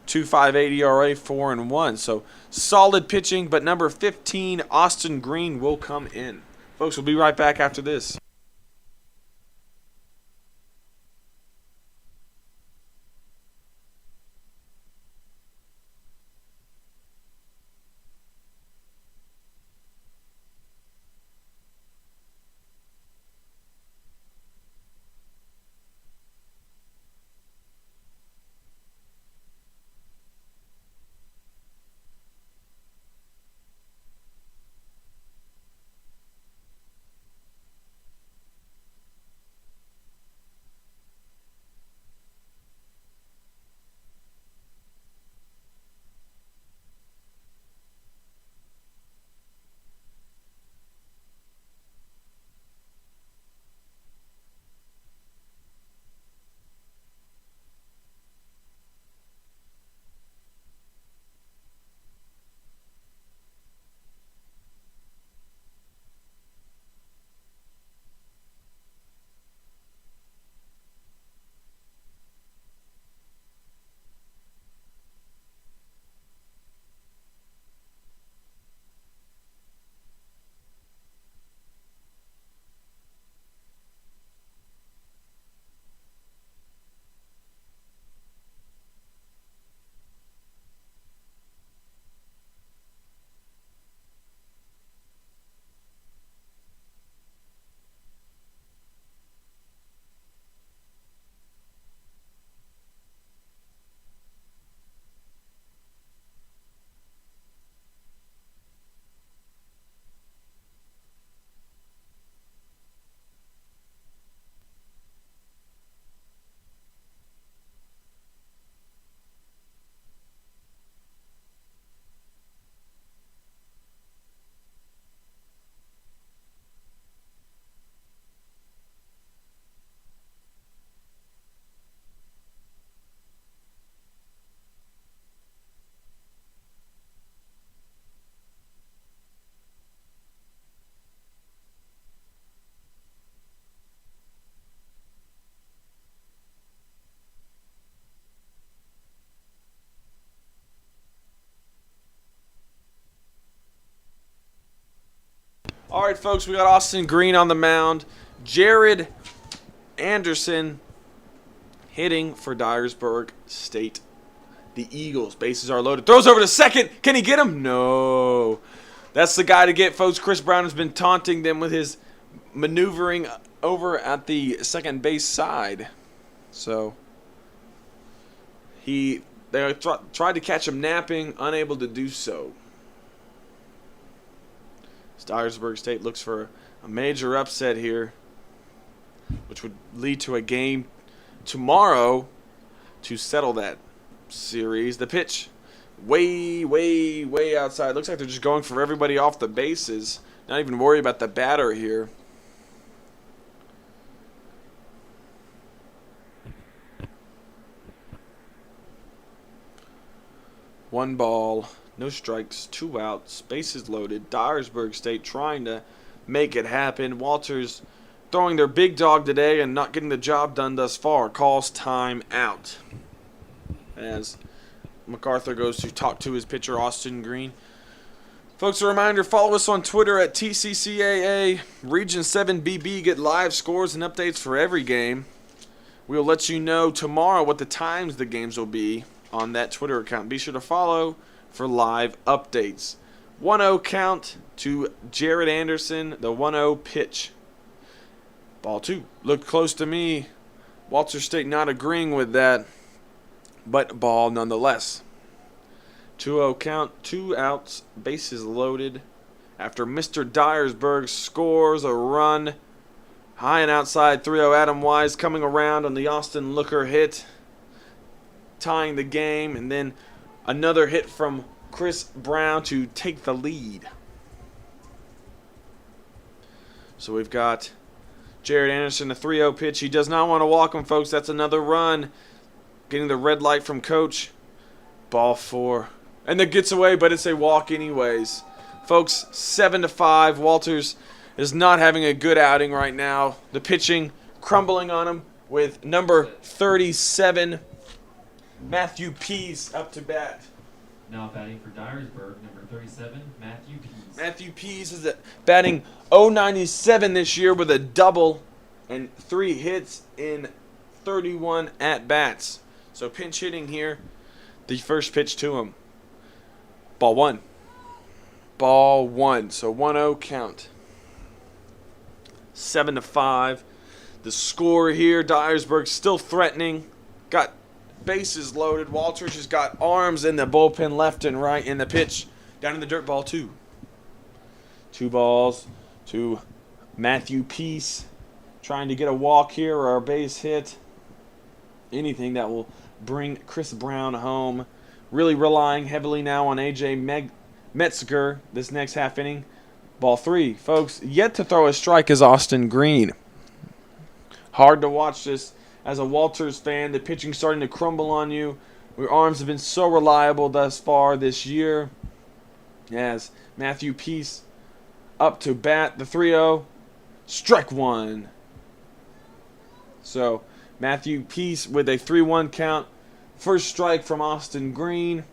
2.58 ERA, 4-1. So solid pitching, but number 15, Austin Green, will come in. Folks, we'll be right back after this. All right, folks, we got Austin Green on the mound. Jared Anderson hitting for Dyersburg State. The Eagles, bases are loaded. Throws over to second. Can he get him? No. That's the guy to get, folks. Chris Brown has been taunting them with his maneuvering over at the second base side. So they tried to catch him napping, unable to do so. Dyersburg State looks for a major upset here, which would lead to a game tomorrow to settle that series. The pitch, way outside. Looks like they're just going for everybody off the bases. Not even worry about the batter here. One ball. No strikes, 2 outs, bases loaded. Dyersburg State trying to make it happen. Walters throwing their big dog today and not getting the job done thus far. Calls time out. As MacArthur goes to talk to his pitcher, Austin Green. Folks, a reminder, follow us on Twitter at TCCAA, Region 7BB. Get live scores and updates for every game. We'll let you know tomorrow what the times the games will be on that Twitter account. Be sure to follow for live updates. 1-0 count to Jared Anderson, the 1-0 pitch. Ball 2. Looked close to me. Walter State not agreeing with that, but ball nonetheless. 2-0 count, 2 outs, bases loaded. After Mr. Dyersburg scores a run, high and outside 3-0, Adam Wise coming around on the Austin Looker hit, tying the game, and then another hit from Chris Brown to take the lead. So we've got Jared Anderson, a 3-0 pitch. He does not want to walk him, folks. That's another run. Getting the red light from coach. Ball 4. And that gets away, but it's a walk anyways. Folks, 7-5. Walters is not having a good outing right now. The pitching crumbling on him with number 37, Matthew Pease, up to bat. Now batting for Dyersburg, number 37, Matthew Pease. Matthew Pease is batting .097 this year with a double and 3 hits in 31 at-bats. So pinch hitting here. The first pitch to him. Ball 1. Ball 1. So 1-0 count. 7-5. The score here, Dyersburg still threatening. Got bases loaded. Walters has got arms in the bullpen left and right in the pitch. Down in the dirt, ball 2. 2 balls to Matthew Pease. Trying to get a walk here or a base hit. Anything that will bring Chris Brown home. Really relying heavily now on A.J. Metzger this next half inning. Ball 3. Folks, yet to throw a strike is Austin Green. Hard to watch this as a Walters fan. The pitching starting to crumble on you. Your arms have been so reliable thus far this year. As Matthew Pease up to bat. The 3-0. Strike 1. So Matthew Pease with a 3-1 count. First strike from Austin Green.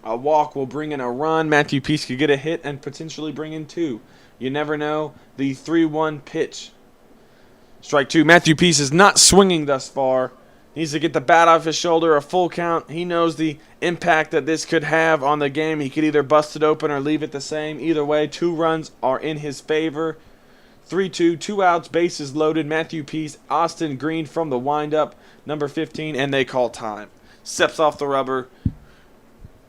A walk will bring in a run. Matthew Pease could get a hit and potentially bring in 2. You never know. The 3-1 pitch. Strike 2. Matthew Pease is not swinging thus far. Needs to get the bat off his shoulder. A full count. He knows the impact that this could have on the game. He could either bust it open or leave it the same. Either way, 2 runs are in his favor. 3-2, 2 outs, bases loaded. Matthew Pease, Austin Green from the windup, number 15, and they call time. Steps off the rubber,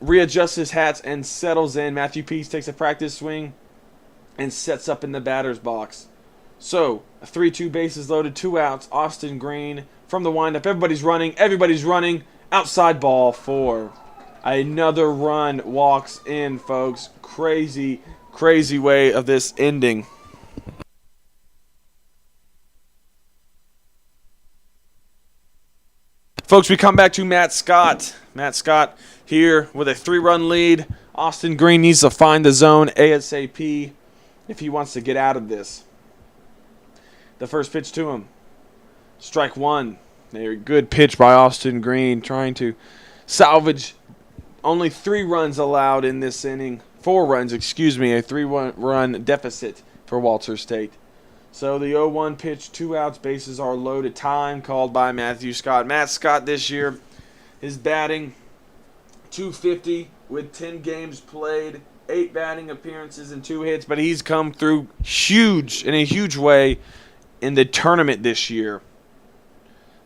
readjusts his hats, and settles in. Matthew Pease takes a practice swing and sets up in the batter's box. So, a 3-2, bases loaded, 2 outs. Austin Green from the windup. Everybody's running. Outside, ball 4. Another run walks in, folks. Crazy, crazy way of this ending. Folks, we come back to Matt Scott. Matt Scott here with a 3-run lead. Austin Green needs to find the zone ASAP if he wants to get out of this. The first pitch to him. Strike 1. A good pitch by Austin Green, trying to salvage only 3 runs allowed in this inning. 4 runs, a 3-run deficit for Walter State. So the 0-1 pitch, 2 outs, bases are loaded. Time called by Matthew Scott. Matt Scott this year is batting .250 with 10 games played, 8 batting appearances and 2 hits, but he's come through in a huge way in the tournament this year.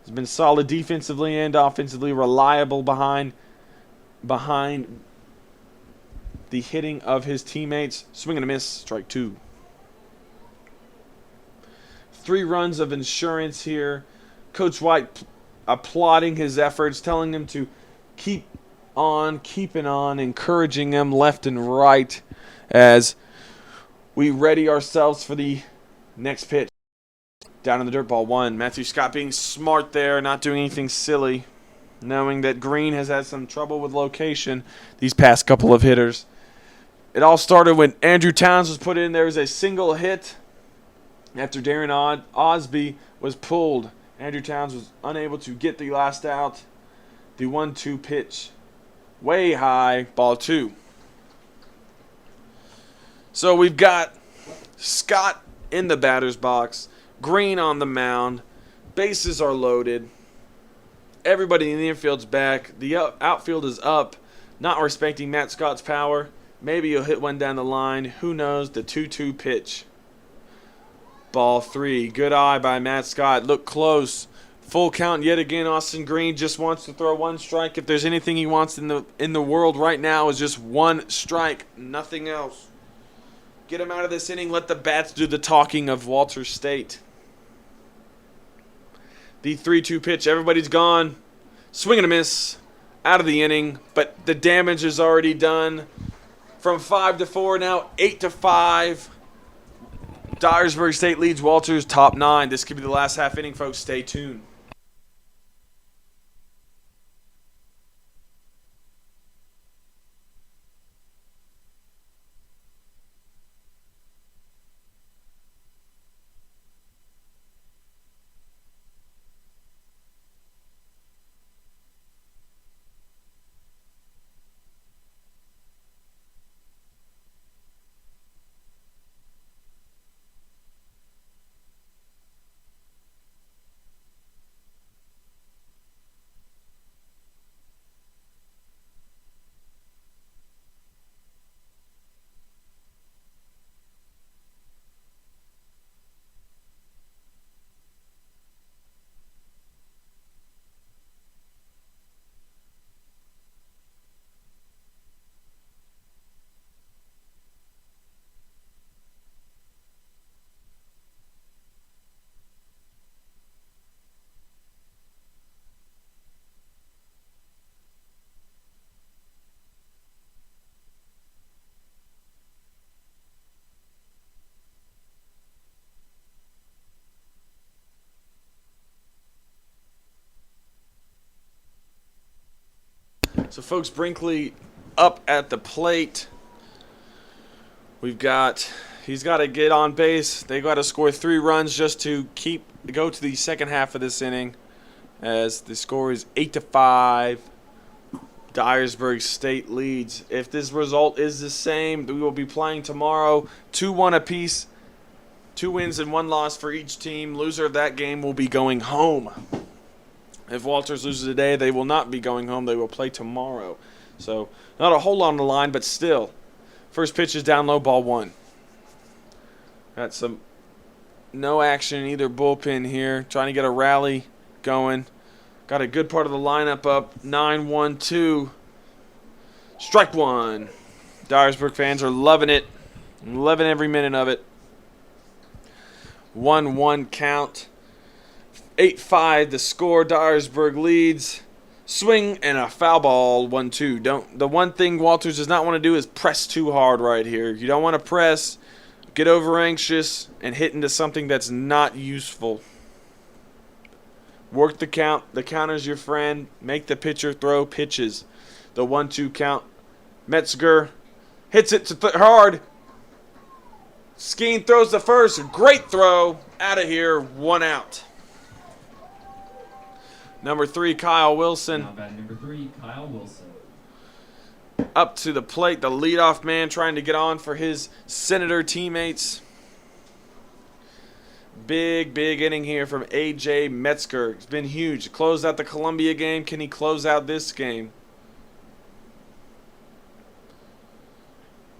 He's been solid defensively and offensively, reliable behind the hitting of his teammates. Swing and a miss, strike 2. 3 runs of insurance here. Coach White applauding his efforts, telling him to keep on, keeping on, encouraging him left and right as we ready ourselves for the next pitch. Down in the dirt, ball 1. Matthew Scott being smart there, not doing anything silly, knowing that Green has had some trouble with location these past couple of hitters. It all started when Andrew Towns was put in. There was a single hit after Darren Osby was pulled. Andrew Towns was unable to get the last out. The 1-2 pitch. Way high, ball 2. So we've got Scott in the batter's box, Green on the mound, bases are loaded, everybody in the infield's back, the outfield is up, not respecting Matt Scott's power. Maybe he'll hit one down the line. Who knows? The 2-2 pitch. Ball 3. Good eye by Matt Scott. Look close. Full count yet again. Austin Green just wants to throw one strike. If there's anything he wants in the world right now is just one strike, nothing else. Get him out of this inning. Let the bats do the talking of Walter State. The 3-2 pitch. Everybody's gone. Swing and a miss. Out of the inning. But the damage is already done. From 5-4, now 8-5. Dyersburg State leads Walters top 9. This could be the last half inning, folks. Stay tuned. So, folks, Brinkley up at the plate. He's got to get on base. They got to score 3 runs just to go to the second half of this inning, as the score is 8-5. Dyersburg State leads. If this result is the same, we will be playing tomorrow. 2-1 apiece. 2 wins and 1 loss for each team. Loser of that game will be going home. If Walters loses today, they will not be going home. They will play tomorrow. So, not a whole lot on the line, but still. First pitch is down low, ball 1. Got some no action in either bullpen here. Trying to get a rally going. Got a good part of the lineup up. 9-1-2. Strike 1. Dyersburg fans are loving it. Loving every minute of it. 1-1 count. 8-5 the score. Dyersburg leads. Swing and a foul ball. 1-2. The one thing Walters does not want to do is press too hard right here. You don't want to press, get over anxious, and hit into something that's not useful. Work the count. The counter's your friend. Make the pitcher throw pitches. The 1-2 count. Metzger hits it hard. Skeen throws the first. Great throw. Out of here. 1 out. Number 3, Kyle Wilson. Now batting number 3, Kyle Wilson. Up to the plate. The leadoff man trying to get on for his Senator teammates. Big inning here from A.J. Metzger. It's been huge. Closed out the Columbia game. Can he close out this game?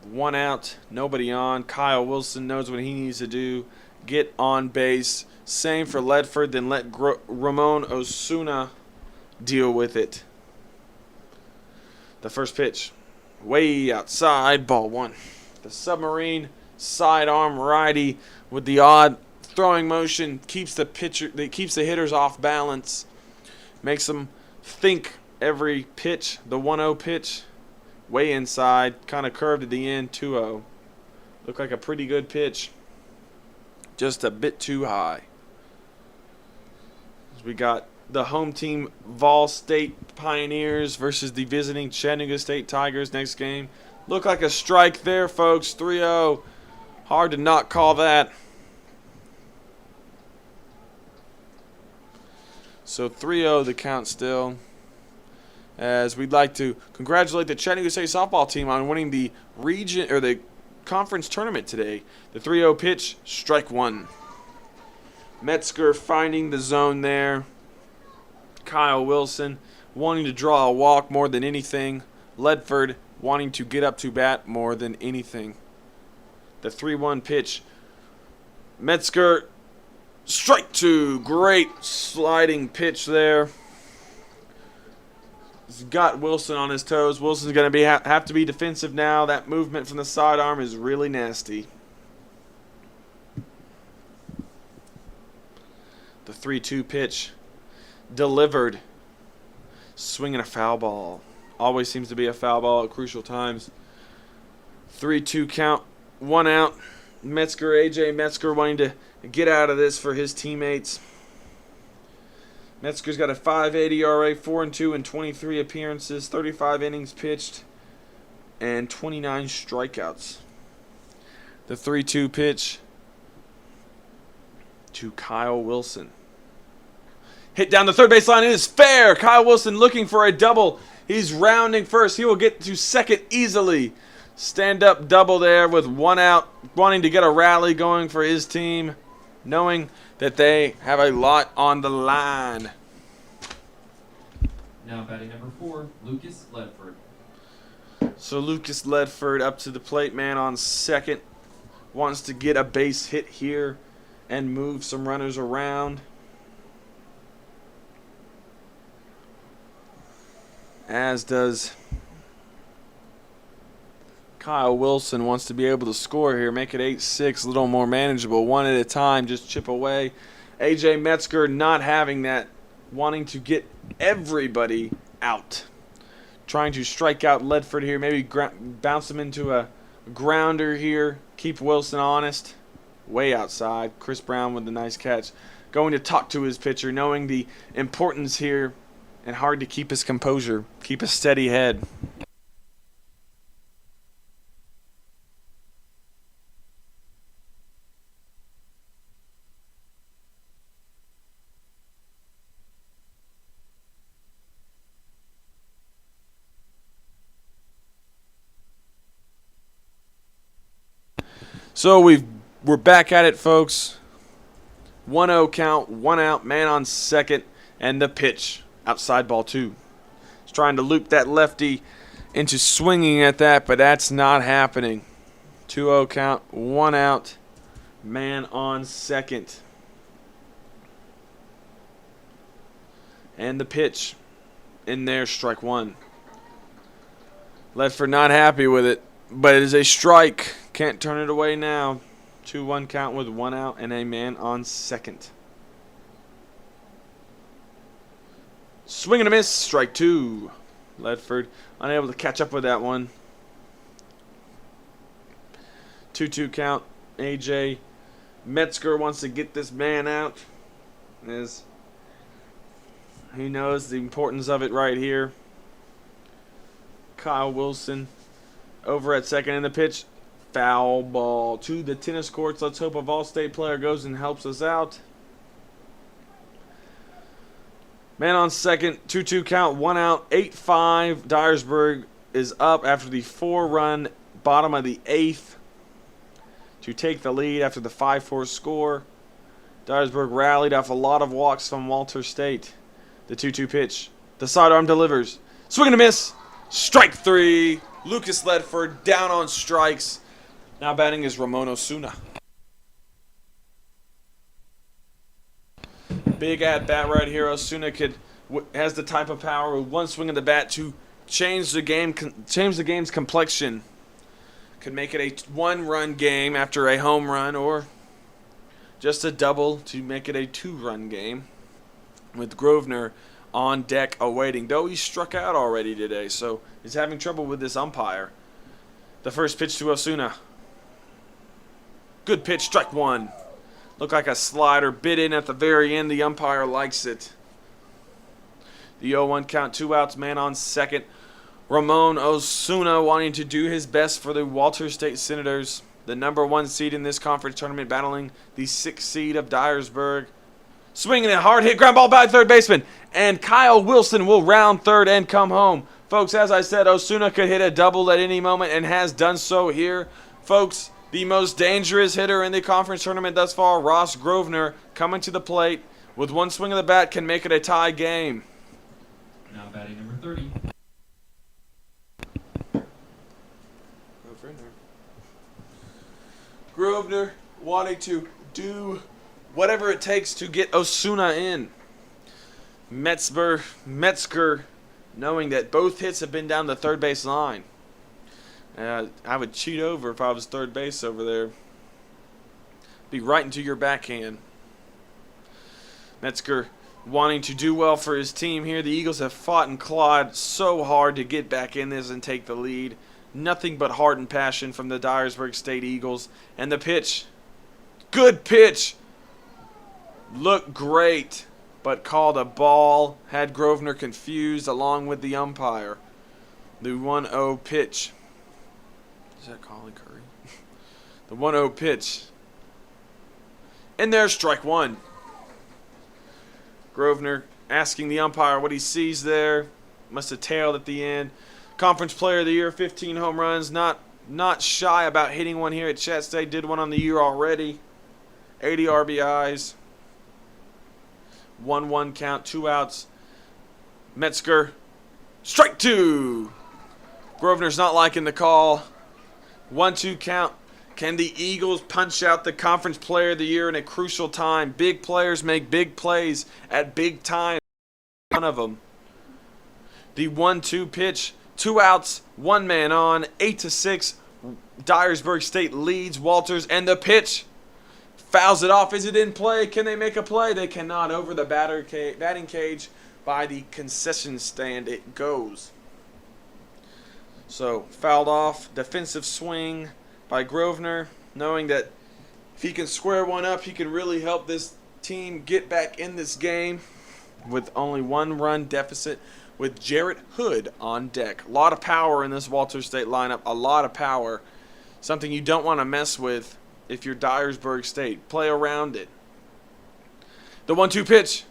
1 out. Nobody on. Kyle Wilson knows what he needs to do. Get on base. Same for Ledford. Then let Ramon Osuna deal with it. The first pitch. Way outside. Ball 1. The submarine sidearm righty with the odd throwing motion keeps the hitters off balance, makes them think every pitch. The 1-0 pitch, way inside, kind of curved at the end. 2-0. Looked like a pretty good pitch, just a bit too high. We got the home team Vol State Pioneers versus the visiting Chattanooga State Tigers next game. Looked like a strike there, folks. 3-0. Hard to not call that. So 3-0 the count still. As we'd like to congratulate the Chattanooga State softball team on winning the region or the conference tournament today. The 3-0 pitch, strike one. Metzger finding the zone there. Kyle Wilson wanting to draw a walk more than anything. Ledford wanting to get up to bat more than anything. The 3-1 pitch. Metzger, strike two. Great sliding pitch there. He's got Wilson on his toes. Wilson's going to have to be defensive now. That movement from the sidearm is really nasty. The 3-2 pitch delivered. Swinging a foul ball. Always seems to be a foul ball at crucial times. 3-2 count. 1 out. Metzger, A.J. Metzger wanting to get out of this for his teammates. Metzger's got a 5.8 ERA, 4-2 in 23 appearances, 35 innings pitched, and 29 strikeouts. The 3-2 pitch to Kyle Wilson. Hit down the third base line. It is fair. Kyle Wilson looking for a double. He's rounding first. He will get to second easily. Stand-up double there with 1 out, wanting to get a rally going for his team, knowing that they have a lot on the line. Now batting number 4, Lucas Ledford. So Lucas Ledford up to the plate, man on second. Wants to get a base hit here and move some runners around. As does Kyle Wilson. Wants to be able to score here, make it 8-6, a little more manageable. One at a time, just chip away. A.J. Metzger not having that, wanting to get everybody out. Trying to strike out Ledford here, maybe bounce him into a grounder here. Keep Wilson honest. Way outside. Chris Brown with the nice catch. Going to talk to his pitcher, knowing the importance here and hard to keep his composure. Keep a steady head. So we're back at it, folks. 1-0 count, 1 out, man on second, and the pitch. Outside ball 2. He's trying to loop that lefty into swinging at that, but that's not happening. 2-0 count, 1 out, man on second. And the pitch in there, strike one. Ledford not happy with it, but it is a strike. Can't turn it away now. 2-1 count with 1 out and a man on second. Swing and a miss, strike 2. Ledford unable to catch up with that one. 2-2 count. A.J. Metzger wants to get this man out, as he knows the importance of it right here. Kyle Wilson over at second in the pitch. Foul ball to the tennis courts. Let's hope a Vol State player goes and helps us out. Man on second, 2-2 count, 1 out, 8-5. Dyersburg is up after the 4-run bottom of the 8th to take the lead after the 5-4 score. Dyersburg rallied off a lot of walks from Walter State. The 2-2 pitch. The sidearm delivers. Swing and a miss. Strike 3. Lucas Ledford down on strikes. Now batting is Ramon Osuna. Big at bat right here. Osuna has the type of power with one swing of the bat to change the game's complexion. Could make it a 1-run game after a home run, or just a double to make it a 2-run game. With Grosvenor on deck awaiting, though he struck out already today, so he's having trouble with this umpire. The first pitch to Osuna. Good pitch, strike 1. Looked like a slider, bit in at the very end. The umpire likes it. The 0-1 count, 2 outs, man on second. Ramon Osuna wanting to do his best for the Walter State Senators, the #1 seed in this conference tournament, battling the 6th seed of Dyersburg. Swinging a hard hit, ground ball by third baseman, and Kyle Wilson will round third and come home. Folks, as I said, Osuna could hit a double at any moment and has done so here. Folks, the most dangerous hitter in the conference tournament thus far, Ross Grosvenor, coming to the plate with one swing of the bat can make it a tie game. Now batting number 30. Grosvenor wanting to do whatever it takes to get Osuna in. Metzger, knowing that both hits have been down the third base line. I would cheat over if I was third base over there. Be right into your backhand. Metzger wanting to do well for his team here. The Eagles have fought and clawed so hard to get back in this and take the lead. Nothing but heart and passion from the Dyersburg State Eagles. And the pitch. Good pitch. Looked great, but called a ball. Had Grosvenor confused along with the umpire. The 1-0 pitch. Is that Colin Curry? The 1-0 pitch. And there's strike one. Grosvenor asking the umpire what he sees there. Must have tailed at the end. Conference Player of the Year, 15 home runs. Not shy about hitting one here at Chat State. Did one on the year already. 80 RBIs. 1-1 count, 2 outs. Metzger, strike two. Grosvenor's not liking the call. 1-2 count. Can the Eagles punch out the Conference Player of the Year in a crucial time? Big players make big plays at big times. One of them. The 1-2 pitch. 2 outs, 1 man on. 8-6. Dyersburg State leads Walters. And the pitch. Fouls it off. Is it in play? Can they make a play? They cannot. Over the batting cage by the concession stand it goes. So, fouled off. Defensive swing by Grosvenor, knowing that if he can square one up, he can really help this team get back in this game with only 1-run deficit with Jarrett Hood on deck. A lot of power in this Walters State lineup. A lot of power. Something you don't want to mess with if you're Dyersburg State. Play around it. The 1-2 pitch.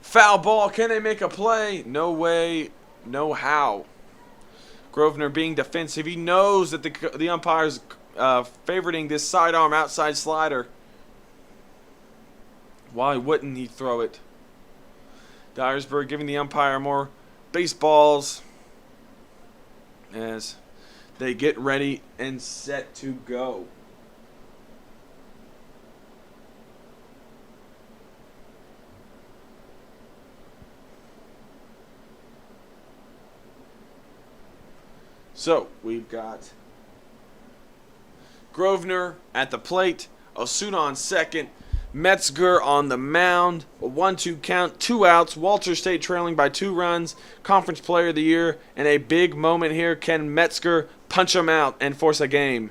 Foul ball. Can they make a play? No way. No how. Grosvenor being defensive. He knows that the umpire's favoriting this sidearm outside slider. Why wouldn't he throw it? Dyersburg giving the umpire more baseballs as they get ready and set to go. So, we've got Grosvenor at the plate, Osuna on second, Metzger on the mound, a 1-2 count, 2 outs, Walters State trailing by 2 runs, Conference Player of the Year, and a big moment here. Can Metzger punch him out and force a game?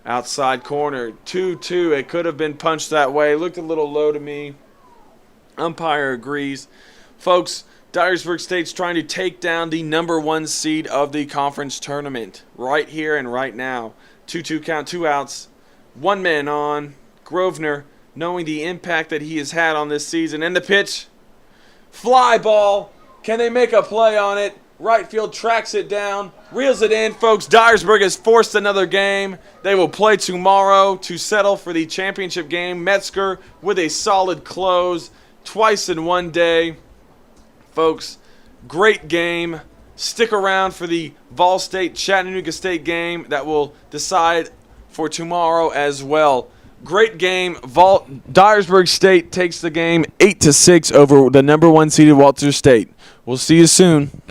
Outside corner, 2-2. It could have been punched that way. Looked a little low to me. Umpire agrees. Folks, Dyersburg State's trying to take down the number 1 seed of the conference tournament right here and right now. 2-2 count, 2 outs, 1 man on. Grosvenor, knowing the impact that he has had on this season. And the pitch, fly ball. Can they make a play on it? Right field tracks it down, reels it in. Folks, Dyersburg has forced another game. They will play tomorrow to settle for the championship game. Metzger with a solid close, twice in one day. Folks, great game. Stick around for the Vol State Chattanooga State game that will decide for tomorrow as well. Great game. Dyersburg State takes the game 8-6 over the number 1 seeded Walters State. We'll see you soon.